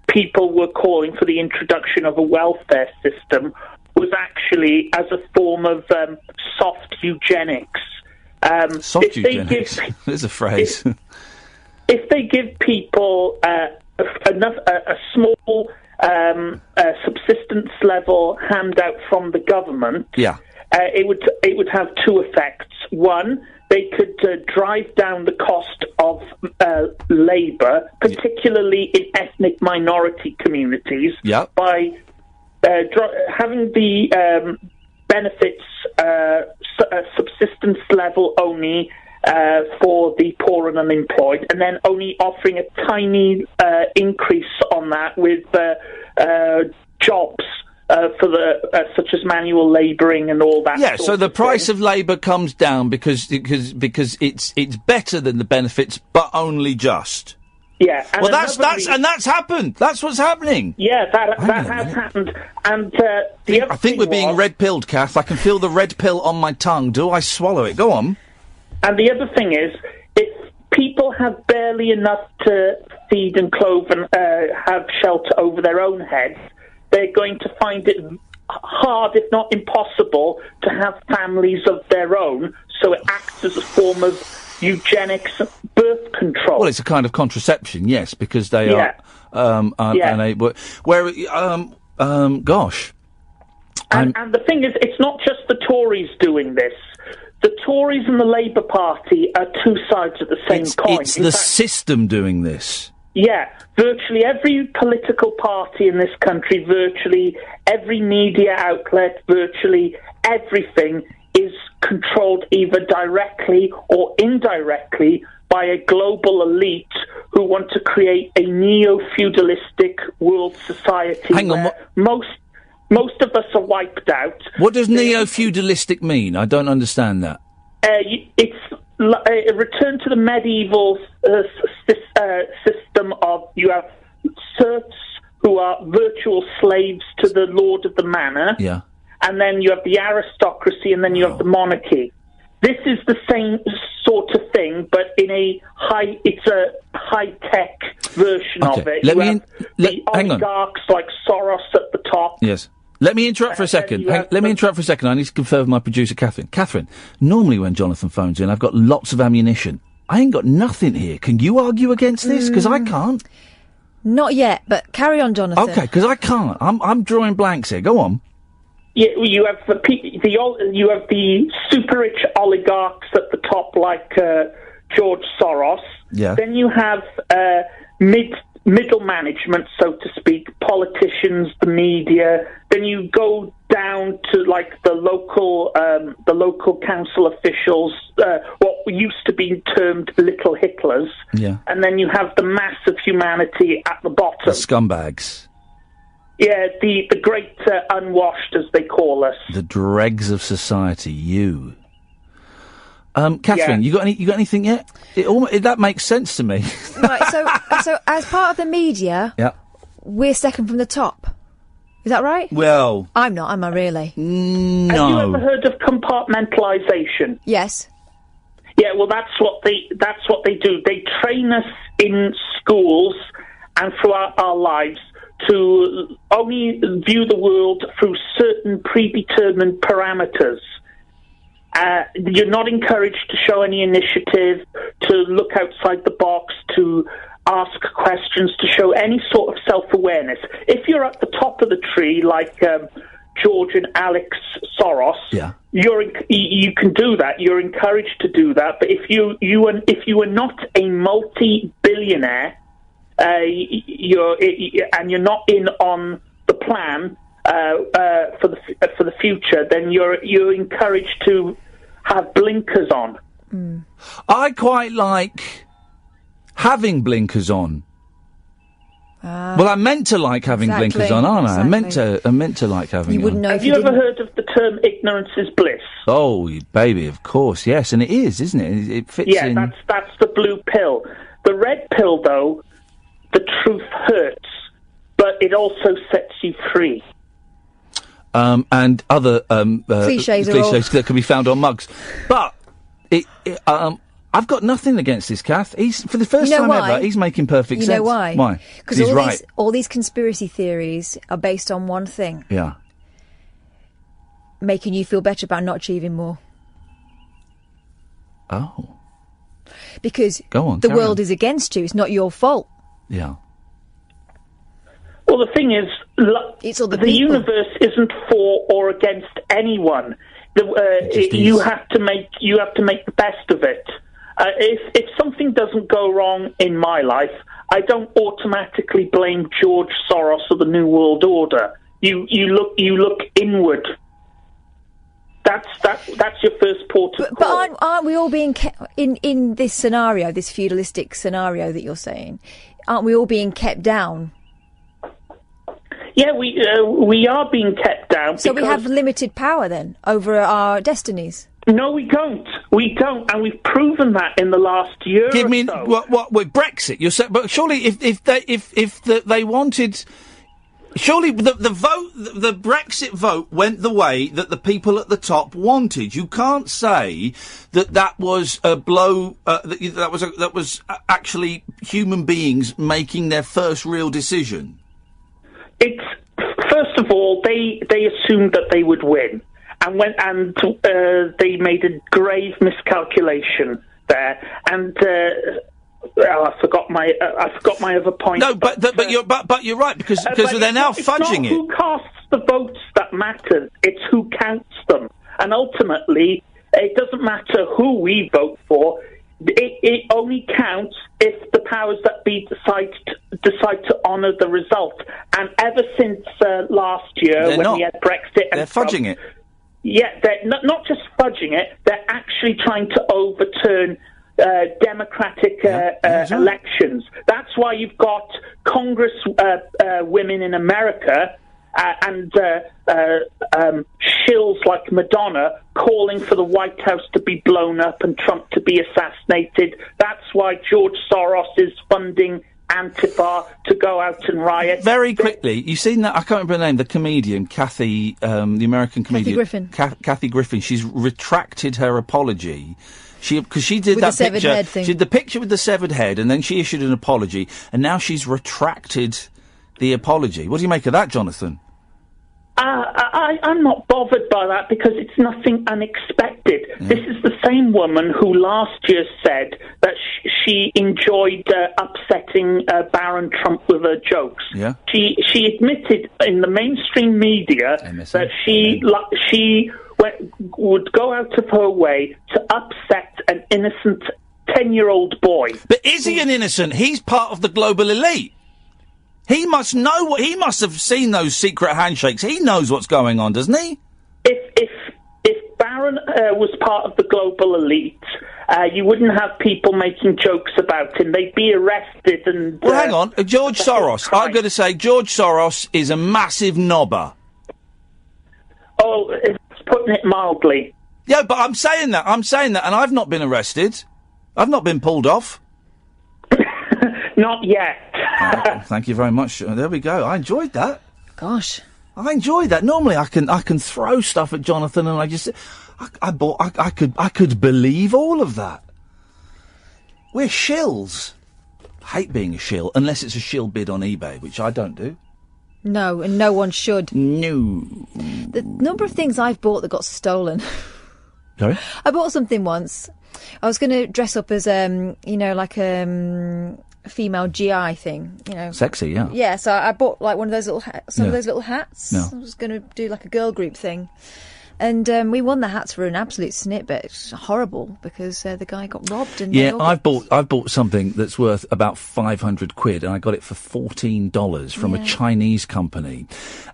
people were calling for the introduction of a welfare system was actually as a form of soft eugenics. Soft eugenics? There's a phrase. If they give people a small subsistence level handout from the government, it would have two effects. One, they could drive down the cost of labour, particularly in ethnic minority communities, by having the benefits subsistence level only for the poor and unemployed, and then only offering a tiny increase on that with jobs for the such as manual labouring and all that. Yeah, so the price of labour comes down because it's better than the benefits, but only just. Yeah. And well, that's happened. That's what's happening. Yeah, that has happened. And the other I think we're being red-pilled, Kath. I can feel the red pill on my tongue. Do I swallow it? Go on. And the other thing is, if people have barely enough to feed and clothe and have shelter over their own heads, they're going to find it hard, if not impossible, to have families of their own. So it acts as a form of eugenics, birth control. Well, it's a kind of contraception, yes, because they are unable. Gosh. And the thing is, it's not just the Tories doing this. The Tories and the Labour Party are two sides of the same coin. It's the system doing this. Yeah, virtually every political party in this country, virtually every media outlet, virtually everything is controlled either directly or indirectly by a global elite who want to create a neo-feudalistic world society. Hang on, most of us are wiped out. What does neo-feudalistic mean? I don't understand that. It's a return to the medieval system of you have serfs who are virtual slaves to the lord of the manor. Yeah. And then you have the aristocracy, and then you have the monarchy. This is the same sort of thing, but it's a high-tech version of it. The oligarchs like Soros at the top. Yes. Let me interrupt for a second. Let me interrupt for a second. I need to confer with my producer, Catherine. Catherine, normally when Jonathan phones in, I've got lots of ammunition. I ain't got nothing here. Can you argue against this? Because I can't. Not yet, but carry on, Jonathan. Okay, because I can't. I'm drawing blanks here. Go on. Yeah, you have you have the super rich oligarchs at the top, like George Soros. Yeah. Then you have middle management, so to speak, politicians, the media. Then you go down to like the local council officials, what used to be termed little Hitlers. Yeah. And then you have the mass of humanity at the bottom. The scumbags. Yeah, the great unwashed, as they call us. The dregs of society. You. Catherine, you got anything yet? That makes sense to me. Right. So as part of the media, we're second from the top. Is that right? Well, I'm not. Am I really? No. Have you ever heard of compartmentalisation? Yes. Yeah. Well, that's what they do. They train us in schools and throughout our lives to only view the world through certain predetermined parameters. You're not encouraged to show any initiative, to look outside the box, to ask questions, to show any sort of self-awareness. If you're at the top of the tree, like George and Alex Soros, you can do that. You're encouraged to do that. But if you are not a multi-billionaire, you're not in on the plan for the future, then you're encouraged to have blinkers on. I quite like having blinkers on. Well, I'm meant to like having blinkers on, aren't I? Exactly. I'm meant to like having. You wouldn't know. Have you ever heard of the term "ignorance is bliss"? Oh, baby, of course, yes, and it is, isn't it? It fits in. Yeah, that's the blue pill. The red pill, though, the truth hurts, but it also sets you free. And other cliches that can be found on mugs. But I've got nothing against this, Kath. For the first time ever, he's making perfect sense. You know why? Why? Because he's right. All these conspiracy theories are based on one thing. Yeah. Making you feel better about not achieving more. Oh. Because Go on, the world is against you. It's not your fault. Yeah. Well, the thing is, the universe isn't for or against anyone. You have to make the best of it. If something doesn't go wrong in my life, I don't automatically blame George Soros or the New World Order. You look inward. That's your first port of call. But aren't we all being in this scenario, this feudalistic scenario that you're saying? Aren't we all being kept down? Yeah, we are being kept down. So we have limited power then over our destinies. No, we don't. We don't, and we've proven that in the last year. Give me or so. what with Brexit? You're saying, but surely if they wanted, surely the Brexit vote went the way that the people at the top wanted. You can't say that was a blow. That was actually human beings making their first real decision. It's first of all they assumed that they would win. And they made a grave miscalculation there, and I forgot my other point. No, but you're right because they're now fudging it. It's not who casts the votes that matters; it's who counts them. And ultimately, it doesn't matter who we vote for. It only counts if the powers that be decide to honour the result. And ever since last year, we had Brexit, and they're fudging it. Yeah, they're not just fudging it, they're actually trying to overturn democratic elections. That's why you've got Congress women in America and shills like Madonna calling for the White House to be blown up and Trump to be assassinated. That's why George Soros is funding Antifa to go out and riot. Very quickly, you've seen that, I can't remember her name, the comedian, Kathy, the American comedian. Griffin. Kathy Griffin. She's retracted her apology. Because she did with that the severed picture. Head thing. She did the picture with the severed head, and then she issued an apology, and now she's retracted the apology. What do you make of that, Jonathan? I'm not bothered by that because it's nothing unexpected. Yeah. This is the same woman who last year said that she enjoyed upsetting Baron Trump with her jokes. Yeah. She admitted in the mainstream media that she would go out of her way to upset an innocent 10-year-old boy. But is he an innocent? He's part of the global elite. He must know he must have seen those secret handshakes. He knows what's going on, doesn't he? If Barron was part of the global elite, you wouldn't have people making jokes about him. They'd be arrested and... Well, hang on. George Soros. I'm going to say George Soros is a massive knobber. Oh, it's putting it mildly. Yeah, but I'm saying that, and I've not been arrested. I've not been pulled off. Not yet. Thank you very much. There we go. I enjoyed that. Gosh, I enjoyed that. Normally, I can throw stuff at Jonathan, and I could believe all of that. We're shills. I hate being a shill unless it's a shill bid on eBay, which I don't do. No, and no one should. No. The number of things I've bought that got stolen. Sorry? I bought something once. I was going to dress up as like a female GI thing, Sexy, yeah. Yeah, so I bought like one of those little of those little hats. No. I was going to do like a girl group thing. And we won the hats for an absolute snip, but it's horrible because the guy got robbed. And yeah, I've bought something that's worth about £500, and I got it for $14 from a Chinese company.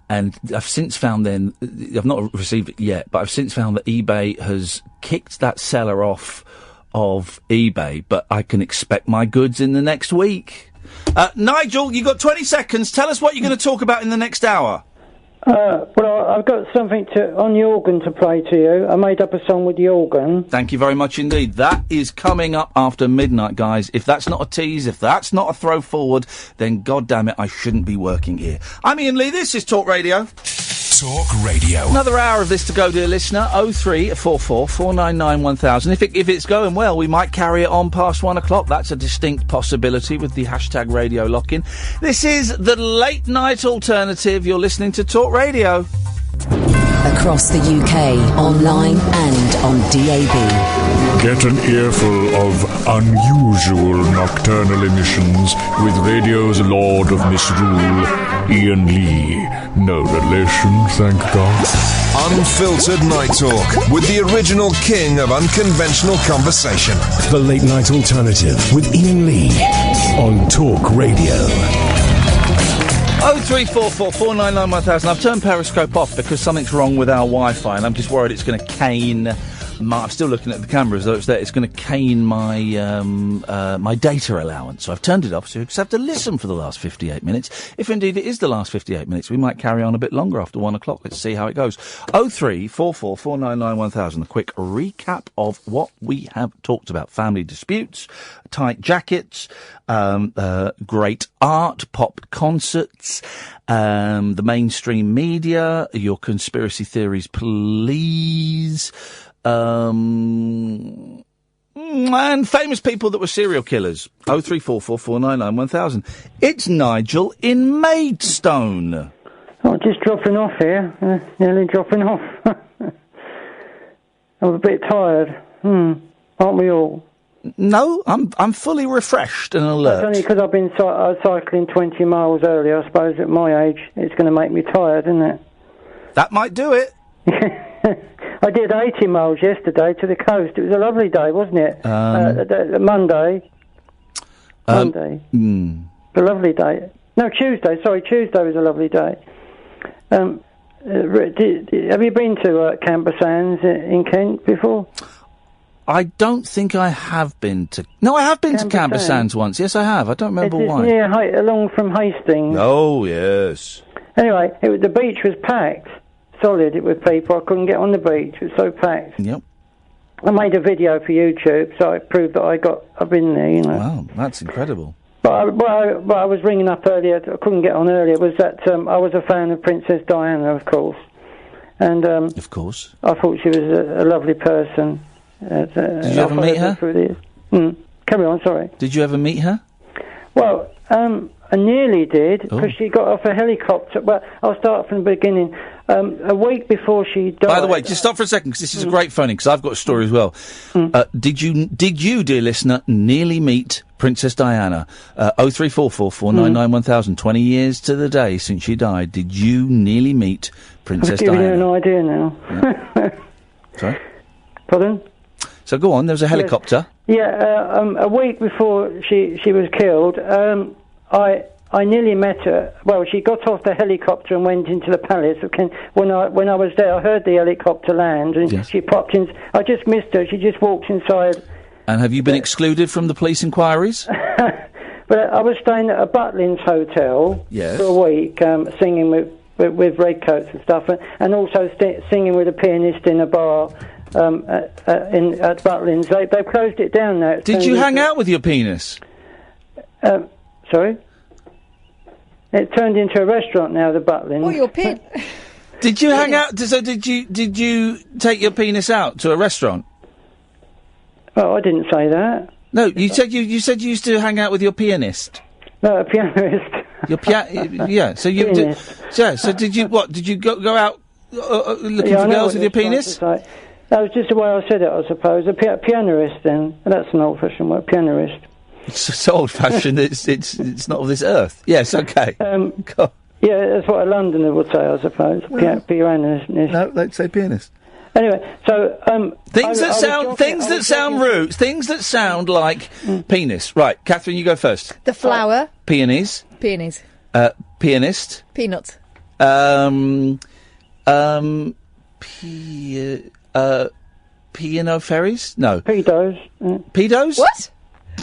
And I've since found I've not received it yet, but I've since found that eBay has kicked that seller off of eBay, but I can expect my goods in the next week. Nigel, you've got 20 seconds. Tell us what you're going to talk about in the next hour. Well, I've got something on the organ to play to you. I made up a song with the organ. Thank you very much indeed. That is coming up after midnight, guys. If that's not a tease, if that's not a throw forward, then goddamn it, I shouldn't be working here. I'm Iain Lee. This is Talk Radio. Talk Radio. Another hour of this to go, dear listener. 0344 499 1000. If it's going well, we might carry it on past 1 o'clock. That's a distinct possibility with the hashtag radio lock-in. This is the late night alternative. You're listening to Talk Radio. Across the UK, online and on DAB. Get an earful of unusual nocturnal emissions with radio's Lord of Misrule, Iain Lee. No relation, thank God. Unfiltered night talk with the original king of unconventional conversation. The Late Night Alternative with Iain Lee on Talk Radio. 0344 499 1000. I've turned Periscope off because something's wrong with our Wi-Fi, and I'm just worried it's going to cane I'm still looking at the camera as though it's there. It's going to cane my my data allowance. So I've turned it off, so you just have to listen for the last 58 minutes. If indeed it is the last 58 minutes, we might carry on a bit longer after 1 o'clock. Let's see how it goes. 0344 499 1000. A quick recap of what we have talked about. Family disputes, tight jackets, great art, pop concerts, the mainstream media, your conspiracy theories, please, and famous people that were serial killers. 0344 499 1000. It's Nigel in Maidstone. Oh, just dropping off here. Nearly dropping off. I'm a bit tired. Aren't we all? No, I'm fully refreshed and alert. It's only because I've been cycling 20 miles earlier. I suppose at my age, it's going to make me tired, isn't it? That might do it. I did 80 miles yesterday to the coast. It was a lovely day, wasn't it? Monday. A lovely day. No, Tuesday. Sorry, Tuesday was a lovely day. Have you been to Camber Sands in Kent before? I don't think I have been to... No, I have been to Camber Sands once. Yes, I have. I don't remember why. Near along from Hastings. Oh, yes. Anyway, the beach was packed. Solid with people. I couldn't get on the beach. It was so packed. Yep. I made a video for YouTube, so it proved that I've been there, you know. Wow, that's incredible. But I was ringing up earlier. I couldn't get on earlier. Was that I was a fan of Princess Diana, of course. And of course. I thought she was a lovely person. Did you ever meet her? Carry on, sorry. Did you ever meet her? Well, I nearly did, because she got off a helicopter. Well, I'll start from the beginning. A week before she died... By the way, just stop for a second, because this is a great phoning, because I've got a story as well. Did you, dear listener, nearly meet Princess Diana? 0344 499 1000. 20 years to the day since she died. Did you nearly meet Princess Diana? I'm giving you an idea now. Yeah. Sorry? Pardon? So go on, there was a helicopter. Yeah, a week before she was killed, I nearly met her. Well, she got off the helicopter and went into the palace. When I was there, I heard the helicopter land, and she popped in. I just missed her. She just walked inside. And have you been excluded from the police inquiries? But I was staying at a Butlins hotel for a week, singing with redcoats and stuff, and also singing with a pianist in a bar. At Butlins. They've closed it down now. Did you hang out with your penis? Sorry? It turned into a restaurant now, the Butlins. Oh, your pin. Did you hang out? So did you take your penis out to a restaurant? Oh, I didn't say that. No, you said you used to hang out with your pianist. No, a pianist. Your yeah. So you so did you what? Did you go out looking for girls with your penis? That was just the way I said it, I suppose. A pianist, then. That's an old-fashioned word, pianist. It's so old-fashioned. it's not of this earth. Yes, okay. Yeah, that's what a Londoner would say, I suppose. Pianist. No, they'd say pianist. Anyway, so things that sound rude, things that sound like penis. Right, Catherine, you go first. The flower. Peonies. Peonies. Pianist. Peanuts. Piano fairies? No. Pedos. Pedos? What?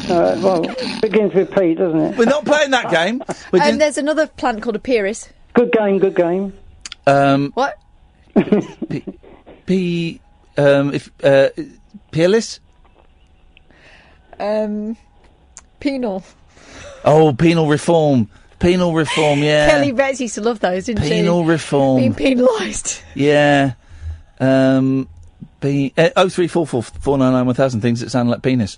Well, begins with P, doesn't it? We're not playing that game. There's another plant called a pieris. Good game. What? Peerless? Penal. Oh, penal reform. Penal reform, yeah. Kelly Betts used to love those, didn't she? Penal reform. Being penalised. Yeah. 0344 499 1000. Things that sound like penis.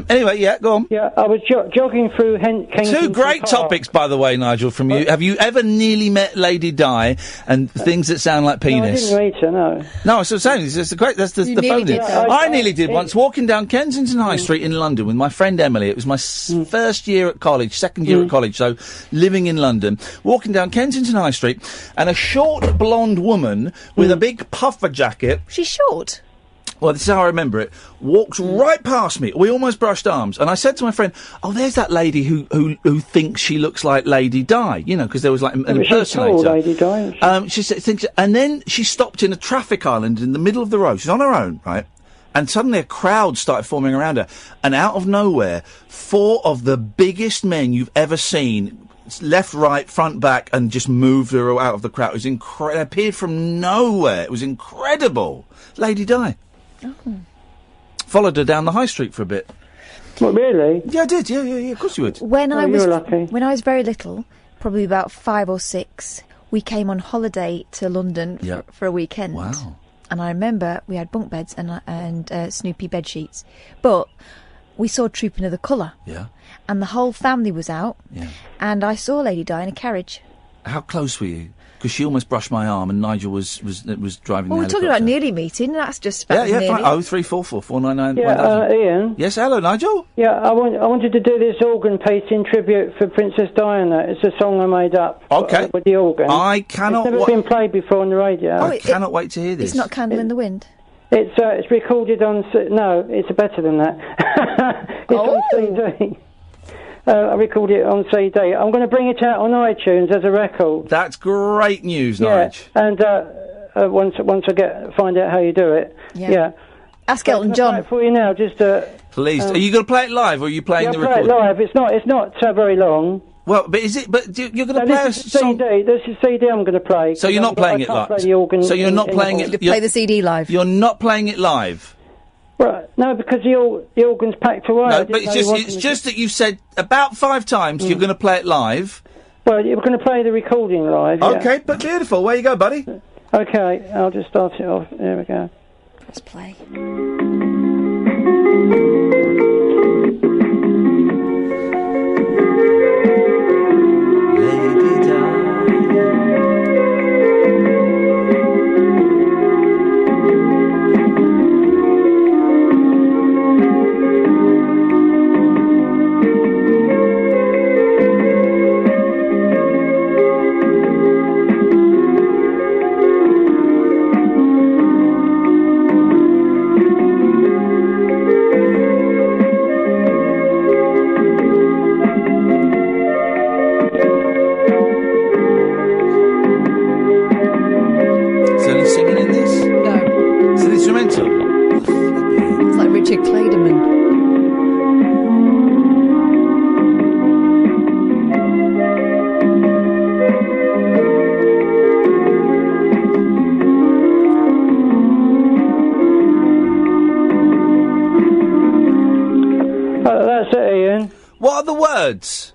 Anyway, yeah, go on. Yeah, I was jogging through Kensington Two great topics, by the way, Nigel, from you. Have you ever nearly met Lady Di and things that sound like penis? No, I didn't meet her, no. No, I was saying, that's the bonus. I nearly did once, walking down Kensington High Street in London with my friend Emily. It was my first year at college, second year at college, so living in London. Walking down Kensington High Street, and a short, blonde woman with a big puffer jacket. She's short? Well, this is how I remember it. Walked right past me. We almost brushed arms. And I said to my friend, "Oh, there's that lady who thinks she looks like Lady Di." You know, because there was like an impersonator. She's tall, Lady Di. She thinks, and then she stopped in a traffic island in the middle of the road. She's on her own, right? And suddenly a crowd started forming around her. And out of nowhere, 4 of the biggest men you've ever seen, left, right, front, back, and just moved her out of the crowd. It was incredible. It appeared from nowhere. It was incredible. Lady Di. Oh. Followed her down the high street for a bit. What, really? Yeah, I did. Yeah, of course you would. When I you was were lucky. When I was very little, probably about 5 or 6, we came on holiday to London for a weekend. Wow. And I remember we had bunk beds and Snoopy bed sheets. But we saw Trooping of the Colour. Yeah. And the whole family was out. Yeah. And I saw Lady Di in a carriage. How close were you? Because she almost brushed my arm, and Nigel was driving. Well, the we're talking about nearly meeting. That's just about Yeah, nearly. fine. 0344 499 Yeah, Ian. Yes, hello, Nigel. Yeah, I wanted to do this organ piece in tribute for Princess Diana. It's a song I made up. Okay. With the organ. I cannot. It's never been played before on the radio. I cannot wait to hear this. It's not Candle in the Wind. It's recorded on. No, it's better than that. It's on CD. I recorded it on CD. I'm going to bring it out on iTunes as a record. That's great news, Yeah, Nige. and once I find out how you do it. Yeah. Ask So Elton can I John. play it for you now, just. Please, are you going to play it live, or are you playing the play recording? it live. It's not very long. Well, but is it? But you're going to play a this is song. CD. This is CD I'm going to play. So you're not playing it I live. can't play the organ So you're not in playing the it. hall. Play the CD live. You're not playing it live. Right, no, because the organ's packed away. I No, didn't but know you wanted it's me just that you've said about 5 times you're going to play it live. Well, you're going to play the recording live. Okay, but beautiful. Where you go, buddy? Okay, I'll just start it off. There we go. Press play. Is there any singing in this? No. Is it instrumental? It's like Richard Clayderman. That's it, Ian. What are the words?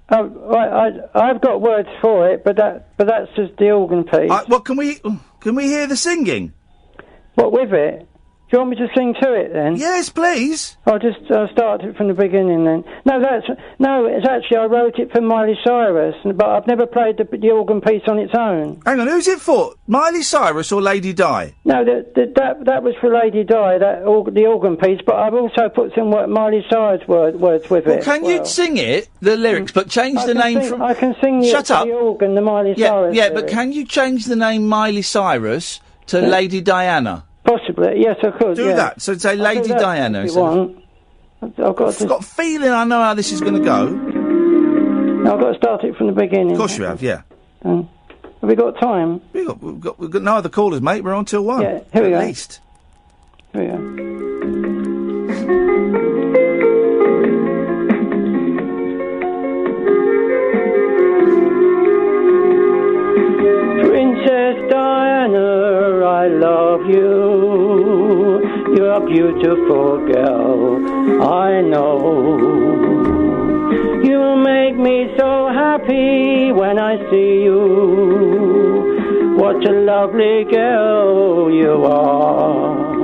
I've got words for it, but that's just the organ piece. Well, can we hear the singing? What with it? Do you want me to sing to it then? Yes, please. I'll start it from the beginning then. No, it's actually I wrote it for Miley Cyrus, but I've never played the organ piece on its own. Hang on, who's it for? Miley Cyrus or Lady Di? No, that was for Lady Di, the organ piece, but I've also put some Miley Cyrus words with Well, it. can you sing it, the lyrics, but change the name from... I can sing Shut up. the organ, the Miley Cyrus. Yeah, but lyrics. can you change the name Miley Cyrus to Lady Diana? Possibly, yes, I could. Do yeah. that. So say I'll Lady do that Diana. if instead you of- want. I've got a feeling I know how this is going to go. I've got to start it from the beginning. Of course you have, yeah. Have we got time? We've got no other callers, mate. We're on till 1. Yeah, here we go. At least. Here we go. Princess Diana, I love you. You're a beautiful girl, I know. You make me so happy when I see you. What a lovely girl you are.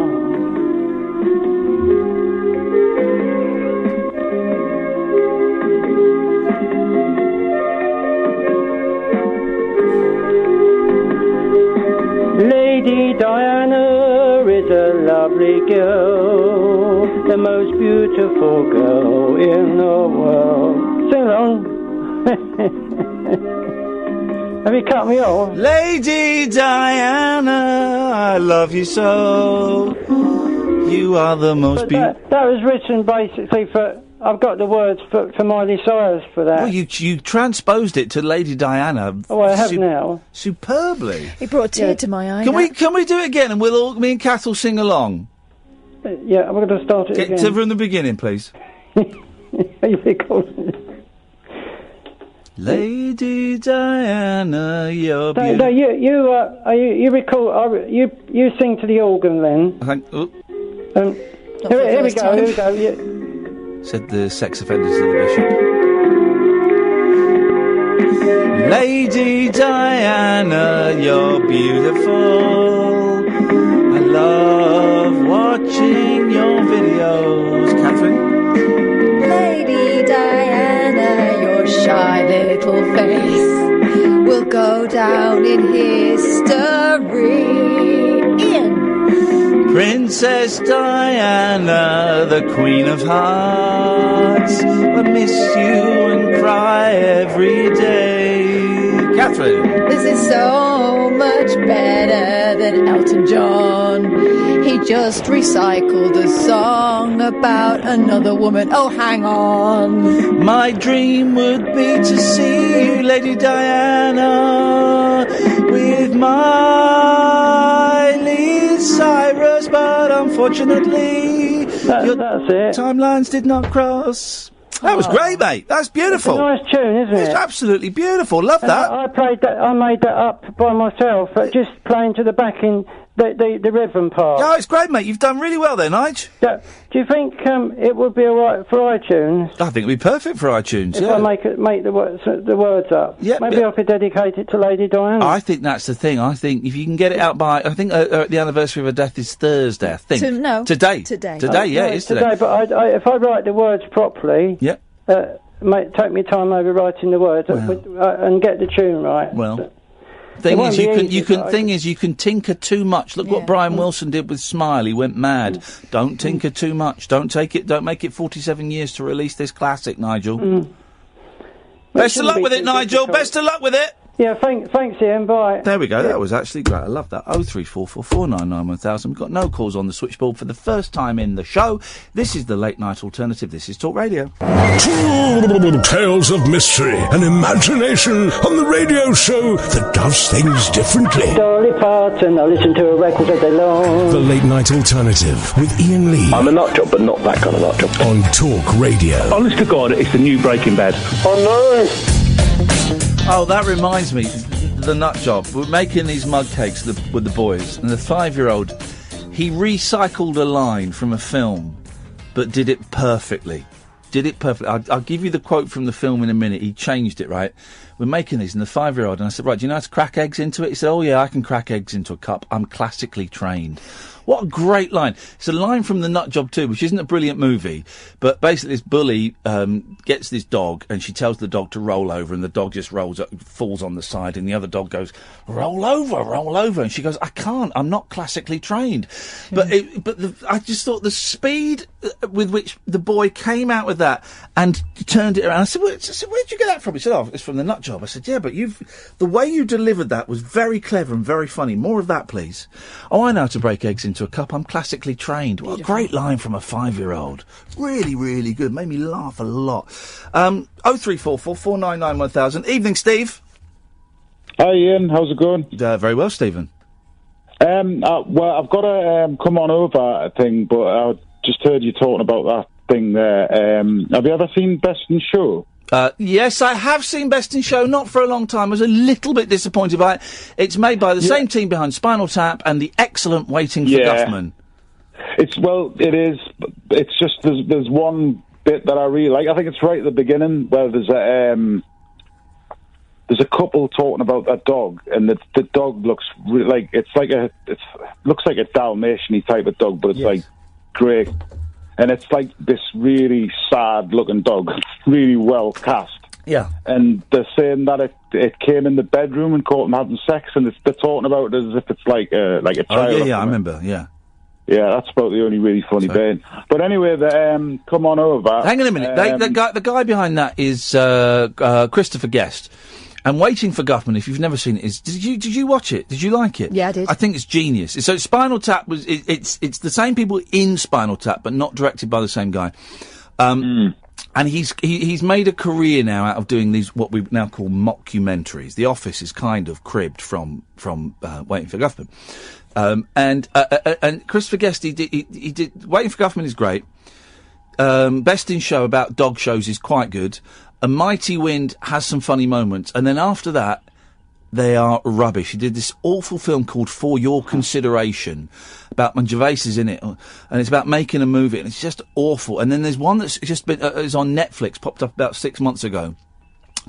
Lady Diana is a lovely girl, the most beautiful girl in the world. Sing along. Have you cut me off? Lady Diana, I love you so. You are the most beautiful... That was written basically for... I've got the words for Miley Cyrus for that. Well, you transposed it to Lady Diana. Oh, I have now. Superbly. It brought a tear to my eye. Can we do it again, and me and Kath will sing along? Yeah, I'm going to start it Get again. from the beginning, please. Are you recording? Lady Diana, you're No, beautiful. you record. You sing to the organ then. Here we go. Yeah. Said the sex offenders to the bishop. Lady Diana, you're beautiful. I love watching your videos. Catherine? Lady Diana, your shy little face will go down in history. Ian. Princess Diana, the Queen of Hearts. I miss you and cry every day. Catherine. This is so much better than Elton John. He just recycled a song about another woman. Oh, hang on. My dream would be to see you, Lady Diana, with Miley Cyrus, but unfortunately, your timelines did not cross. That was great, mate. That's beautiful. It's a nice tune, isn't it? It's absolutely beautiful. Love that. I played that. I made that up by myself, just playing to the backing, the rhythm part. Yeah, it's great, mate. You've done really well there, Nige. Yeah. Do you think it would be all right for iTunes? I think it'd be perfect for iTunes. If yeah. I make the words up. Yeah, Maybe I could dedicate it to Lady Diana. I think that's the thing. I think if you can get it out by, I think the anniversary of her death is Thursday. I think today. Yeah, it is today. But if I write the words properly, take me time over writing the words and get the tune right. Well, you can tinker too much. Look what Brian Wilson did with Smile. He went mad. Don't tinker too much. Don't make it 47 years to release this classic, Nigel. Best of luck with it, Nigel. Best of luck with it. Yeah, thanks, Ian. Bye. There we go. That was actually great. I love that. 03444991000. We've got no calls on the switchboard for the first time in the show. This is the Late Night Alternative. This is Talk Radio. Tales of mystery and imagination on the radio show that does things differently. Dolly Parton, I listen to a record all day long. The Late Night Alternative with Ian Lee. I'm a nut job, but not that kind of nut job. On Talk Radio. Honest to God, it's the new Breaking Bad. Oh no! Oh, that reminds me, the nut job. We're making these mug cakes with the boys, and the 5-year-old, he recycled a line from a film, but did it perfectly. I'll give you the quote from the film in a minute. He changed it, right? We're making these, and the 5-year-old, and I said, right, do you know how to crack eggs into it? He said, oh yeah, I can crack eggs into a cup. I'm classically trained. What a great line. It's a line from The Nut Job 2, which isn't a brilliant movie, but basically this bully gets this dog, and she tells the dog to roll over, and the dog just falls on the side, and the other dog goes, roll over, and she goes, I can't, I'm not classically trained. I just thought the speed with which the boy came out with that and turned it around. I said, where'd you get that from? He said, oh, it's from The Nut Job. I said, yeah, but the way you delivered that was very clever and very funny. More of that, please. Oh, I know how to break eggs into a cup. I'm classically trained. What a great line from a 5-year-old. Really, really good. Made me laugh a lot. 03444991000. Evening, Steve. Hi, Ian. How's it going? Very well, Stephen. Well, I've got a come on over thing, but I just heard you talking about that thing there. Have you ever seen Best in Show? Yes, I have seen Best in Show, not for a long time. I was a little bit disappointed by it. It's made by the same team behind Spinal Tap and the excellent Waiting for Guffman. It is. It's just there's one bit that I really like. I think it's right at the beginning where there's a couple talking about that dog, and the dog looks looks like a Dalmatian type of dog, but it's like grey. And it's like this really sad-looking dog, really well cast. Yeah. And they're saying that it came in the bedroom and caught them having sex, and they're talking about it as if it's like a child. Oh, yeah, I remember, yeah. Yeah, that's about the only really funny bit. But anyway, come on over. Hang on a minute. The guy behind that is Christopher Guest. And Waiting for Guffman, if you've never seen it, did you watch it? Did you like it? Yeah, I did. I think it's genius. So Spinal Tap it's the same people in Spinal Tap, but not directed by the same guy. And he's made a career now out of doing these, what we now call mockumentaries. The Office is kind of cribbed from Waiting for Guffman. And Christopher Guest, he did Waiting for Guffman is great. Best in Show about dog shows is quite good. A Mighty Wind has some funny moments. And then after that, they are rubbish. He did this awful film called For Your Consideration about, and Gervais is in it, and it's about making a movie, and it's just awful. And then there's one that's just been, is on Netflix, popped up about 6 months ago,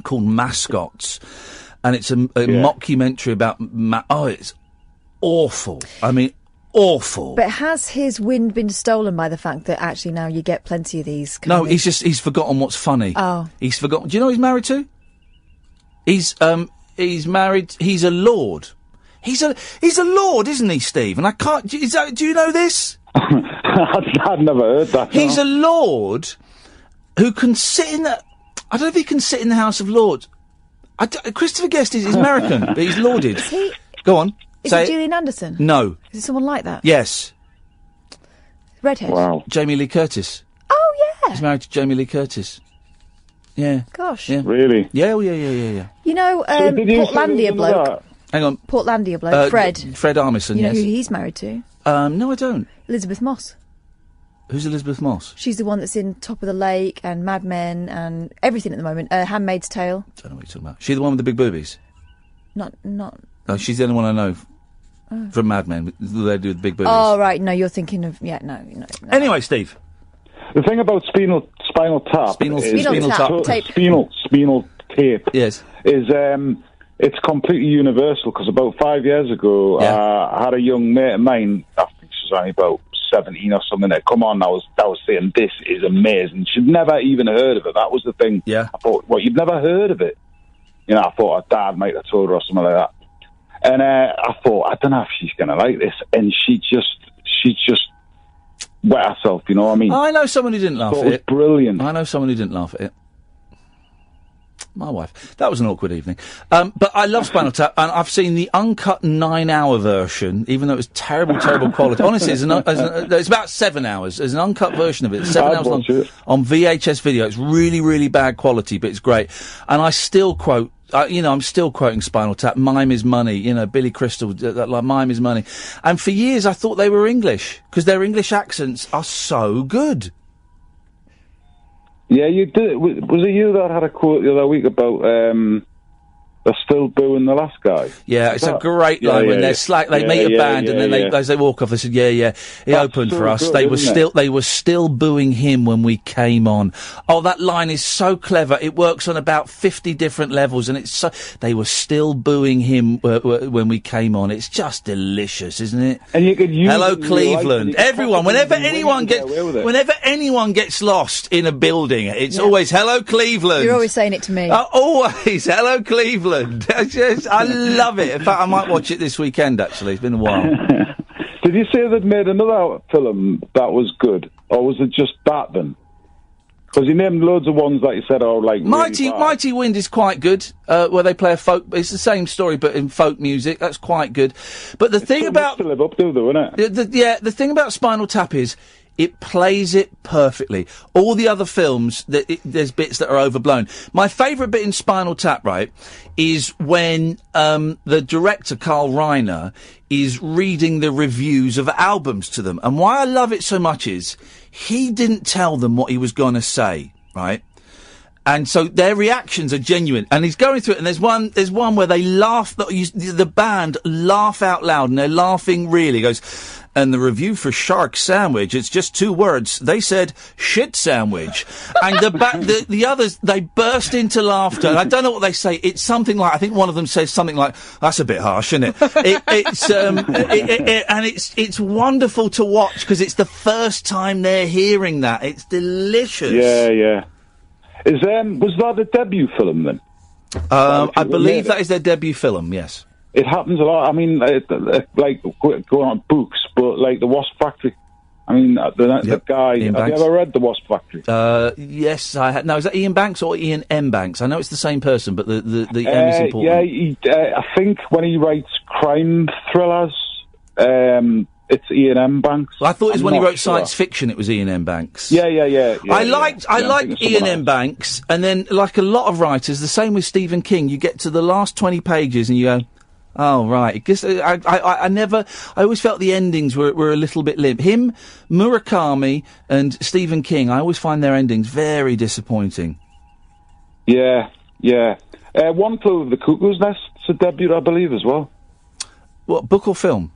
called Mascots. And it's a mockumentary about, it's awful. I mean, awful. But has his wind been stolen by the fact that actually now you get plenty of these? No, he's forgotten what's funny. Oh. He's forgotten. Do you know who he's married to? He's married. He's a lord. He's a lord, isn't he, Steve? And I can't. Do you know this? I've never heard that. He's a lord who can sit in the. I don't know if he can sit in the House of Lords. Christopher Guest is American, but he's lauded. Is he? Go on. Is it Julian Anderson? No. Is it someone like that? Yes. Redhead. Wow. Jamie Lee Curtis. Oh yeah. He's married to Jamie Lee Curtis. Yeah. Gosh. Yeah. Really? Yeah. You know, So did you Portlandia say bloke. Hang on. Portlandia bloke. Fred. Fred Armisen. You know yes. who he's married to? No, I don't. Elizabeth Moss. Who's Elizabeth Moss? She's the one that's in Top of the Lake and Mad Men and everything at the moment. Handmaid's Tale. I don't know what you're talking about. She the one with the big boobies? Not. No, she's the only one I know from Mad Men. They do with the big boobies. Oh right, no, you're thinking of no. Anyway, Steve. The thing about spinal tap, spinal tape, yes, is it's completely universal. Because about 5 years ago, I had a young mate of mine. I think she was only about 17 or something. That come on, I was saying this is amazing. She'd never even heard of it. That was the thing. Yeah, I thought, what, you've never heard of it? You know, I thought her dad might have told her or something like that. And I thought, I don't know if she's going to like this. And she just wet herself, you know what I mean? I know someone who didn't laugh at it. It was brilliant. I know someone who didn't laugh at it. My wife. That was an awkward evening. But I love Spinal Tap, and I've seen the uncut 9-hour version, even though it was terrible quality. Honestly, it's about 7 hours. There's an uncut version of it. It's 7 hours long on VHS video. It's really, really bad quality, but it's great. And I still quote, I'm still quoting Spinal Tap. Mime is money. Billy Crystal, like Mime is money. And for years I thought they were English, because their English accents are so good. Yeah, you did. Was it you that had a quote the other week about they're still booing the last guy? Yeah, it's a great line when they're slack. They meet a band and then as they walk off, they said, "Yeah, he opened for us." They were still booing him when we came on. Oh, that line is so clever. It works on about 50 different levels, and they were still booing him when we came on. It's just delicious, isn't it? And you could use Hello, Cleveland. Everyone, whenever anyone gets lost in a building, it's always Hello, Cleveland. You're always saying it to me. Always Hello, Cleveland. I love it. In fact, I might watch it this weekend, actually. It's been a while. Did you say they'd made another film that was good? Or was it just that then? Because you named loads of ones that you said are like Mighty Wind is quite good, where they play a folk. It's the same story, but in folk music. That's quite good. But the thing about to live up to, though, isn't it? The thing about Spinal Tap is it plays it perfectly. All the other films, there's bits that are overblown. My favourite bit in Spinal Tap, right, is when the director, Carl Reiner, is reading the reviews of albums to them. And why I love it so much is he didn't tell them what he was going to say, right? And so their reactions are genuine. And he's going through it, and there's one where they laugh, the band laugh out loud, and they're laughing really. He goes, and the review for Shark Sandwich, it's just 2 words. They said, shit sandwich. And the others, they burst into laughter. And I don't know what they say. It's something like, I think one of them says something like, that's a bit harsh, isn't it? And it's wonderful to watch, because it's the first time they're hearing that. It's delicious. Yeah. Was that a debut film then? I believe that is their debut film, yes. It happens a lot. I mean, like going on books, but like the Wasp Factory. I mean, the guy. Ian have Banks. you ever read the Wasp Factory? Yes, I had. No, is that Ian Banks or Ian M. Banks? I know it's the same person, but the M is important. Yeah, I think when he writes crime thrillers, it's Ian M. Banks. I thought it was when he I'm wrote not sure. science fiction, it was Ian M. Banks. Yeah. I liked I think it's Ian someone M. Banks, and then, like a lot of writers, the same with Stephen King, you get to the last 20 pages and you go, oh, right. Because I always felt the endings were a little bit limp. Him, Murakami, and Stephen King, I always find their endings very disappointing. Yeah. One Flew Over the Cuckoo's Nest, it's a debut, I believe, as well. What, book or film?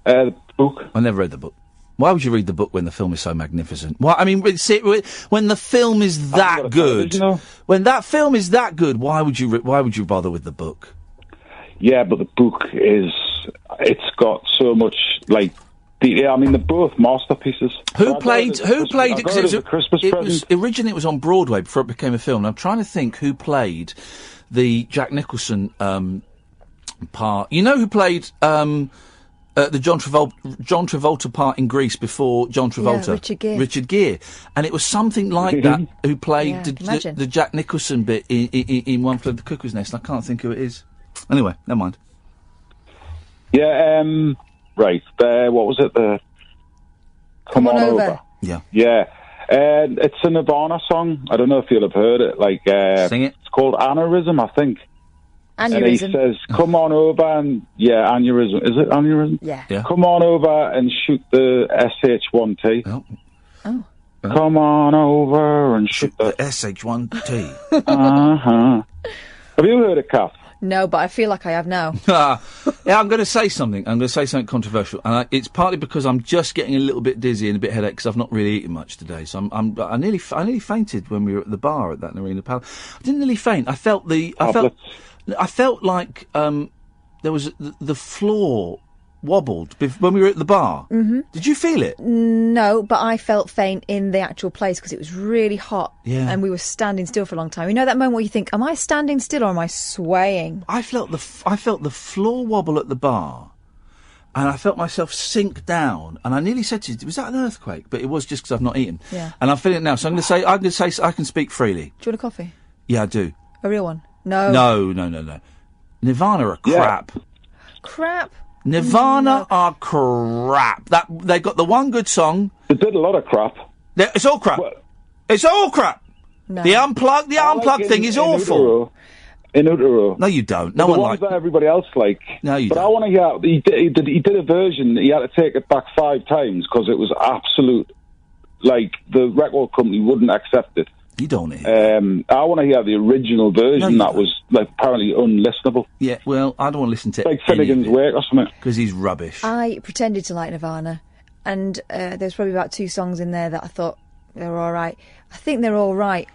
The book. I never read the book. Why would you read the book when the film is so magnificent? Well, I mean, when the film is that good, when that film is that good, why would you bother with the book? Yeah, but the book it's got so much, like, they're both masterpieces. Who played? Because Originally it was on Broadway before it became a film. And I'm trying to think who played the Jack Nicholson part. You know who played the John Travolta part in Grease before John Travolta? Yeah, Richard Gere. And it was something like that. Who played the Jack Nicholson bit in One Flew Over the Cuckoo's Nest? I can't think who it is. Anyway, never mind. Yeah. Right. What was it? Come on over. Yeah. It's a Nirvana song. I don't know if you'll have heard it. Like, sing it. It's called Aneurysm, I think. Aneurysm. And he says, "Come on over and aneurysm. Is it aneurysm? Yeah. Come on over and shoot the SH1T. Oh. Come on over and shoot the SH1T. Have you heard of Kath? No, but I feel like I have now. Yeah, I'm going to say something. I'm going to say something controversial, and it's partly because I'm just getting a little bit dizzy and a bit headache because I've not really eaten much today. So I nearly fainted when we were at the bar at that Nerina Pallot. I didn't really faint. I felt like there was the floor wobbled when we were at the bar. Mm-hmm. Did you feel it? No, but I felt faint in the actual place because it was really hot. Yeah. And we were standing still for a long time. You know that moment where you think, am I standing still or am I swaying? I felt the floor wobble at the bar, and I felt myself sink down, and I nearly said to you, was that an earthquake? But it was just because I've not eaten. Yeah. And I'm feeling it now, so I'm going to say I can speak freely. Do you want a coffee? Yeah, I do. A real one? No. No. Nirvana are crap. Crap? Nirvana are crap. They got the one good song. They did a lot of crap. It's all crap. It's all crap. No. The unplugged thing is awful. In Utero. No, you don't. No the one ones likes that everybody else like. No, you but don't. I want to hear. He did a version. He had to take it back 5 times because it was absolute. Like the record company wouldn't accept it. You don't hear. I want to hear the original version that was like apparently unlistenable. Yeah, well, I don't want to listen to it. Like Finnegan's Wake or something. Because he's rubbish. I pretended to like Nirvana, and there's probably about 2 songs in there that I thought they were all right. I think they're all right.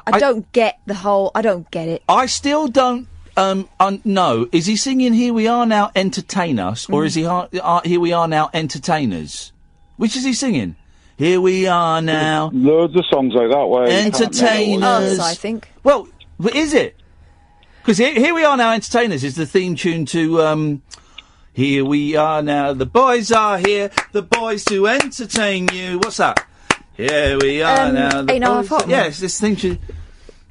I don't get it. I still don't know. Is he singing "Here We Are Now, Entertain Us," or is he "Here We Are Now, Entertainers"? Which is he singing? Here we are now. Loads of songs like that. Where Entertainers. I think. Well, is it? Because here we are now, Entertainers is the theme tune to Here We Are Now. The boys are here. The boys to entertain you. What's that? Here we are now. The 8.5 Hot. Yes, this theme tune.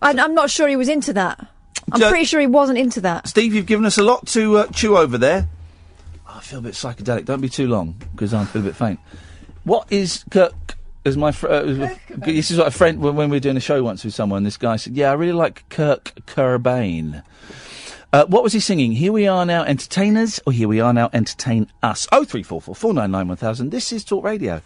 I'm not sure he was into that. I'm pretty sure he wasn't into that. Steve, you've given us a lot to chew over there. Oh, I feel a bit psychedelic. Don't be too long, because I feel a bit faint. What is Kirk? As my this is what a friend when we were doing a show once with someone. This guy said, "Yeah, I really like Kirk Cobain." What was he singing? Here we are now, entertainers, or here we are now, entertain us? 0344 499 1000. This is Talk Radio.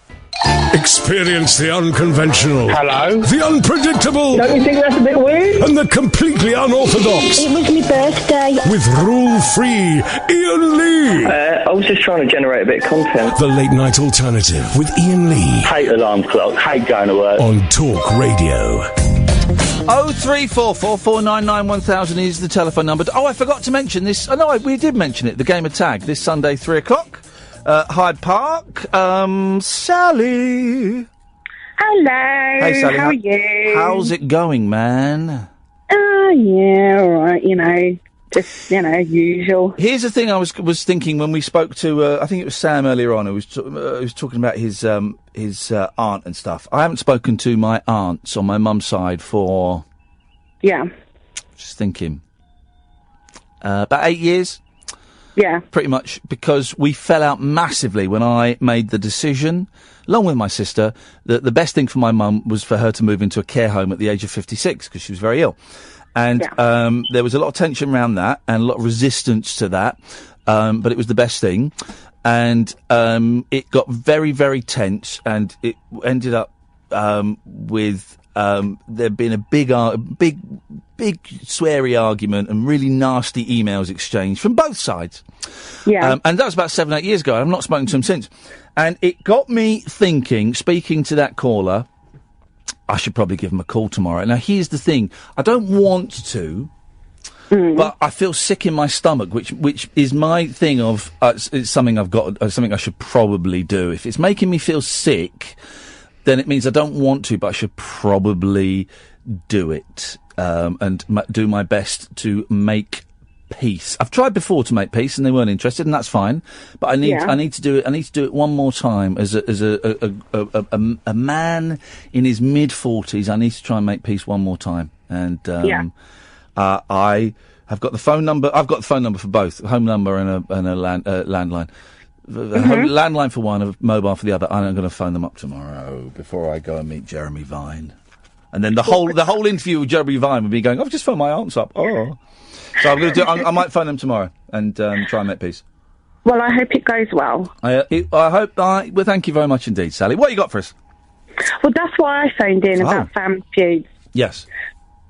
Experience the unconventional. Hello. The unpredictable. Don't you think that's a bit weird? And the completely unorthodox. It was my birthday. With rule-free Iain Lee. I was just trying to generate a bit of content. The Late Night Alternative with Iain Lee. Hate alarm clock. Hate going to work. On Talk Radio. 0344 499 1000 is the telephone number. Oh, I forgot to mention this. Oh, no, we did mention it. The game of tag this Sunday, 3 o'clock. Hyde Park. Sally. Hello. Hey, Sally. How are you? How's it going, man? Yeah, all right. Just usual. Here's the thing I was thinking when we spoke to I think it was Sam earlier on who was talking about his aunt and stuff. I haven't spoken to my aunts on my mum's side for just thinking about 8 years. Yeah. Pretty much because we fell out massively when I made the decision, along with my sister, that the best thing for my mum was for her to move into a care home at the age of 56 because she was very ill. And there was a lot of tension around that and a lot of resistance to that, but it was the best thing. And it got very, very tense, and it ended up with there being a big, sweary argument and really nasty emails exchanged from both sides. Yeah. And that was about 7-8 years ago. I've not spoken to him since. And it got me thinking, speaking to that caller, I should probably give him a call tomorrow. Now, here's the thing. I don't want to, but I feel sick in my stomach, which is my thing of, it's something I've got, something I should probably do. If it's making me feel sick, then it means I don't want to, but I should probably do it, and do my best to make peace. I've tried before to make peace, and they weren't interested, and that's fine. But I need to do it. I need to do it one more time as a man in his mid-40s. I need to try and make peace one more time. And I have got the phone number. I've got the phone number for both, a home number and a landline. Landline for one, a mobile for the other. I'm going to phone them up tomorrow before I go and meet Jeremy Vine. And then the whole interview with Jeremy Vine would be going, I've just phoned my aunts up. Oh. So I'm going to I might phone them tomorrow and try and make peace. Well, I hope it goes well. I hope. Well, thank you very much indeed, Sally. What you got for us? Well, that's why I phoned in about family feuds. Yes.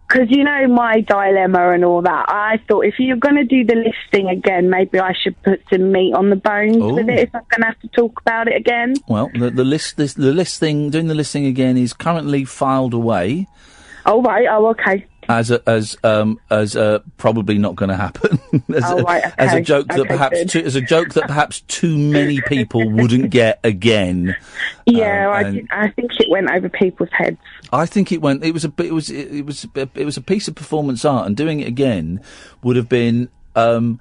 Because, you know, my dilemma and all that, I thought if you're going to do the listing again, maybe I should put some meat on the bones with it if I'm going to have to talk about it again. Well, the listing, doing the listing again is currently filed away. Oh, right. Oh, okay. As probably not going to happen. As a joke that perhaps too many people wouldn't get again. Yeah, I think it went over people's heads. I think it went. It was a piece of performance art, and doing it again would have been an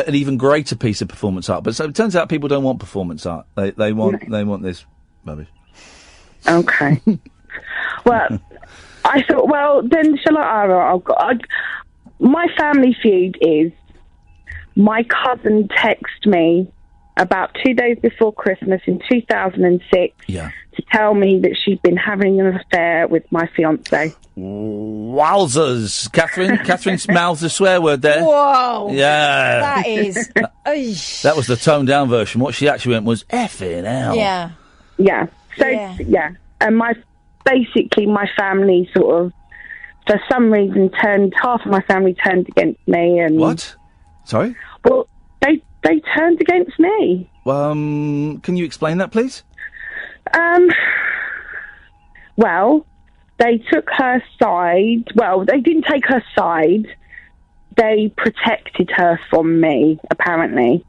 even greater piece of performance art. But so it turns out people don't want performance art. They want this rubbish. Okay. Well. I thought, well, then shall my family feud is my cousin texted me about 2 days before Christmas in 2006 to tell me that she'd been having an affair with my fiancé. Wowzers. Catherine's mouthed a swear word there. Whoa. Yeah. That is... That was the toned down version. What she actually went was effing hell. Yeah. Yeah. So, yeah. And basically, my family sort of, for some reason, half of my family turned against me. And what? Sorry? Well, they turned against me. Can you explain that, please? Well, they took her side. Well, they didn't take her side. They protected her from me, apparently.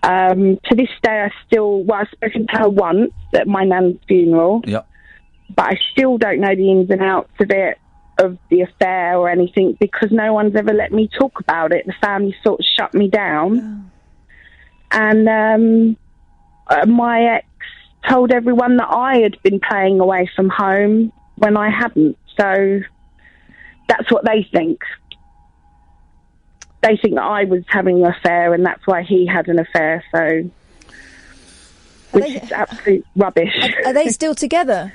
To this day, I've spoken to her once at my nan's funeral. Yep. But I still don't know the ins and outs of it, of the affair or anything, because no one's ever let me talk about it. The family sort of shut me down. And my ex told everyone that I had been playing away from home when I hadn't. So that's what they think. They think that I was having an affair and that's why he had an affair, so... Which is absolute rubbish. Are they still together?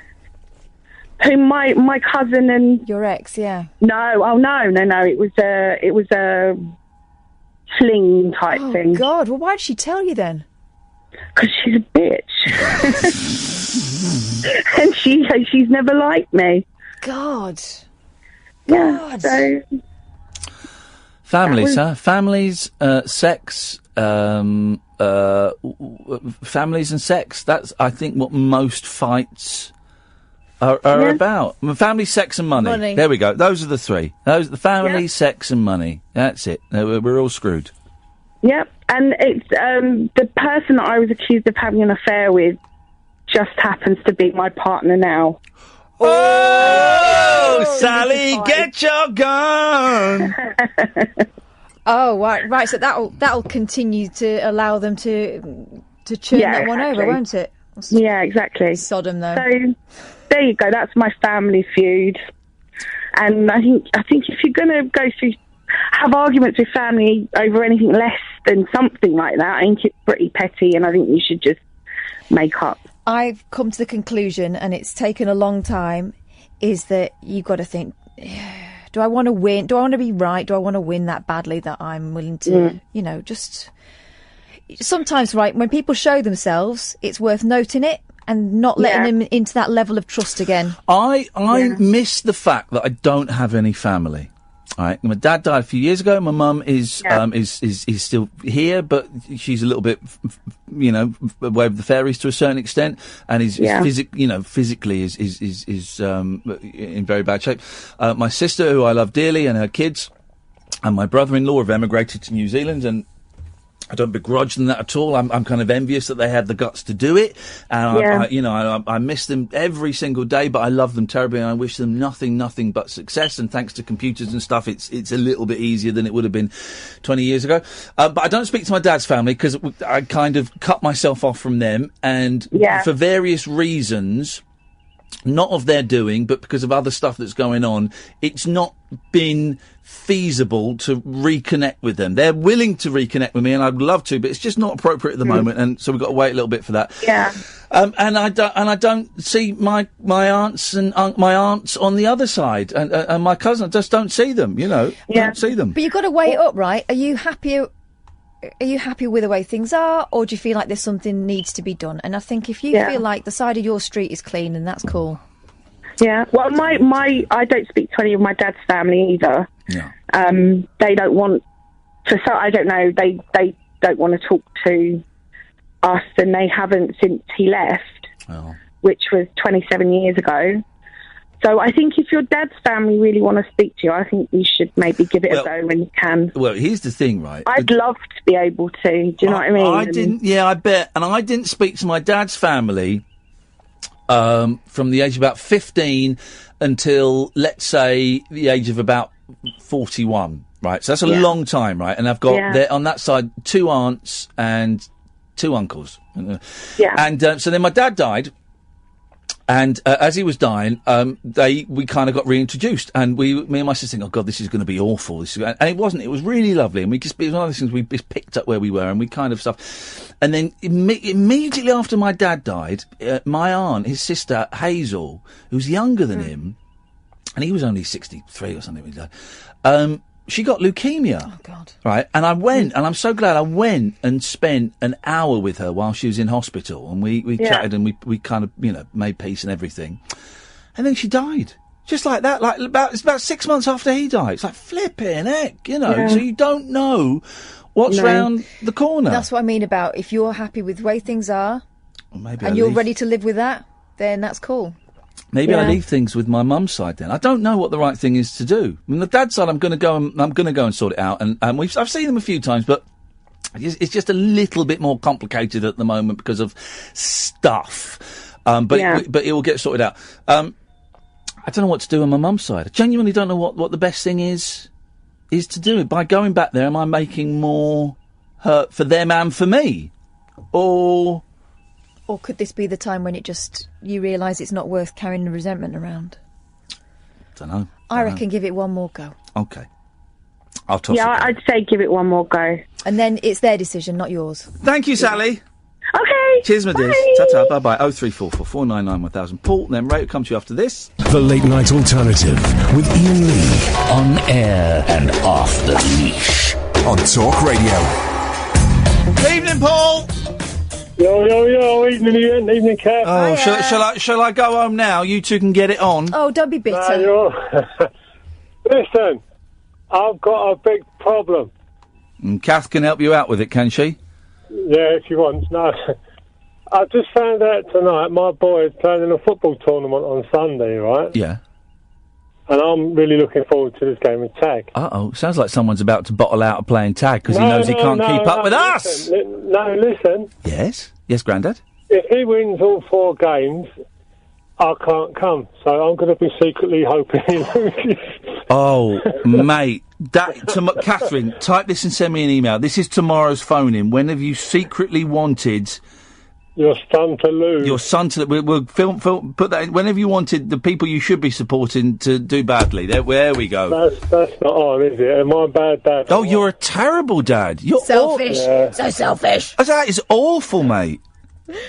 Who, my cousin and your ex? Yeah. No, no. It was a fling type thing. Oh God! Well, why did she tell you then? Because she's a bitch, and she's never liked me. God. Yeah. So. Families, Families, sex, families and sex. That's, I think, what most fights are about. Family, sex, and money. There we go. Those are the three. The family, sex, and money. That's it. We're all screwed. Yep. And it's the person that I was accused of having an affair with just happens to be my partner now. Oh, Sally, get your gun! Oh, right. So that'll continue to allow them to churn that one over, won't it? Yeah, exactly. Sodom, though. So there you go. That's my family feud. And I think if you're going to go through have arguments with family over anything less than something like that. I think it's pretty petty, and I think you should just make up. I've come to the conclusion, and it's taken a long time, is that you've got to think, do I want to win? Do I want to be right? Do I want to win that badly that I'm willing to, just... Sometimes, right, when people show themselves, it's worth noting it and not letting them into that level of trust again. I miss the fact that I don't have any family. All right, my dad died a few years ago. My mum is still here, but she's a little bit, away with the fairies to a certain extent, and physically is in very bad shape. My sister, who I love dearly, and her kids, and my brother-in-law have emigrated to New Zealand, and I don't begrudge them that at all. I'm kind of envious that they had the guts to do it, and I miss them every single day. But I love them terribly, and I wish them nothing but success. And thanks to computers and stuff, it's a little bit easier than it would have been 20 years ago. But I don't speak to my dad's family because I kind of cut myself off from them, and for various reasons. Not of their doing, but because of other stuff that's going on, it's not been feasible to reconnect with them. They're willing to reconnect with me, and I'd love to, but it's just not appropriate at the moment, and so we've got to wait a little bit for that. Yeah. And I don't see my aunts and my aunts on the other side, and my cousin. I just don't see them. Don't see them. But you've got to weigh it up, right? Are you happy with the way things are, or do you feel like there's something needs to be done? And I think if you feel like the side of your street is clean, then that's cool. Yeah. Well, I don't speak to any of my dad's family either. Yeah. They don't want to. So I don't know. They don't want to talk to us, and they haven't since he left, which was 27 years ago. So I think if your dad's family really want to speak to you, I think you should maybe give it a go when you can. Well, here's the thing, right? I'd love to be able to. Do you know what I mean? I didn't. Yeah, I bet. And I didn't speak to my dad's family from the age of about 15 until, let's say, the age of about 41. Right. So that's a long time, right? And I've got there on that side 2 aunts and 2 uncles. Yeah. And so then my dad died. And as he was dying, we kind of got reintroduced, and me and my sister think, oh God, this is going to be awful. And it wasn't. It was really lovely, and it was one of those things we just picked up where we were, and we kind of stuff. And then immediately after my dad died, my aunt, his sister Hazel, who's younger than him, and he was only 63 or something when he died. She got leukemia. Oh, God. Right? And I went, and I'm so glad I went and spent an hour with her while she was in hospital. And we chatted, and we kind of, made peace and everything. And then she died. Just like that. It's about 6 months after he died. It's like, flipping heck, So you don't know what's round the corner. That's what I mean about if you're happy with the way things are, and you're ready to live with that, then that's cool. Maybe I leave things with my mum's side then. I don't know what the right thing is to do. I mean, the dad's side, I'm going to go and sort it out. And I've seen them a few times, but it's just a little bit more complicated at the moment because of stuff. But it will get sorted out. I don't know what to do on my mum's side. I genuinely don't know what the best thing is to do. By going back there, am I making more hurt for them and for me, or could this be the time when you realise it's not worth carrying the resentment around? Don't know. I reckon give it one more go. Okay. I'll toss it. Yeah, I'd say give it one more go. And then it's their decision, not yours. Thank you, Sally. Okay. Cheers, my dears. Ta-ta, bye-bye. 0344 499 1000. Paul, then Ray will come to you after this. The Late Night Alternative with Iain Lee. On air and off the leash. On Talk Radio. Good evening, Paul. Yo, evening Ian, evening Kat. Oh, shall I go home now? You two can get it on. Oh, don't be bitter. Listen, I've got a big problem. And Kath can help you out with it, can she? Yeah, if she wants. No, I just found out tonight my boy is playing in a football tournament on Sunday, right? Yeah. And I'm really looking forward to this game of tag. Uh-oh, sounds like someone's about to bottle out of playing tag because he knows he can't keep up with us. Listen. Yes, Grandad. If he wins all 4 games, I can't come. So I'm going to be secretly hoping he loses. Oh, mate. Catherine, type this and send me an email. This is tomorrow's phone-in. When have you secretly wanted Your son to lose. Your son to we'll put that in, whenever you wanted the people you should be supporting to do badly. There we go. That's not on, is it? Am I a bad dad? Oh, you're a terrible dad. You're selfish. So selfish. That is awful, mate.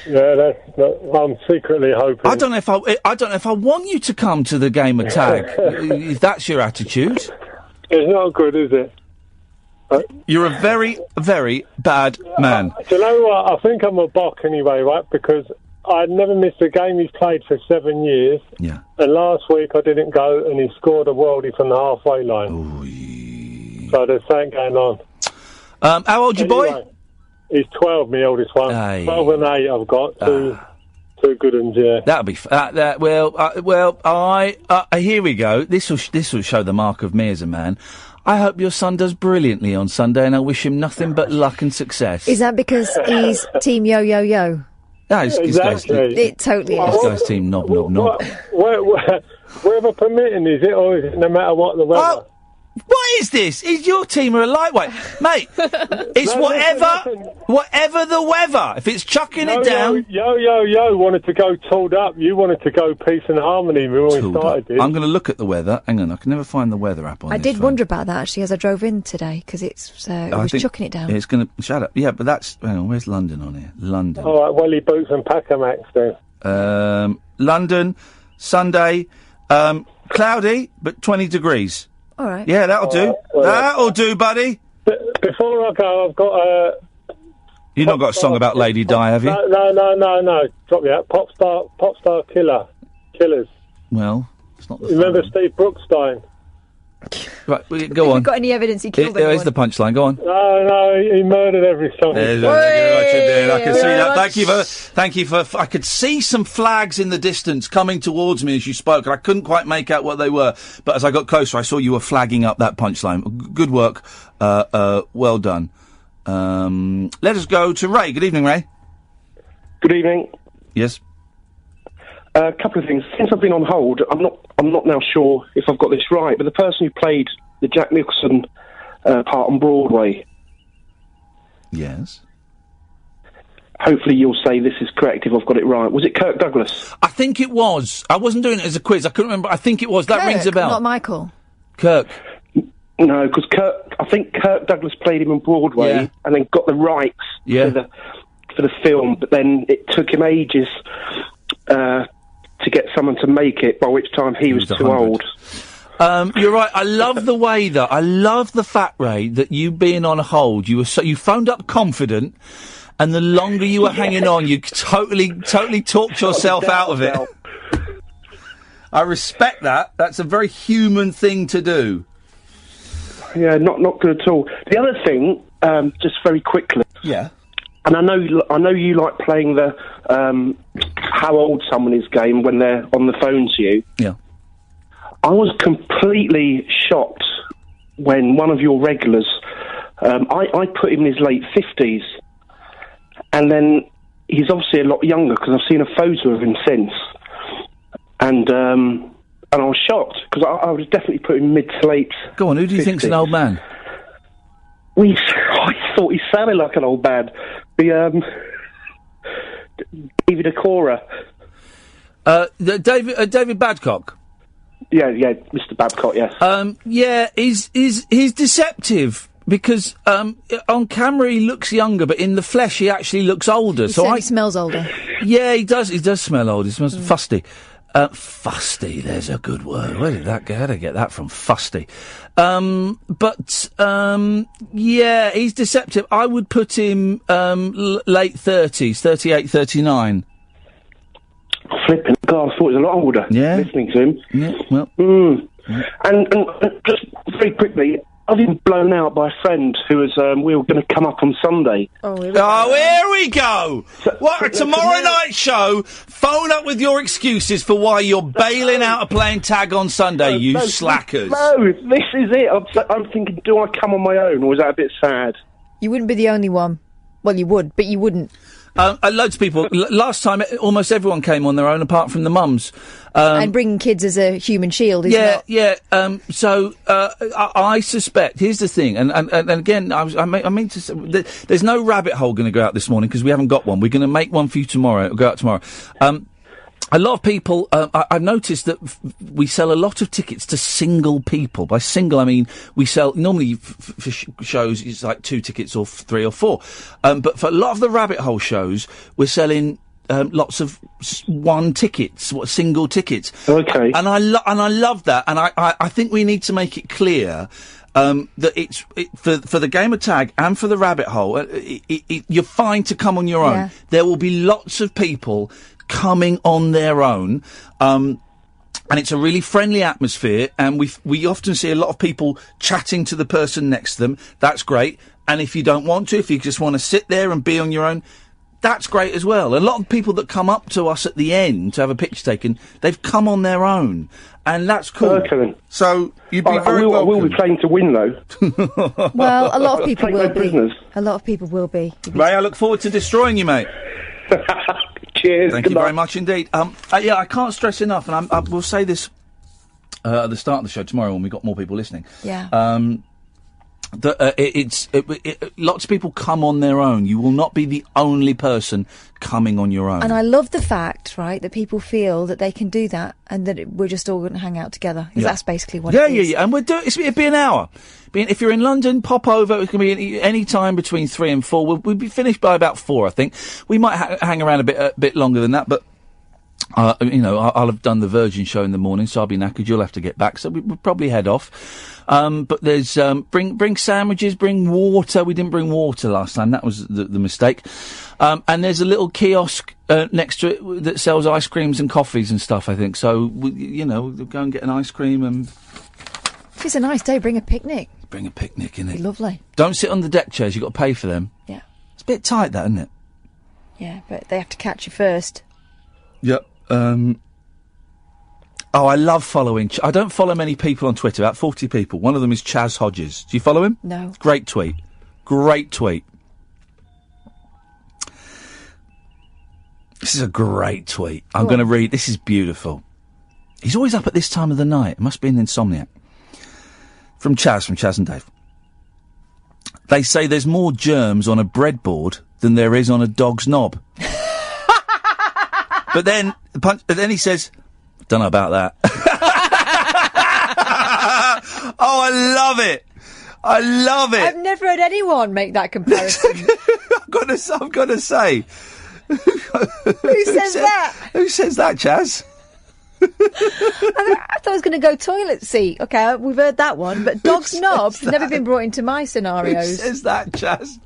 Yeah, that's not. I'm secretly hoping. I don't know if I want you to come to the game of tag. If that's your attitude, it's not good, is it? You're a very, very bad man. Do you know what? I think I'm a Bock anyway, right? Because I'd never missed a game he's played for 7 years. Yeah. And last week I didn't go, and he scored a worldie from the halfway line. So there's something going on. How old's your boy? He's 12, my oldest one. 12 and 8 I've got. Two good ones, yeah. That'll be... here we go. This will show the mark of me as a man. I hope your son does brilliantly on Sunday, and I wish him nothing but luck and success. Is that because he's Team Yo-Yo-Yo? No, Exactly. It totally is. This guy's Team Knob. Weather permitting, is it? Or is it no matter what the weather? What is this? Is your team a lightweight? Mate, it's whatever the weather. If it's chucking it down... Yo wanted to go tooled up. You wanted to go peace and harmony when we started this. I'm going to look at the weather. Hang on, I can never find the weather app on I this did phone. wonder about that, actually, as I drove in today, because it was chucking it down. It's going to... Shut up. Yeah, but that's... Hang on, where's London on here? London. All right, welly boots and Pacamax then. London, Sunday, cloudy, but 20 degrees. All right. Yeah, that'll do. That'll do, buddy. Before I go, I've got a... You've not got a song about Lady Di, have you? No. Drop me out. Pop star killers. Well, it's not the Remember Steve Brookstein? Right, go on. Have you got any evidence he killed anyone? There's the punchline. Go on. No, he murdered every song. Thank you very much indeed. I can see that. Thank you for. I could see some flags in the distance coming towards me as you spoke, and I couldn't quite make out what they were. But as I got closer, I saw you were flagging up that punchline. Good work. Well done. Let us go to Ray. Good evening, Ray. Good evening. Yes. A couple of things. Since I've been on hold, I'm not now sure if I've got this right, but the person who played the Jack Nicholson part on Broadway. Yes. Hopefully you'll say this is correct if I've got it right. Was it Kirk Douglas? I think it was. I wasn't doing it as a quiz. I couldn't remember. I think it was. That rings a bell. Not Michael. Kirk. No, because I think Kirk Douglas played him on Broadway and then got the rights for the film, but then it took him ages to get someone to make it, by which time he was too old. You're right. I love the fact, Ray, that you being on hold, you phoned up confident, and the longer you were hanging on, you totally talked yourself out of it. I respect that. That's a very human thing to do. Yeah, not good at all. The other thing, just very quickly. Yeah. And I know you like playing the how old someone is game when they're on the phone to you. Yeah. I was completely shocked when one of your regulars, I put him in his late 50s, and then he's obviously a lot younger because I've seen a photo of him since, and I was shocked because I would definitely put him mid to late. Go on, who do you think's an old man? I thought he sounded like an old man. David Acora. David Babcock. Yeah, Mr. Babcock. Yes. He's deceptive because on camera he looks younger, but in the flesh he actually looks older. He smells older. Yeah, he does. He does smell old. He smells fusty. Fusty, there's a good word. Where did that go? How did I get that from? Fusty. He's deceptive. I would put him late 30s, 38, 39. Flipping God, I thought he was a lot older. Yeah. Listening to him. Yeah, well. And just very quickly, I've been blown out by a friend who was, we were going to come up on Sunday. Oh, here we go! What, a tomorrow night show? Phone up with your excuses for why you're bailing out of playing tag on Sunday, you slackers. No, this is it. I'm thinking, do I come on my own, or is that a bit sad? You wouldn't be the only one. Well, you would, but you wouldn't. Loads of people. Last time, almost everyone came on their own, apart from the mums. And bringing kids as a human shield is not... So I suspect. Here's the thing, and again, I mean to say, there's no rabbit hole going to go out this morning because we haven't got one. We're going to make one for you tomorrow. It'll go out tomorrow. A lot of people, I've noticed that we sell a lot of tickets to single people. By single, I mean we sell, normally for shows, it's like 2 tickets or 3 or 4. But for a lot of the rabbit hole shows, we're selling lots of 1 tickets, single tickets. Okay. And I love that. And I think we need to make it clear that for the game of tag and for the rabbit hole, you're fine to come on your own. Yeah. There will be lots of people coming on their own, and it's a really friendly atmosphere, and we often see a lot of people chatting to the person next to them. That's great. And if you don't want to, if you just want to sit there and be on your own, that's great as well. A lot of people that come up to us at the end to have a picture taken, they've come on their own, and that's cool. Okay. So you'd be very welcome. I will be playing to win, though. Well, a lot of people will be. Prisoners. A lot of people will be. Ray, I look forward to destroying you, mate. Cheers. Thank you very much indeed. I can't stress enough, and I will say this at the start of the show tomorrow when we've got more people listening. Yeah. Lots of people come on their own. You will not be the only person coming on your own. And I love the fact, right, that people feel that they can do that and that we're just all going to hang out together. Because that's basically what it is. Yeah. And it'll be an hour. If you're in London, pop over. It can be any time between 3 and 4. We'll be finished by about 4, I think. We might hang around a bit longer than that, but I'll have done the Virgin show in the morning, so I'll be knackered. You'll have to get back, so we'll probably head off. But there's bring sandwiches, bring water. We didn't bring water last time. That was the mistake. And there's a little kiosk next to it that sells ice creams and coffees and stuff, I think. So we'll go and get an ice cream and. It's a nice day. Bring a picnic. Bring a picnic, innit? Be lovely. Don't sit on the deck chairs. You've got to pay for them. Yeah. It's a bit tight, that, isn't it? Yeah, but they have to catch you first. Yep. I love following. I don't follow many people on Twitter. About 40 people. One of them is Chaz Hodges. Do you follow him? No. Great tweet. Great tweet. This is a great tweet. I'm going to read. This is beautiful. He's always up at this time of the night. It must be an insomniac. From Chaz and Dave. They say there's more germs on a breadboard than there is on a dog's knob. But then he says, don't know about that. Oh, I love it. I love it. I've never heard anyone make that comparison. I'm gonna say. Who says that? Who says that, Chaz? I thought I was going to go toilet seat. Okay, we've heard that one, but dog's knob's never been brought into my scenarios. Who says that, Chaz?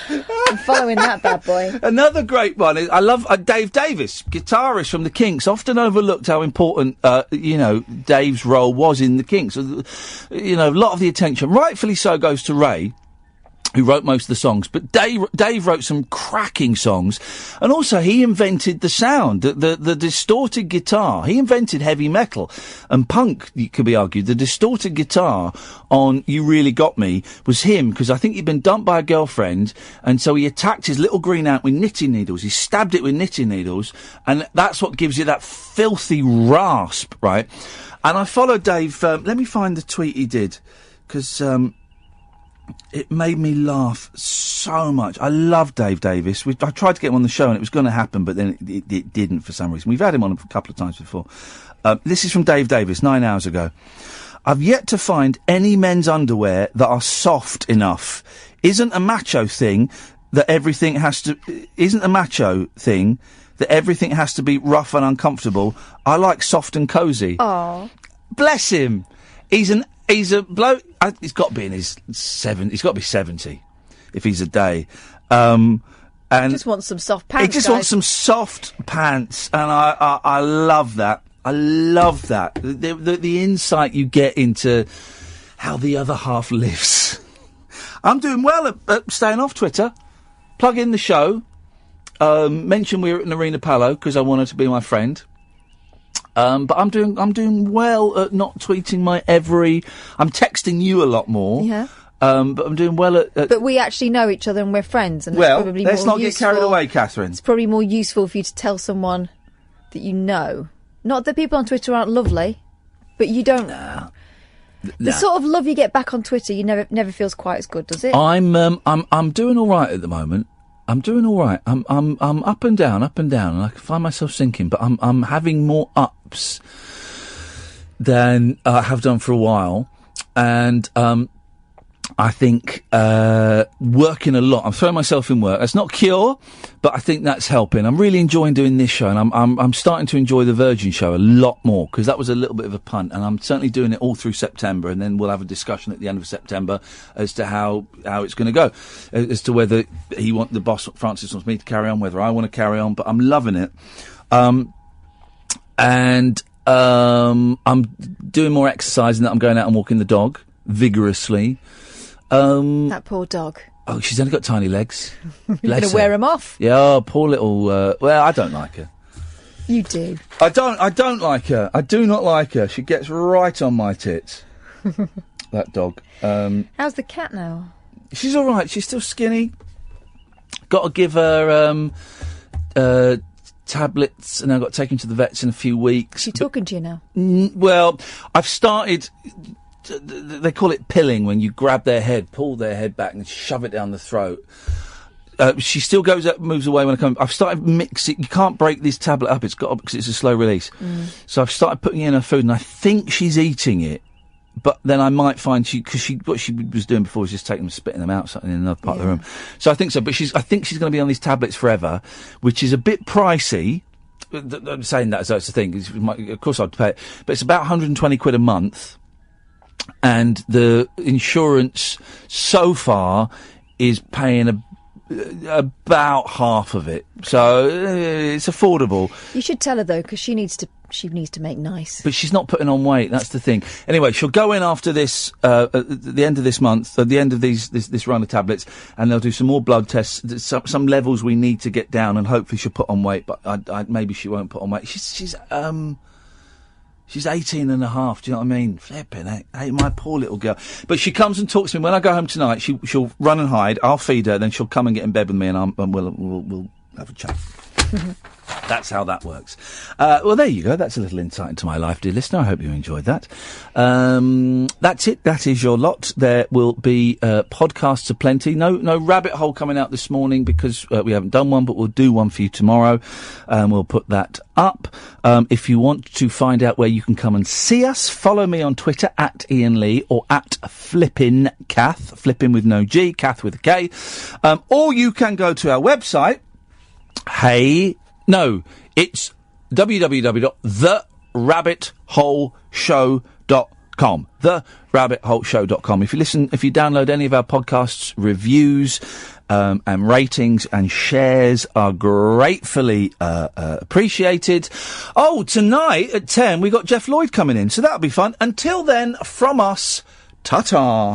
I'm following that bad boy. Another great one is, I love Dave Davis, guitarist from the Kinks. Often overlooked how important, Dave's role was in the Kinks. A lot of the attention, rightfully so, goes to Ray, who wrote most of the songs, but Dave wrote some cracking songs, and also he invented the sound, the distorted guitar. He invented heavy metal and punk. It could be argued the distorted guitar on "You Really Got Me" was him, because I think he'd been dumped by a girlfriend, and so he attacked his little green ant with knitting needles. He stabbed it with knitting needles, and that's what gives you that filthy rasp, right? And I followed Dave. Let me find the tweet he did, because it made me laugh so much. I love Dave Davis. I tried to get him on the show and it was going to happen, but then it didn't for some reason. We've had him on a couple of times before. This is from Dave Davis, 9 hours ago. I've yet to find any men's underwear that are soft enough. Isn't a macho thing that everything has to be rough and uncomfortable. I like soft and cosy. Oh, bless him. He's a bloke. He's got to be in his 70s. He's got to be 70 if he's a day. And he just wants some soft pants. He just wants some soft pants, and I love that. I love that. The insight you get into how the other half lives. I'm doing well at staying off Twitter. Plug in the show. Mention we were at Nerina Pallot because I want her to be my friend. But I'm doing well at not tweeting my every. I'm texting you a lot more. Yeah. But I'm doing well at... But we actually know each other and we're friends. And Well, it's probably let's more not get useful. carried away, Catherine. It's probably more useful for you to tell someone that you know. Not that people on Twitter aren't lovely, but you don't... The sort of love you get back on Twitter, you never feels quite as good, does it? I'm doing all right at the moment. I'm doing all right. I'm up and down, and I can find myself sinking. But I'm having more ups than I have done for a while, and I think working a lot. I'm throwing myself in work. That's not cure, but I think that's helping. I'm really enjoying doing this show, and I'm starting to enjoy the Virgin show a lot more, because that was a little bit of a punt, and I'm certainly doing it all through September, and then we'll have a discussion at the end of September as to how it's going to go, as to whether the boss Francis wants me to carry on, whether I want to carry on. But I'm loving it, and I'm doing more exercise, and that I'm going out and walking the dog vigorously. That poor dog. Oh, she's only got tiny legs. You're going to wear him off. Yeah, oh, poor little... well, I don't like her. You do. I don't like her. I do not like her. She gets right on my tits. That dog. How's the cat now? She's all right. She's still skinny. Got to give her tablets, and I've got to take him to the vets in a few weeks. Is she talking to you now? Well, I've started... They call it pilling, when you grab their head, pull their head back and shove it down the throat. She still goes up, moves away when I come. I've started mixing. You can't break this tablet up. Because it's a slow release. So I've started putting in her food, and I think she's eating it. But then I might find what she was doing before was just taking them, spitting them out in another part of the room. So I think so. But I think she's going to be on these tablets forever, which is a bit pricey. I'm saying that as though it's a thing. Of course I'd pay it, but it's about 120 quid a month. And the insurance so far is paying about half of it, so it's affordable. You should tell her though, because she needs to make nice. But she's not putting on weight. That's the thing. Anyway, she'll go in after this at the end of this month, at the end of this run of tablets, and they'll do some more blood tests. Some levels we need to get down, and hopefully she'll put on weight. But maybe she won't put on weight. She's 18 and a half, do you know what I mean? Flipping it. Hey, my poor little girl. But she comes and talks to me. When I go home tonight, she'll run and hide. I'll feed her, then she'll come and get in bed with me, and we'll have a chat. That's how that works. Well, there you go. That's a little insight into my life, dear listener. I hope you enjoyed that. That's it. That is your lot. There will be podcasts aplenty. No rabbit hole coming out this morning because we haven't done one, but we'll do one for you tomorrow, and we'll put that up. If you want to find out where you can come and see us, follow me on Twitter at Iain Lee or at Flippin' Kath, Flippin' with no G, Kath with a K. Or you can go to our website. It's www.therabbitholeshow.com. Therabbitholeshow.com. If you download any of our podcasts, reviews, and ratings and shares are gratefully appreciated. Oh, tonight at 10 we got Jeff Lloyd coming in, so that'll be fun. Until then, from us, ta-ta.